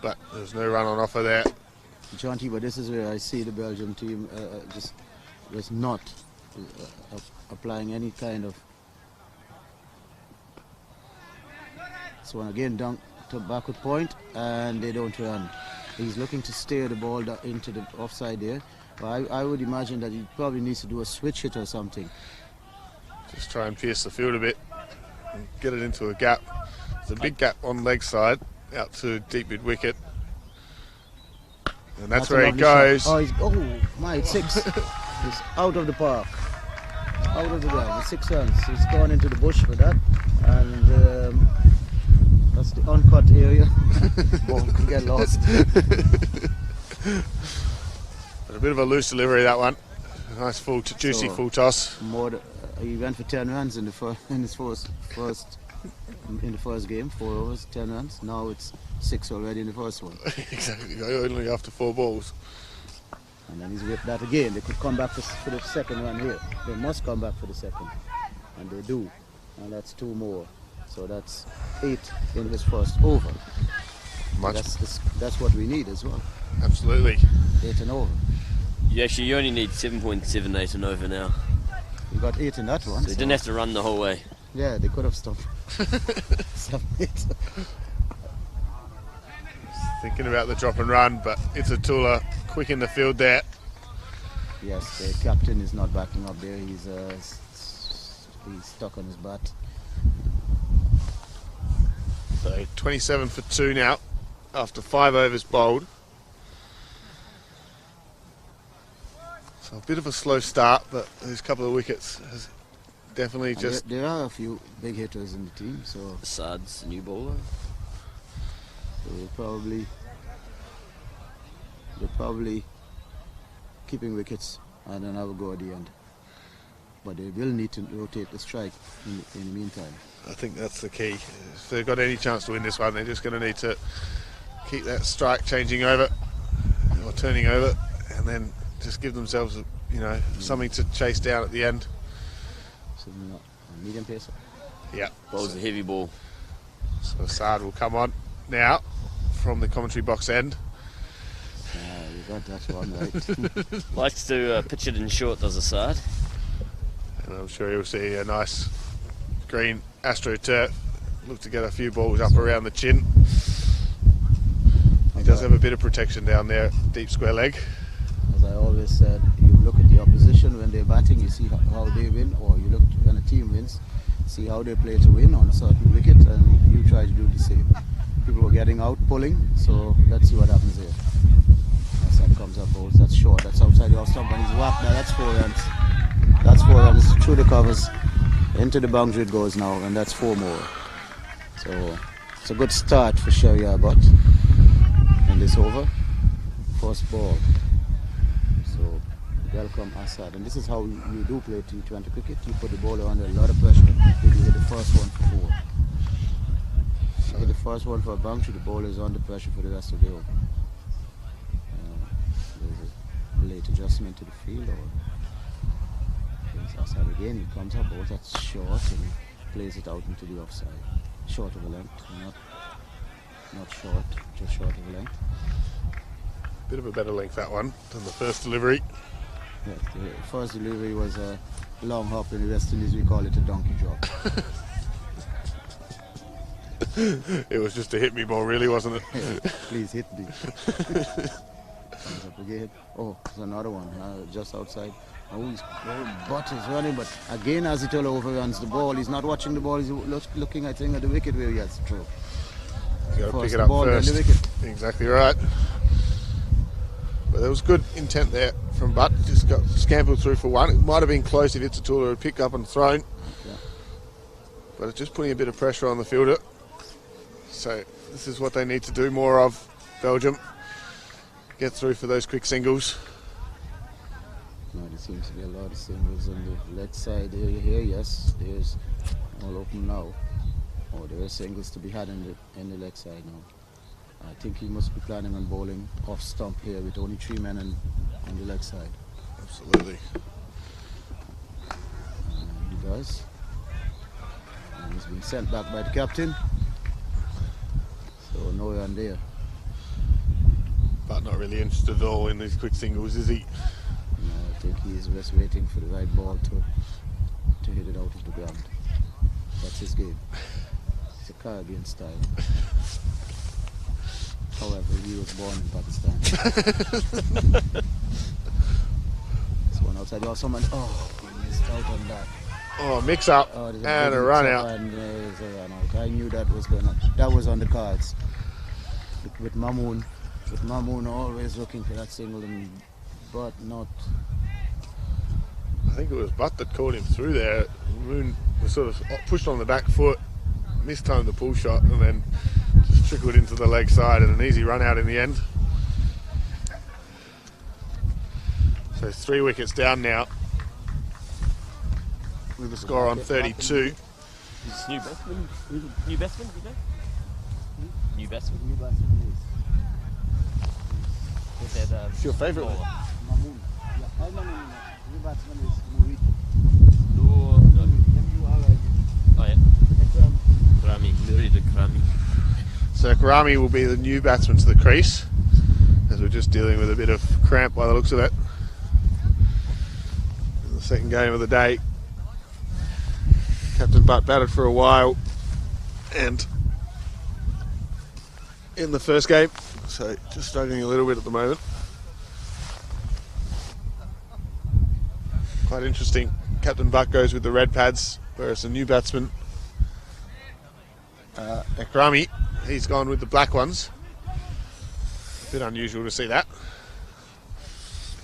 Speaker 3: but there was no run on offer there.
Speaker 2: John T, but this is where I see the Belgium team just was not applying any kind of. So again, down to backward point, and they don't run. He's looking to steer the ball into the offside there. But I would imagine that he probably needs to do a switch hit or something.
Speaker 3: Just try and pierce the field a bit and get it into a gap. There's a big gap on leg side out to deep mid wicket. And that's where he goes.
Speaker 2: Shot. Oh my, 6. He's out of the park. Out of the ground. 6 runs. He's gone into the bush for that. And That's the uncut area. Ball can get lost.
Speaker 3: But a bit of a loose delivery, that one. Nice full, juicy
Speaker 2: So,
Speaker 3: full toss.
Speaker 2: He went for 10 runs in the first game, 4 overs, 10 runs. Now it's 6 already in the first one.
Speaker 3: Exactly, only after 4 balls.
Speaker 2: And then he's whipped that again. They could come back for the second one here. They must come back for the second. And they do. And that's 2 more. So that's 8 in his first over. That's what we need as well.
Speaker 3: Absolutely.
Speaker 2: 8 and over.
Speaker 1: You only need 7.78 and over now.
Speaker 2: We got 8 in that one.
Speaker 1: So you didn't have to run the whole way.
Speaker 2: Yeah, they could have stopped. 7, 8.
Speaker 3: Thinking about the drop and run, but it's a Tula quick in the field there.
Speaker 2: Yes, the captain is not backing up there. He's stuck on his bat.
Speaker 3: So 27 for 2 now, after 5 overs bowled. So a bit of a slow start, but these couple of wickets has definitely
Speaker 2: And
Speaker 3: just...
Speaker 2: there are a few big hitters in the team, so
Speaker 1: Sad's new bowler.
Speaker 2: they're probably keeping wickets and then have a go at the end. But they will need to rotate the strike in the meantime.
Speaker 3: I think that's the key. If they've got any chance to win this one, they're just going to need to keep that strike changing over or turning over, and then just give themselves, something to chase down at the end.
Speaker 2: So medium pace.
Speaker 3: Yeah.
Speaker 1: Bowls a heavy ball.
Speaker 3: So Saad will come on now from the commentary box end.
Speaker 2: You got that one right.
Speaker 1: Likes to pitch it in short, does Assad.
Speaker 3: And I'm sure you'll see a nice green AstroTurf. Look to get a few balls up around the chin. He does have a bit of protection down there, deep square leg.
Speaker 2: As I always said, you look at the opposition when they're batting, you see how they win, or you look when a team wins, see how they play to win on a certain wicket, and you try to do the same. People were getting out, pulling, so let's see what happens here. Assad comes up, bowls, that's short, that's outside the off stump, and he's whacked. Now that's 4 runs. That's 4 runs through the covers, into the boundary it goes now, and that's 4 more. So it's a good start for Sharia Abbott in this over. First ball. So welcome Assad. And this is how you do play T20 cricket. You put the bowler under a lot of pressure. You hit the first one for 4. You hit the first one for a boundary, the bowler is under pressure for the rest of the over. There's a late adjustment to the field, or Assad again, he comes up, bowls that's short, and he plays it out into the offside. Short of a length, not short, just short of a length.
Speaker 3: Bit of a better length that one than the first delivery.
Speaker 2: Yeah, the first delivery was a long hop. In the West Indies we call it a donkey drop.
Speaker 3: It was just a hit me ball really, wasn't it?
Speaker 2: Yeah, please hit me. Comes up again. Oh, there's another one just outside. Oh, his butt is running, but again Azitola overruns the ball. He's not watching the ball, he's looking, I think, at the wicket where he has to throw.
Speaker 3: You got to pick it
Speaker 2: the
Speaker 3: up
Speaker 2: ball, then
Speaker 3: first.
Speaker 2: the wicket.
Speaker 3: Exactly right. But there was good intent there from Butt. Just got scampered through for 1. It might have been close if Itatula had picked up and thrown.
Speaker 2: Yeah.
Speaker 3: But it's just putting a bit of pressure on the fielder. So this is what they need to do more of, Belgium. Get through for those quick singles.
Speaker 2: No, there seems to be a lot of singles on the left side here. Yes, there's all open now. Oh, there are singles to be had in the leg side now. I think he must be planning on bowling off stump here with only 3 men on the leg side.
Speaker 3: Absolutely.
Speaker 2: He does. And he's been sent back by the captain. So no run there.
Speaker 3: But not really interested at all in these quick singles, is he?
Speaker 2: No, I think he is just waiting for the right ball to hit it out of the ground. That's his game. It's a Caribbean style. However, he was born in Pakistan. This one outside. Oh, someone. Oh, he missed out on that.
Speaker 3: Oh, mix up
Speaker 2: Oh,
Speaker 3: and
Speaker 2: there's
Speaker 3: a
Speaker 2: big
Speaker 3: run
Speaker 2: mix
Speaker 3: out.
Speaker 2: up and there's a run out. I knew that was gonna. That was on the cards. With Mamoon always looking for that single, but not.
Speaker 3: I think it was Butt that caught him through there. Moon was sort of pushed on the back foot mistimed the pull shot and then just trickled into the leg side and an easy run out in the end. So 3 wickets down now with the score on 32.
Speaker 1: It's new batsman. New batsman, you know? New batsman. What's that?
Speaker 3: It's your favourite one?
Speaker 1: Oh yeah. Krami, Murray the Krami.
Speaker 3: So Karami will be the new batsman to the crease, as we're just dealing with a bit of cramp by the looks of it. In the second game of the day, Captain Butt batted for a while, and in the first game, so just struggling a little bit at the moment. Quite interesting. Captain Butt goes with the red pads, whereas the new batsman, Akrami, he's gone with the black ones. A bit unusual to see that.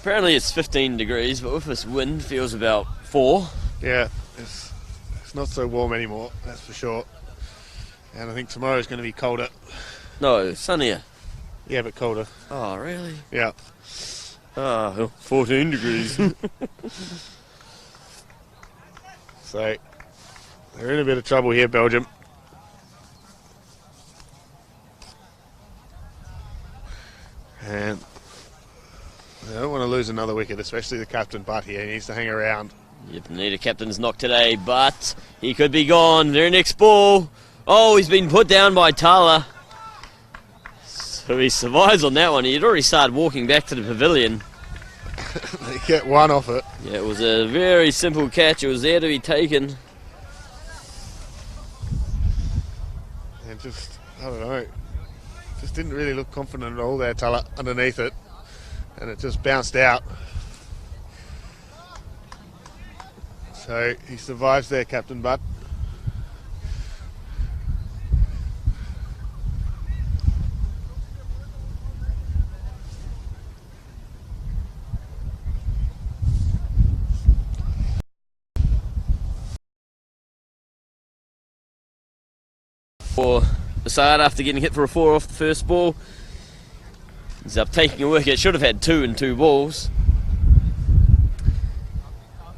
Speaker 1: Apparently it's 15 degrees, but with this wind, feels about 4.
Speaker 3: Yeah, it's not so warm anymore, that's for sure. And I think tomorrow's going to be colder.
Speaker 1: No, sunnier.
Speaker 3: Yeah, but colder.
Speaker 1: Oh, really?
Speaker 3: Yeah.
Speaker 1: Ah, 14 degrees.
Speaker 3: So they're in a bit of trouble here, Belgium. And they don't want to lose another wicket, especially the captain Butt here. He needs to hang around.
Speaker 1: Yep, need a captain's knock today, but he could be gone. Very next ball. Oh, he's been put down by Tala. So he survives on that one. He'd already started walking back to the pavilion.
Speaker 3: They get one off it.
Speaker 1: Yeah, it was a very simple catch. It was there to be taken.
Speaker 3: And just, I don't know, just didn't really look confident at all there, Tala, underneath it. And it just bounced out. So he survives there, Captain Butt.
Speaker 1: For Assad after getting hit for a 4 off the first ball. He's up taking a wicket. Should have had 2 in 2 balls.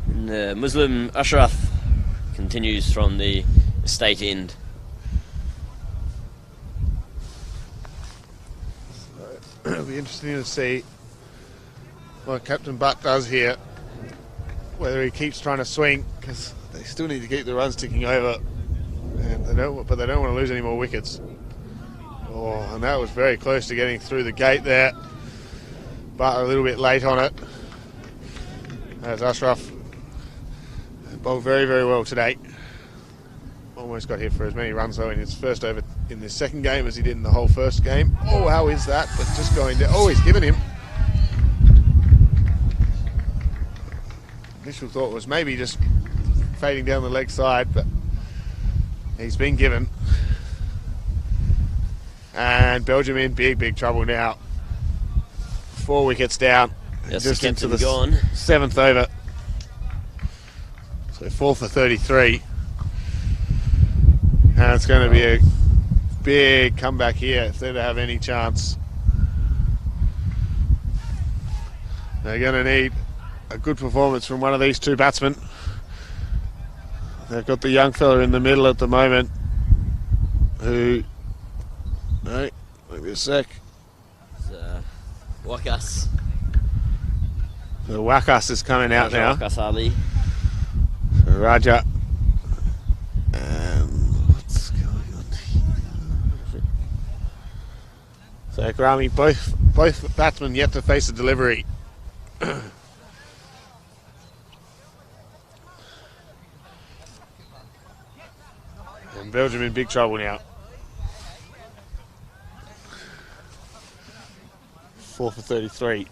Speaker 1: And Muslim Ashraf continues from the estate end.
Speaker 3: It'll be interesting to see what Captain Butt does here. Whether he keeps trying to swing, because they still need to keep the runs ticking over. And they don't want to lose any more wickets. Oh, and that was very close to getting through the gate there, but a little bit late on it. As Ashraf bowled very, very well today. Almost got hit for as many runs though in his first over in this second game as he did in the whole first game. Oh, how is that? But just going down. Oh, he's given him. Initial thought was maybe just fading down the leg side, but he's been given. And Belgium in big, big trouble now. 4 wickets down.
Speaker 1: Yes,
Speaker 3: just
Speaker 1: the
Speaker 3: into the
Speaker 1: gone.
Speaker 3: 7th over. So 4 for 33. And it's going to be a big comeback here if they're to have any chance. They're going to need a good performance from one of these 2 batsmen. They've got the young fella in the middle at the moment who... No, maybe a sec.
Speaker 1: Wakas.
Speaker 3: The Wakas is coming out now.
Speaker 1: Wakas Ali.
Speaker 3: Raja. And what's going on here? So Grami, both batsmen yet to face a delivery. And Belgium in big trouble now. 4 for 33.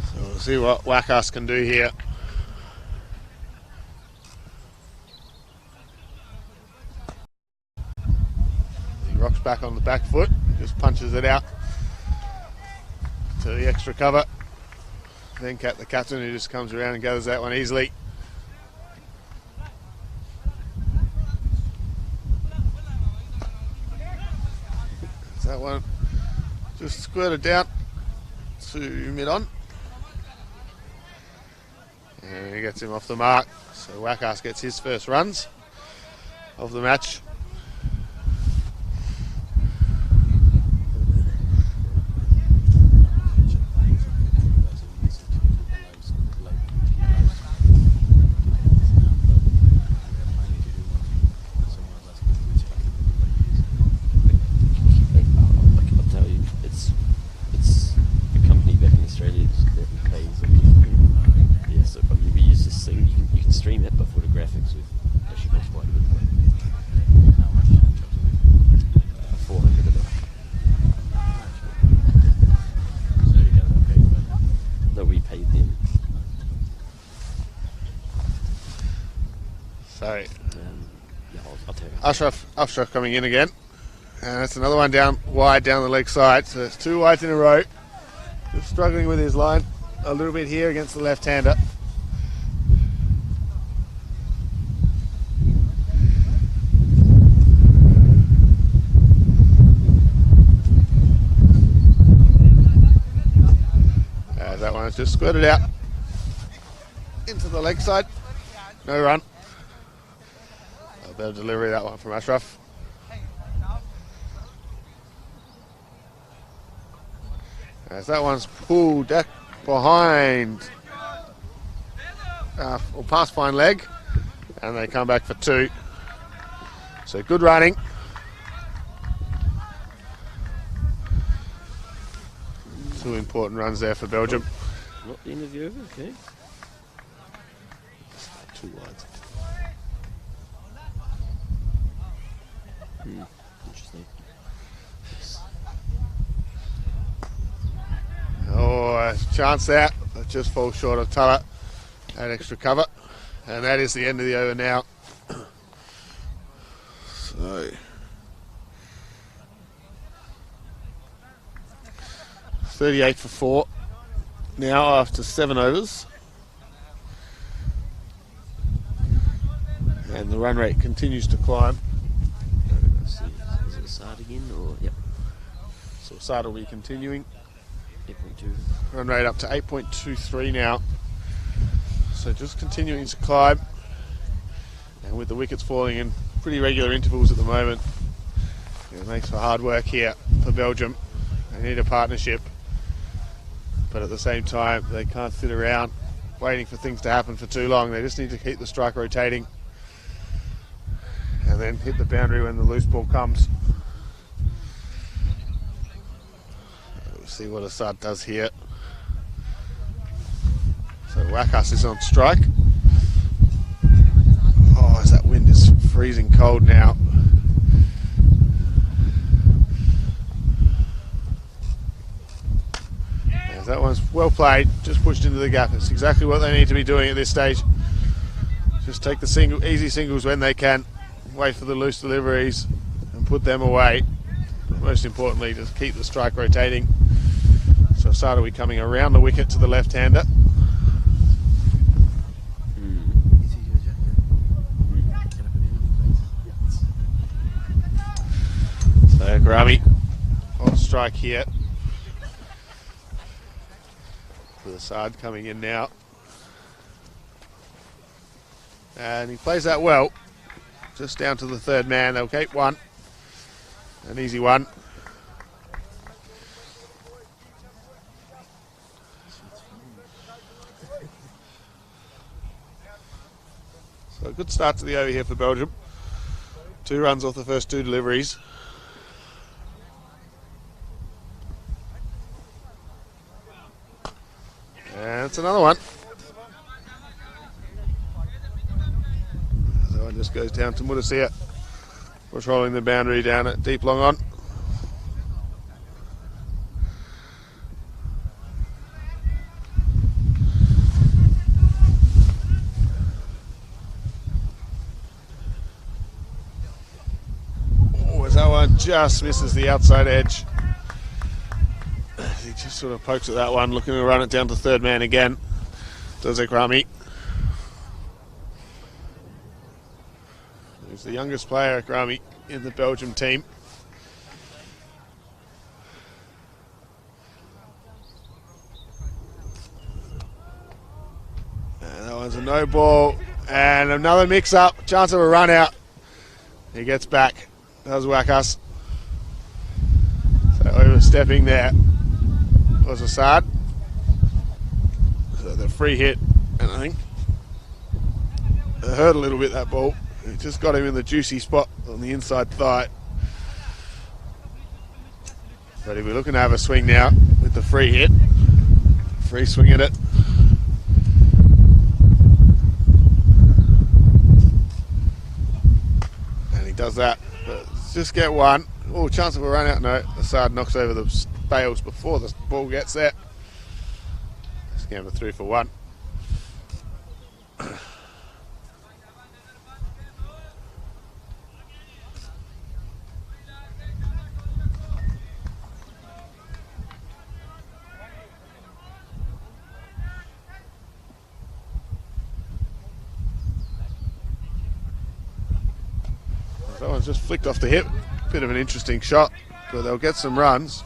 Speaker 3: So we'll see what Wakas can do here. back on the back foot, just punches it out to the extra cover. Then the captain, who just comes around and gathers that one easily. That one just squirted down to mid-on. And he gets him off the mark. So Wackas gets his first runs of the match. So Ashraf coming in again, and that's another one down wide down the leg side. So it's 2 wides in a row. Just struggling with his line a little bit here against the left-hander. As that one's just squirted out into the leg side. No run. A better delivery, that one from Ashraf. As that one's pulled back behind or past fine leg, and they come back for 2. So good running. Two important runs there for Belgium.
Speaker 1: Not the interview, okay.
Speaker 3: 2 wides.
Speaker 1: Interesting.
Speaker 3: Oh, a chance that. That just falls short of Tuller. That extra cover. And that is the end of the over now. So 38 for 4. Now after 7 overs. And the run rate continues to climb.
Speaker 1: Is it Assad again or yep?
Speaker 3: So Assad will be continuing.
Speaker 1: 8.2.
Speaker 3: Run rate up to 8.23 now. So just continuing to climb. And with the wickets falling in pretty regular intervals at the moment, it makes for hard work here for Belgium. They need a partnership. But at the same time, they can't sit around waiting for things to happen for too long. They just need to keep the strike rotating and then hit the boundary when the loose ball comes. We'll see what Assad does here. So Wackas is on strike. Oh, as that wind is freezing cold now. As that one's well played, just pushed into the gap. It's exactly what they need to be doing at this stage. Just take the easy singles when they can. Wait for the loose deliveries and put them away. But most importantly, just keep the strike rotating. So Assad will be coming around the wicket to the left-hander. So Garami on strike here. With Assad coming in now. And he plays that well. Just down to the third man. They'll keep one. An easy one. So a good start to the over here for Belgium. 2 runs off the first 2 deliveries. And it's another one. So it just goes down to Mudassir, patrolling the boundary down at deep long on. Oh, is that one just misses the outside edge. He just sort of pokes at that one, looking to run it down to third man again. Does Akrami. He's the youngest player, Akrami, in the Belgium team. And that one's a no ball. And another mix-up. Chance of a run out. He gets back. Does Wakas. So overstepping there was Assad. So the free hit, and I think it hurt a little bit, that ball. It just got him in the juicy spot on the inside thigh. But he'll be looking to have a swing now with the free hit. Free swing at it. And he does that. But just get one. Oh, chance of a run out. No, Assad knocks over the bales before the ball gets there. Scamper through for one. That one's just flicked off the hip. Bit of an interesting shot, but they'll get some runs.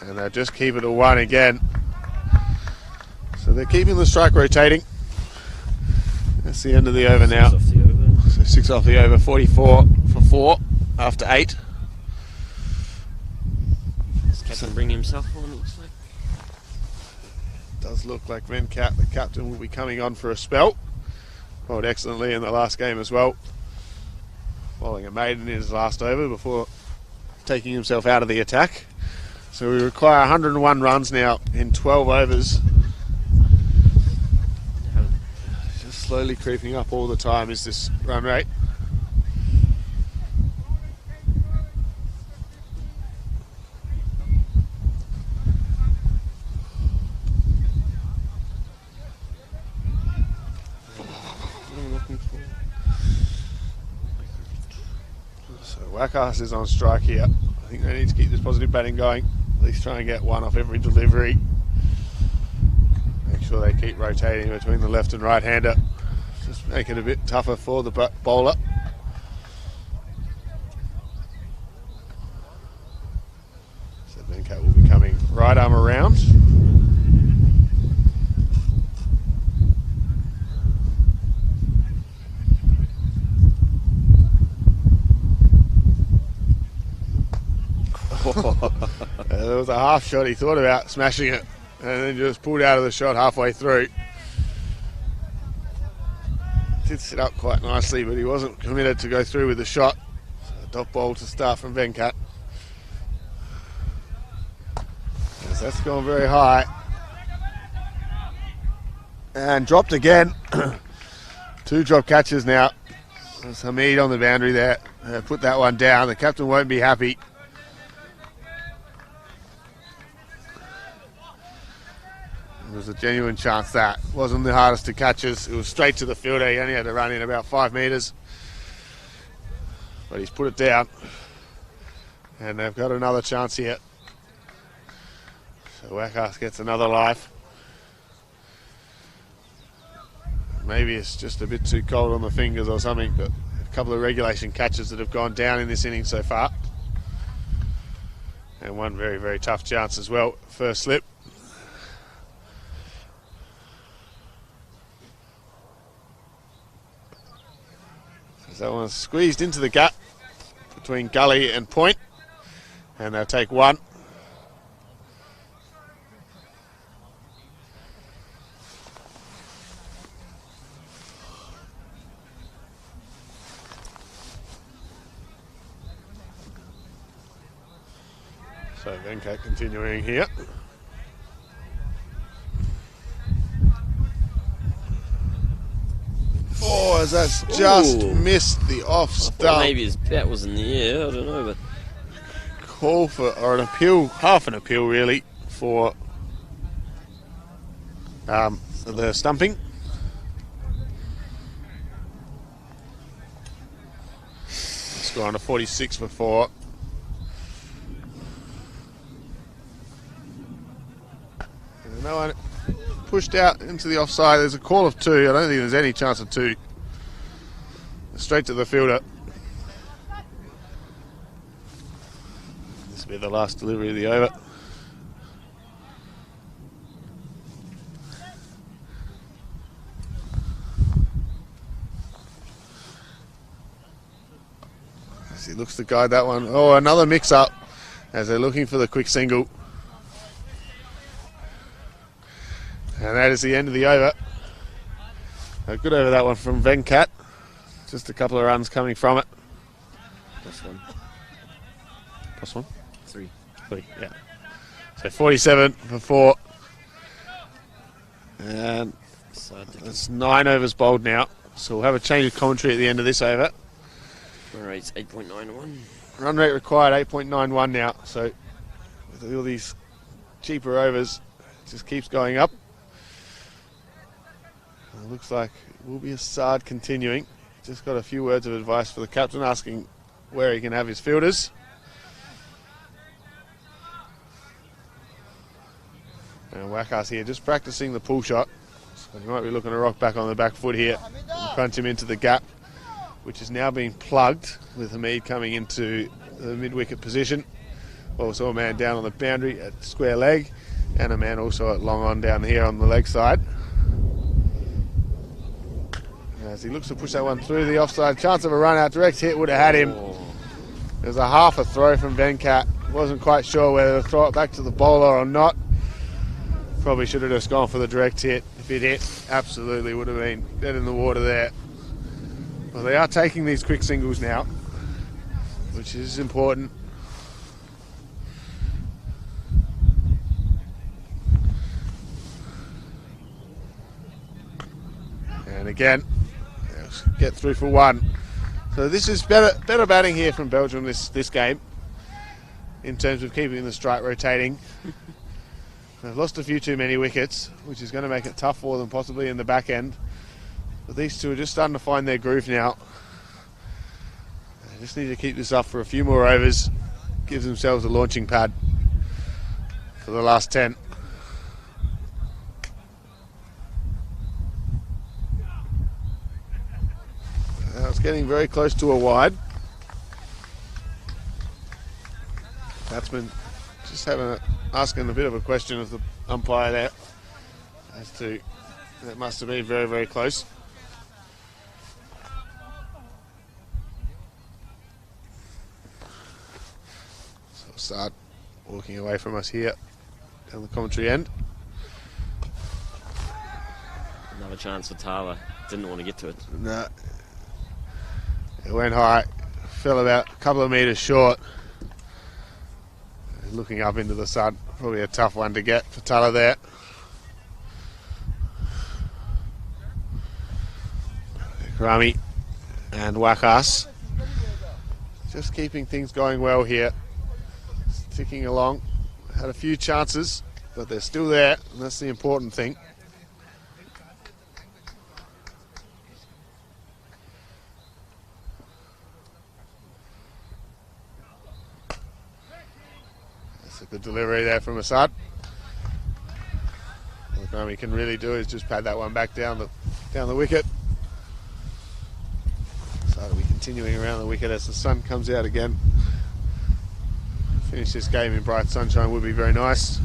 Speaker 3: And they'll just keep it a one again. So they're keeping the strike rotating. That's the end of the over now.
Speaker 1: 6 off the over.
Speaker 3: So 6 off the over, 44 for 4 after 8.
Speaker 1: Does Captain bring himself on, looks like?
Speaker 3: Does look like Venkat, the captain, will be coming on for a spell. Bowled excellently in the last game as well. Bowling a maiden in his last over before taking himself out of the attack. So we require 101 runs now in 12 overs. Just slowly creeping up all the time is this run rate. So Wakas is on strike here. I think they need to keep this positive batting going. At least try and get one off every delivery. Make sure they keep rotating between the left and right hander. Just make it a bit tougher for the bowler. So Venkat will be coming right arm around. There was a half shot, he thought about smashing it and then just pulled out of the shot halfway through. Did sit up quite nicely, but he wasn't committed to go through with the shot. So a dot ball to start from Venkat. Yes, that's gone very high. And dropped again. 2 drop catches now. There's Hamid on the boundary there. Put that one down. The captain won't be happy. It was a genuine chance that. Wasn't the hardest of catches. It was straight to the fielder. He only had to run in about 5 metres. But he's put it down. And they've got another chance here. So Wakas gets another life. Maybe it's just a bit too cold on the fingers or something, but a couple of regulation catches that have gone down in this inning so far. And one very, very tough chance as well. First slip. That one's squeezed into the gap between gully and point, and they'll take one. So Venkat continuing here. Oh, as that's just missed the off stump.
Speaker 1: Maybe his bat was in the air, I don't know, but
Speaker 3: Call for, or an appeal, half an appeal really, for the stumping. score on a 46 for 4. And no one pushed out into the offside. There's a call of 2. I don't think there's any chance of 2. Straight to the fielder. This will be the last delivery of the over. As he looks to guide that one. Oh, another mix-up as they're looking for the quick single. And that is the end of the over. A good over that one from Venkat. Just a couple of runs coming from it.
Speaker 1: Plus 1.
Speaker 3: Plus 1?
Speaker 1: 3.
Speaker 3: 3, yeah. So 47 for 4. And it's 9 overs bowled now. So we'll have a change of commentary at the end of this over.
Speaker 1: Run rate's 8.91.
Speaker 3: Run rate required 8.91 now. So with all these cheaper overs, it just keeps going up. It looks like it will be a Sard continuing. Just got a few words of advice for the captain, asking where he can have his fielders. And Wackhouse here just practicing the pull shot. So he might be looking to rock back on the back foot here and crunch him into the gap, which is now being plugged with Hamid coming into the mid-wicket position. Also a man down on the boundary at square leg and a man also at long on down here on the leg side. As he looks to push that one through the offside, chance of a run out, direct hit would have had him. There's a half a throw from Venkat. Wasn't quite sure whether to throw it back to the bowler or not. Probably should have just gone for the direct hit. If it hit, absolutely would have been dead in the water there. Well, they are taking these quick singles now, which is important. And again, get through for 1. So this is better batting here from Belgium this game in terms of keeping the strike rotating. They've lost a few too many wickets, which is going to make it tough for them possibly in the back end. But these two are just starting to find their groove now. They just need to keep this up for a few more overs. Gives themselves a launching pad for the last 10. Now it's getting very close to a wide. Batsman just asking a bit of a question of the umpire there as to that must have been very, very close. So we'll start walking away from us here down the commentary end.
Speaker 1: Another chance for Tala. Didn't want to get to it.
Speaker 3: No. It went high, fell about a couple of metres short. Looking up into the sun, probably a tough one to get for Tala there. Rami and Wakas just keeping things going well here, ticking along. Had a few chances, but they're still there, and that's the important thing. Good delivery there from Assad. What Rami can really do is just pad that one back down the wicket. So we'll be continuing around the wicket as the sun comes out again. Finish this game in bright sunshine would be very nice.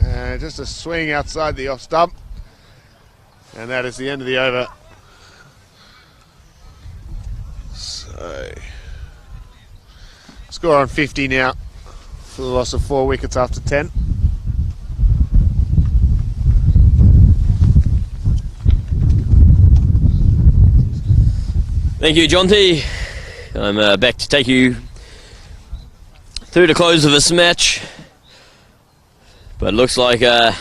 Speaker 3: And just a swing outside the off stump. And that is the end of the over. So score on 50 now for the loss of 4 wickets after 10.
Speaker 1: Thank you, Jonty. I'm back to take you through the close of this match. But it looks like, well,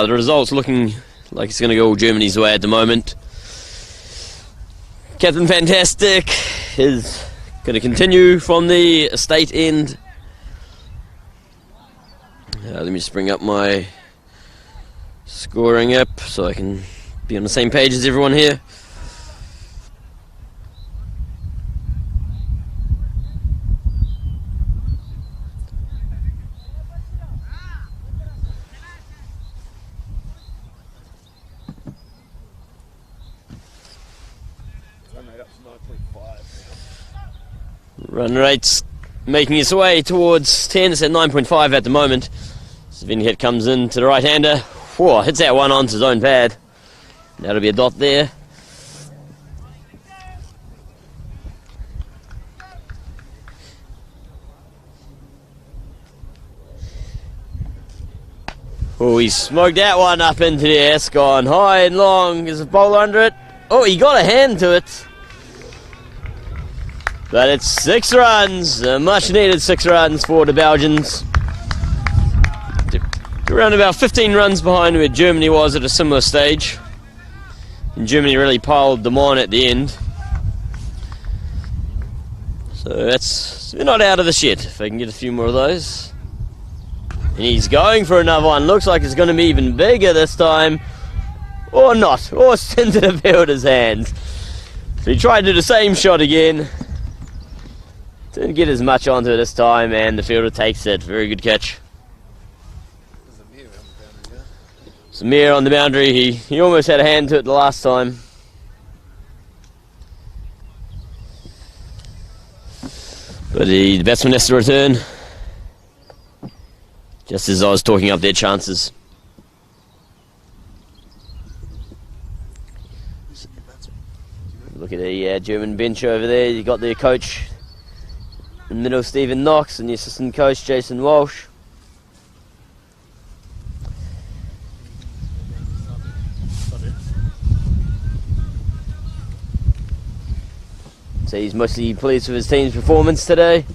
Speaker 1: the result's looking like it's going to go Germany's way at the moment. Captain Fantastic is going to continue from the state end. Let me just bring up my scoring app so I can be on the same page as everyone here. Run rate's making its way towards 10. It's at 9.5 at the moment. Sven hit comes in to the right-hander. Whoa, hits that one onto his own pad. That'll be a dot there. Oh, he smoked that one up into the air. It's gone high and long. There's a bowler under it. Oh, he got a hand to it. But it's 6 runs. Much needed 6 runs for the Belgians. Around about 15 runs behind where Germany was at a similar stage. And Germany really piled them on at the end. So they're not out of this yet. If they can get a few more of those. And he's going for another one. Looks like it's going to be even bigger this time. Or not. Or it's into the fielder's hands. So he tried to do the same shot again. Didn't get as much onto it this time, and the fielder takes it. Very good catch. Samir on the boundary. He almost had a hand to it the last time. But the batsman has to return. Just as I was talking up their chances. Look at the German bench over there. You got their coach in the middle, Stephen Knox, and the assistant coach, Jason Walsh. So he's mostly pleased with his team's performance today.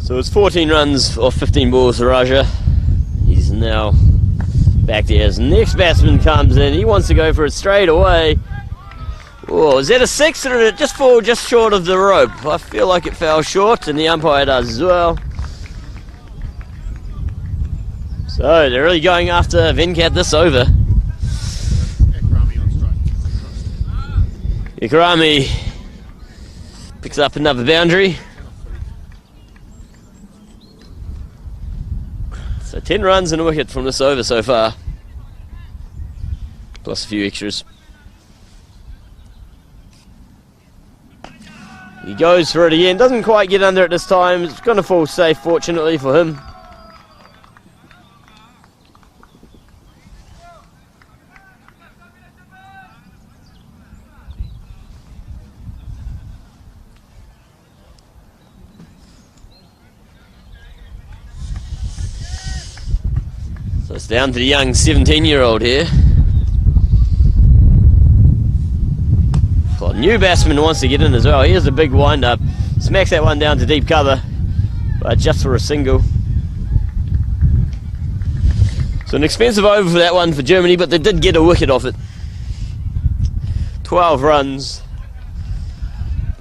Speaker 1: So it's 14 runs off 15 balls for Raja. He's now back there. His next batsman comes in. He wants to go for it straight away. Oh, is that a 6 or did it just fall just short of the rope? I feel like it fell short, and the umpire does as well. So they're really going after Venkat this over. Ikrami picks up another boundary. So 10 runs and a wicket from this over so far. Plus a few extras. He goes for it again. Doesn't quite get under it this time. It's going to fall safe, fortunately for him. So it's down to the young 17-year-old here. Well, new batsman wants to get in as well. Here's a big wind-up. Smacks that one down to deep cover, but just for a single. So an expensive over for that one for Germany, but they did get a wicket off it. 12 runs.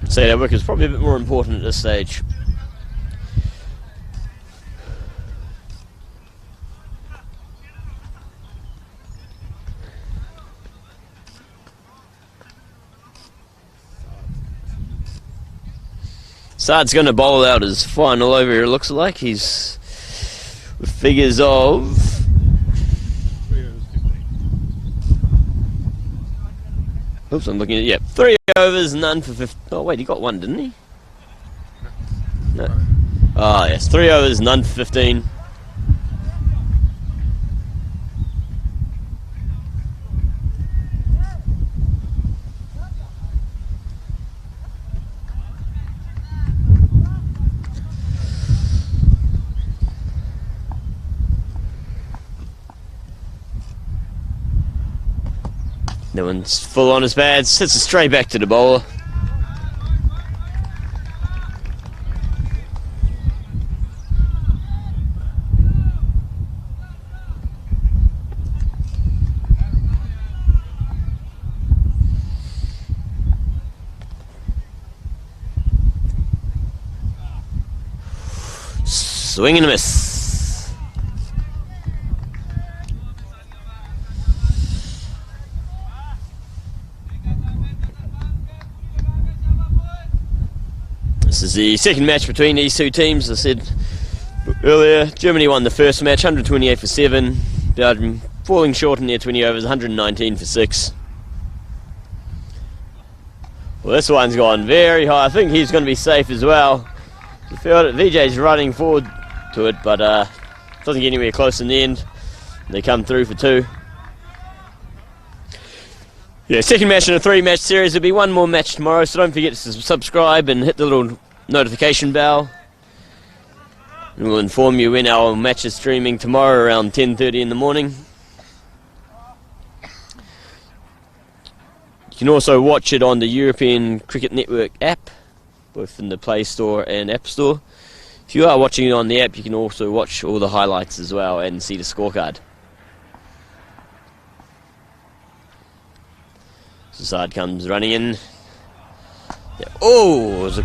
Speaker 1: I'd say that wicket's probably a bit more important at this stage. Saad's going to bowl out his final over here, it looks like. He's with figures of... Oops, I'm looking at... Yeah, 3 overs, none for 15... Oh, wait, he got one, didn't he? No. Ah, yes, 3 overs, none for 15. That one's full on his pads, sits it straight back to the bowler. Swing and a miss. This is the second match between these two teams. As I said earlier, Germany won the first match, 128 for 7. Belgium falling short in their 20 overs, 119 for 6. Well, this one's gone very high. I think he's going to be safe as well. You feel it. VJ's running forward to it, but doesn't get anywhere close in the end. They come through for 2. Yeah, second match in a 3-match series. There'll be one more match tomorrow, so don't forget to subscribe and hit the little notification bell. And we'll inform you when our match is streaming tomorrow around 10:30 in the morning. You can also watch it on the European Cricket Network app, both in the Play Store and App Store. If you are watching it on the app, you can also watch all the highlights as well and see the scorecard. Side comes running in. Yeah. Oh, it was an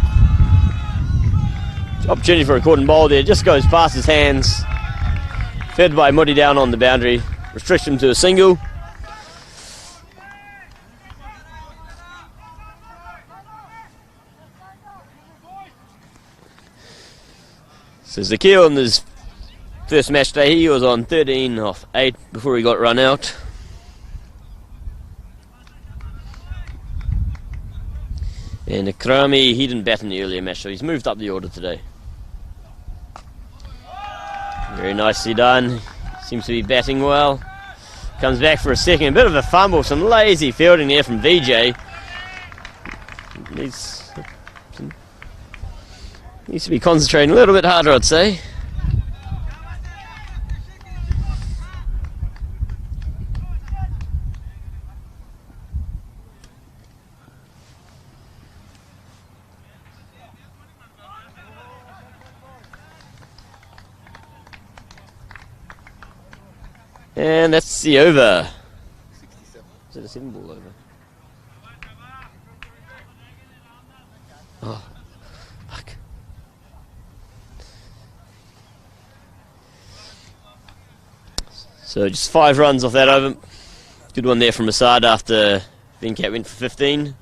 Speaker 1: opportunity for a caught and bowl there. Just goes past his hands. Fed by Muddy down on the boundary. Restricts him to a single. So Zakil in his first match day, he was on 13 off 8 before he got run out. And Akrami, he didn't bat in the earlier match, so he's moved up the order today. Very nicely done. Seems to be batting well. Comes back for a second. A bit of a fumble. Some lazy fielding there from VJ. Needs to be concentrating a little bit harder, I'd say. And that's the over. 67. Is it a 7-ball over? Oh, fuck. So just 5 runs off that over. Good one there from Assad after Venkat went for 15.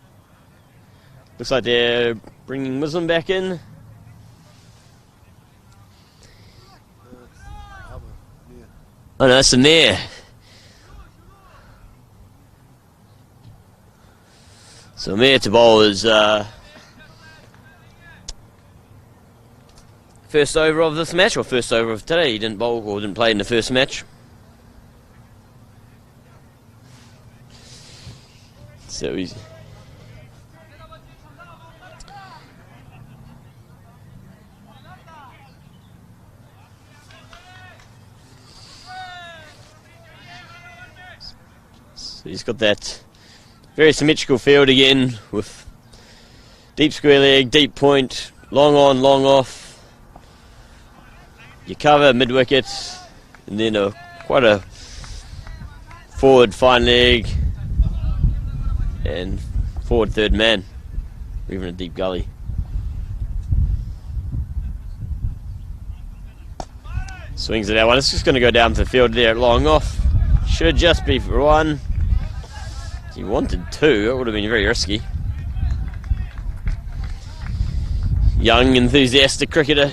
Speaker 1: Looks like they're bringing Muslim back in. Oh no, that's Samir. So Samir to bowl is first over of this match, or first over of today. He didn't bowl or didn't play in the first match. So he's he's got that very symmetrical field again with deep square leg, deep point, long on, long off. You cover mid wicket and then quite a forward fine leg and forward third man, even a deep gully. Swings at that one. It's just going to go down to the field there at long off. Should just be for 1. He wanted 2, it would have been very risky. Young, enthusiastic cricketer.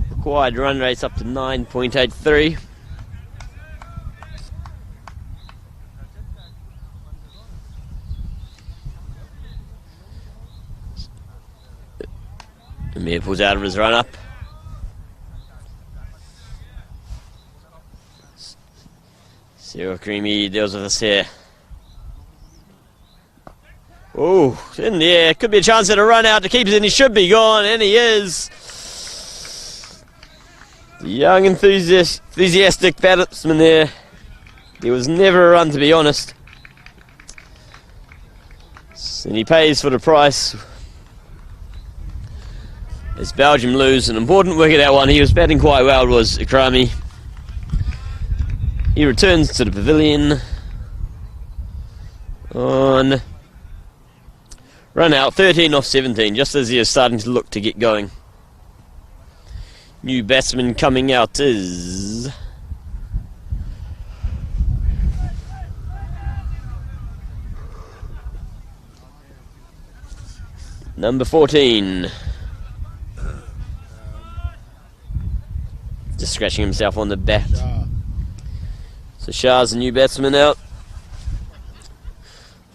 Speaker 1: Required run rates up to 9.83. Amir pulls out of his run up. Cyril Creamy deals with us here. Oh, in the air. Could be a chance at a run out to keep it in. He should be gone, and he is. The young enthusiastic batsman there. He was never a run, to be honest. And he pays for the price. As Belgium lose an important wicket, that one. He was batting quite well, was Akrami. He returns to the pavilion on Run out, 13 off 17, just as he is starting to look to get going. New batsman coming out is... number 14. Just scratching himself on the bat. So Shah's the new batsman out.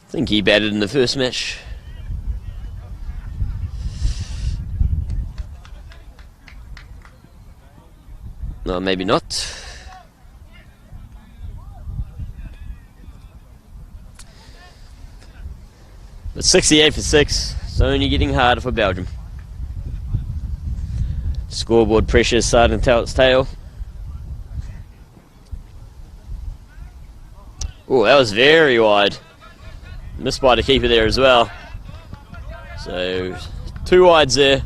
Speaker 1: I think he batted in the first match. No, maybe not. But 68 for 6. It's only getting harder for Belgium. Scoreboard pressure is starting to tell its tale. Oh, that was very wide. Missed by the keeper there as well. So, 2 wides there.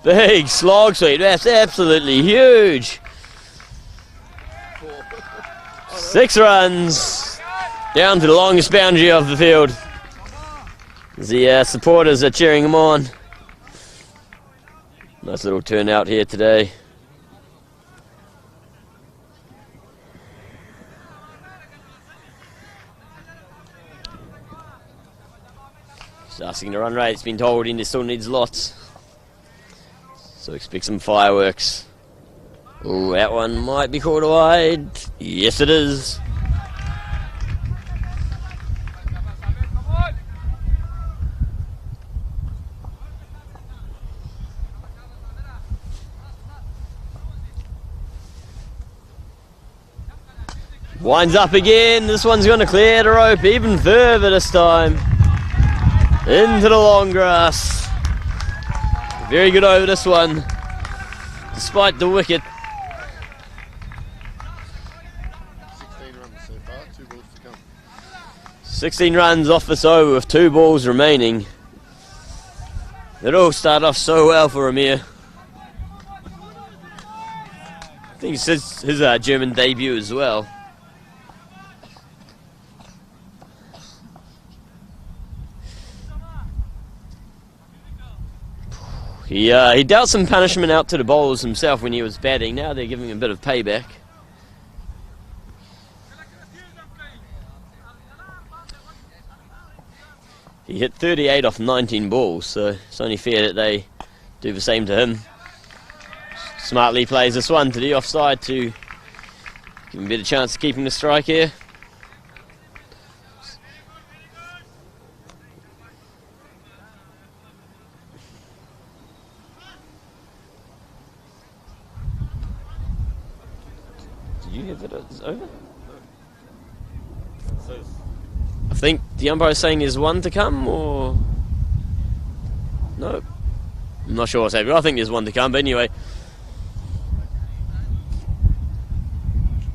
Speaker 1: Big slog sweep, that's absolutely huge. 6 runs down to the longest boundary of the field. The supporters are cheering him on. Nice little turnout here today. Just asking the run rate, it's been told India still needs lots. So expect some fireworks. Oh, that one might be caught wide. Yes, it is. Winds up again. This one's going to clear the rope even further this time. Into the long grass. Very good over this one, despite the wicket.
Speaker 3: 16 runs so far, 2 balls to come.
Speaker 1: 16 runs off this over with 2 balls remaining. It all started off so well for Amir. I think it's his German debut as well. He dealt some punishment out to the bowlers himself when he was batting. Now they're giving him a bit of payback. He hit 38 off 19 balls, so it's only fair that they do the same to him. Smartly plays this one to the offside to give him a better chance of keeping the strike here. Did you hear that it's over? I think the umpire is saying there's 1 to come, or... No. I'm not sure what's happening. I think there's 1 to come, but anyway.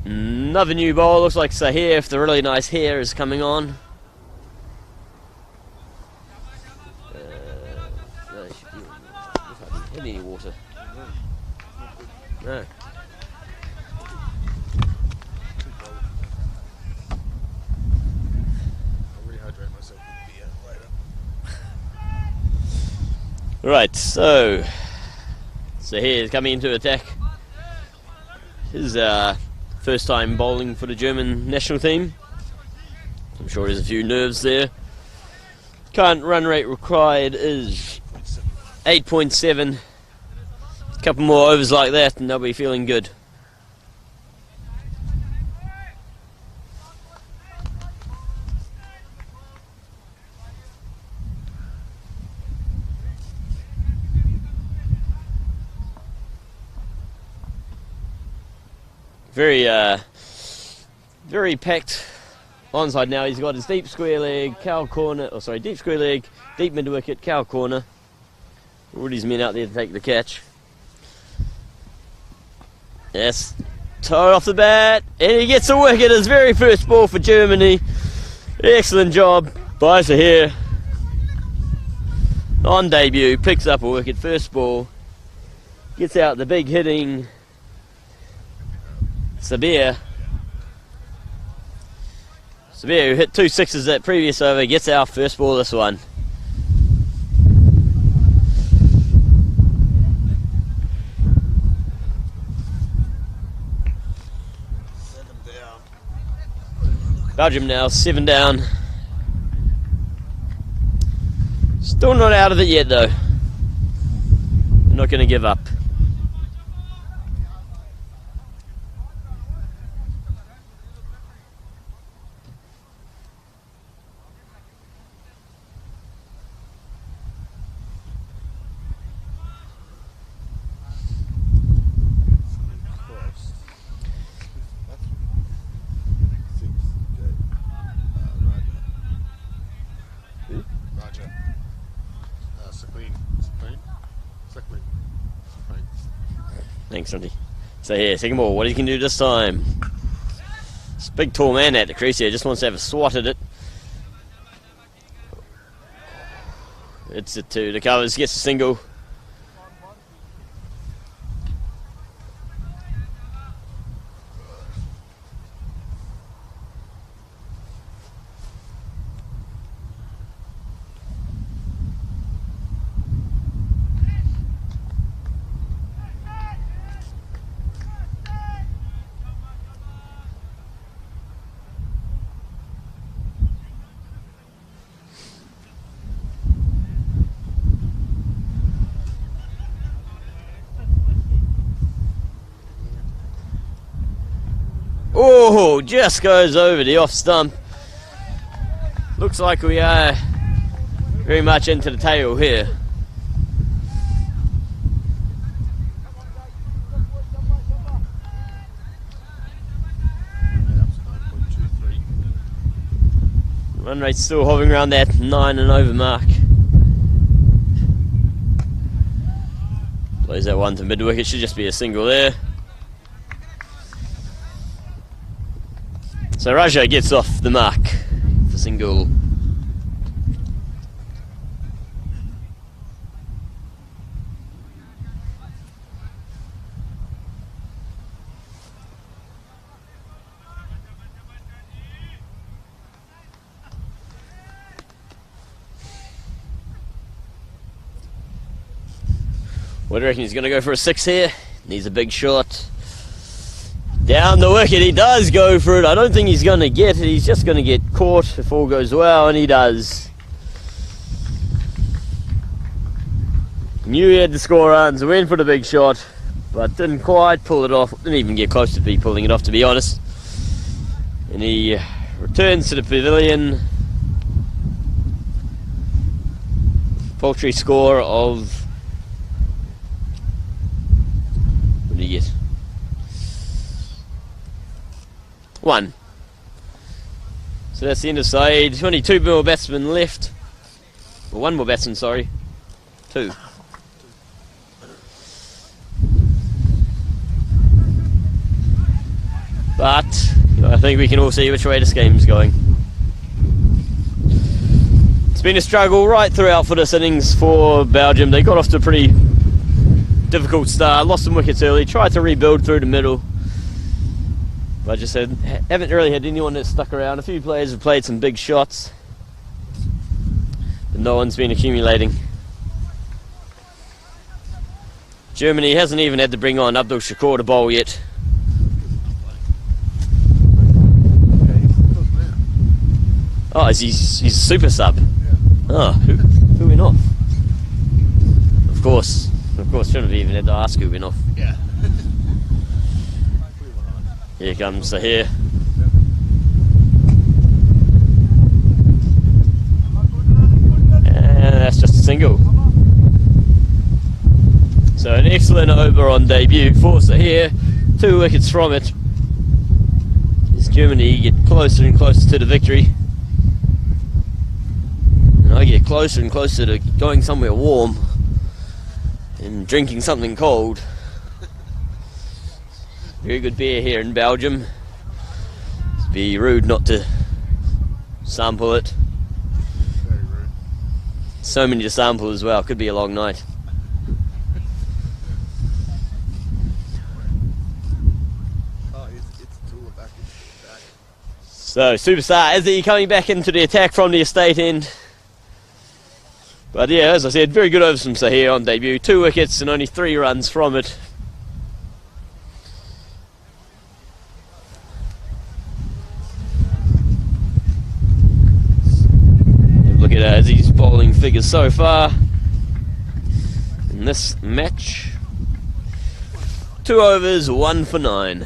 Speaker 1: Another new ball. Looks like Sahir, if the really nice hair is coming on. No, it should be hit any water. No. Right, so here's coming into attack. His first time bowling for the German national team. I'm sure there's a few nerves there. Current run rate required is 8.7. A couple more overs like that and they'll be feeling good. Very packed onside now. He's got his deep square leg, cow corner, deep square leg, deep mid wicket, cow corner. Woody's men out there to take the catch. Yes, toe off the bat, and he gets a wicket. His very first ball for Germany. Excellent job by Zahir. On debut, picks up a wicket, first ball. Gets out the big hitting Sabir. Sabir, who hit 2 sixes that previous over, gets our first ball this one. Belgium now 7 down. Still not out of it yet though. Not going to give up. Thanks, Randy. So here, second ball. What he can do this time? This big tall man at the crease here just wants to have a swat at it. It's a 2 to covers, gets a single. Oh, just goes over the off stump. Looks like we are very much into the tail here. Run rate's still hovering around that 9 and over mark. Plays that one to mid wicket, should just be a single there. So Raja gets off the mark for single. What do you reckon? He's going to go for a 6 here? Needs a big shot. Down the wicket, he does go for it. I don't think he's going to get it. He's just going to get caught if all goes well, and he does. Knew he had to score runs, went for the big shot, but didn't quite pull it off. Didn't even get close to be pulling it off, to be honest. And he returns to the pavilion. Paltry score of... What did he get? 1. So that's the end of side. Only 2 more batsmen left. Well, 1 more batsman, sorry. 2. But I think we can all see which way this game's going. It's been a struggle right throughout for this innings for Belgium. They got off to a pretty difficult start, lost some wickets early, tried to rebuild through the middle. I just said, haven't really had anyone that's stuck around. A few players have played some big shots, but no one's been accumulating. Germany hasn't even had to bring on Abdul Shakur to bowl yet. Oh, he's a super sub. Oh, who went off? Of course, shouldn't have even had to ask who went off.
Speaker 3: Yeah.
Speaker 1: Here comes Zahir. And that's just a single. So an excellent over on debut for Zahir. 2 wickets from it. As Germany get closer and closer to the victory. And I get closer and closer to going somewhere warm. and drinking something cold. Very good beer here in Belgium. It'd be rude not to sample it.
Speaker 3: Very rude.
Speaker 1: So many to sample as well. Could be a long night.
Speaker 3: Oh, it's Tula back.
Speaker 1: So Superstar Izzy coming back into the attack from the estate end. But yeah, as I said, very good overs from Sahir on debut. 2 wickets and only 3 runs from it. Look at Izzy's bowling figures so far in this match. 2 overs, 1 for 9.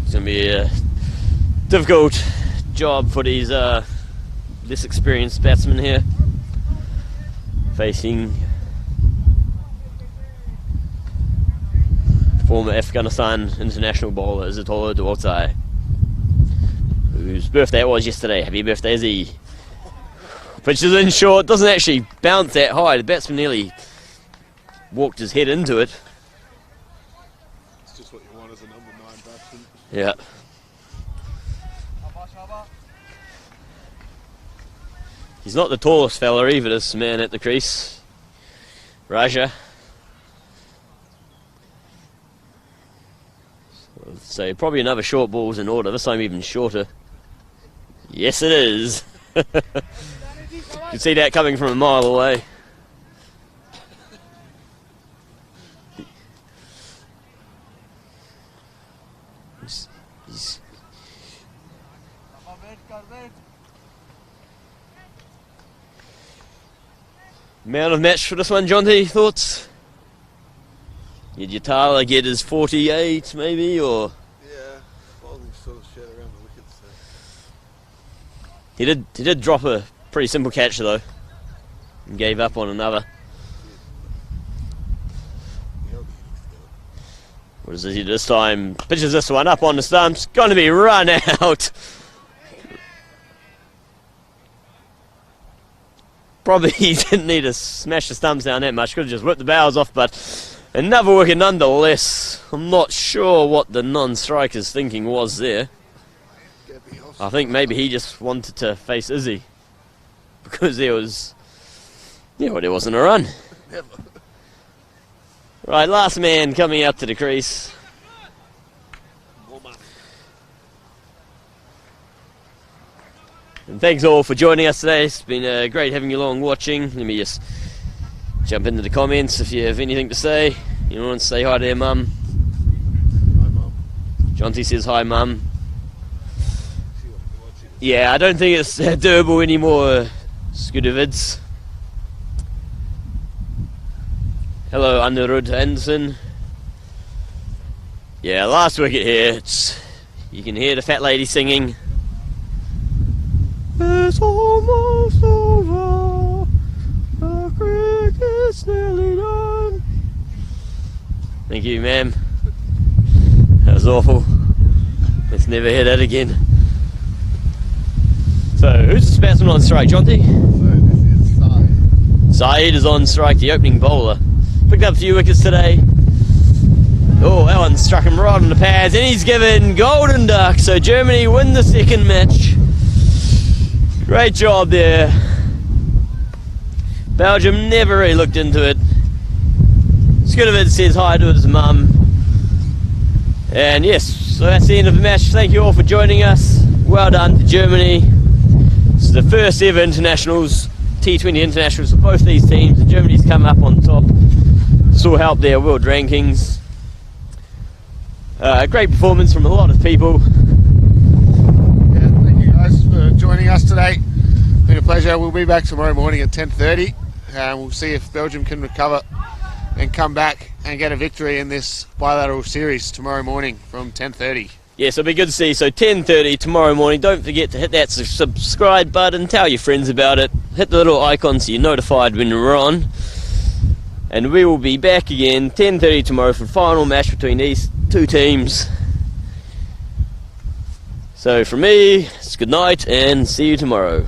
Speaker 1: It's going to be a difficult job for these less experienced batsmen here, facing former Afghanistan international bowler Zatola Duotai, whose birthday it was yesterday. Happy birthday, Izzy. Pitch is in short, doesn't actually bounce that high. The batsman nearly walked his head into it.
Speaker 3: It's just what you want as a number 9 batsman.
Speaker 1: Yeah. He's not the tallest fella either, this man at the crease. Raja. So probably another short ball's in order, this time even shorter. Yes it is. You can see that coming from a mile away. He's man of match for this one, Jonty, thoughts? Did Yatala get his 48 maybe, or?
Speaker 3: Yeah, bowling sort of shared around the wickets. So.
Speaker 1: He did drop a pretty simple catch though, and gave up on another. What does he do this time? Pitches this one up on the stumps, going to be run out. Probably he didn't need to smash the stumps down that much, could have just whipped the bowels off, but another wicket nonetheless. I'm not sure what the non-striker's thinking was there. I think maybe he just wanted to face Izzy, because there was, there wasn't a run. Right, last man coming out to the crease. And thanks all for joining us today. It's been great having you along watching. Let me just jump into the comments if you have anything to say. You want to say hi to their mum?
Speaker 3: Hi, Mum.
Speaker 1: Jonty says hi, mum. Yeah, I don't think it's doable anymore, Scootervids. Hello, Anirudh Anderson. Yeah, last wicket here. You can hear the fat lady singing. It's almost over. The cricket's nearly done. Thank you, ma'am. That was awful. Let's never hear that again. So, who's the batsman on strike, Jonty?
Speaker 3: So this is Sai.
Speaker 1: Saeed is on strike, the opening bowler. Picked up a few wickets today. Oh, that one struck him right on the pads, and he's given golden duck. So Germany win the second match. Great job there. Belgium never really looked into it. Skudovic says hi to his mum. And yes, so that's the end of the match. Thank you all for joining us. Well done to Germany. This is the first ever internationals, T20 internationals for both these teams, and Germany's come up on top. This will help their world rankings. Great performance from a lot of people.
Speaker 3: Yeah, thank you guys for joining us today. Been a pleasure. We'll be back tomorrow morning at 10:30. We'll see if Belgium can recover and come back and get a victory in this bilateral series tomorrow morning from 10:30.
Speaker 1: Yes, it'll be good to see you. So 10:30 tomorrow morning. Don't forget to hit that subscribe button. Tell your friends about it. Hit the little icon so you're notified when we're on. And we will be back again 10:30 tomorrow for the final match between these two teams. So from me, it's good night and see you tomorrow.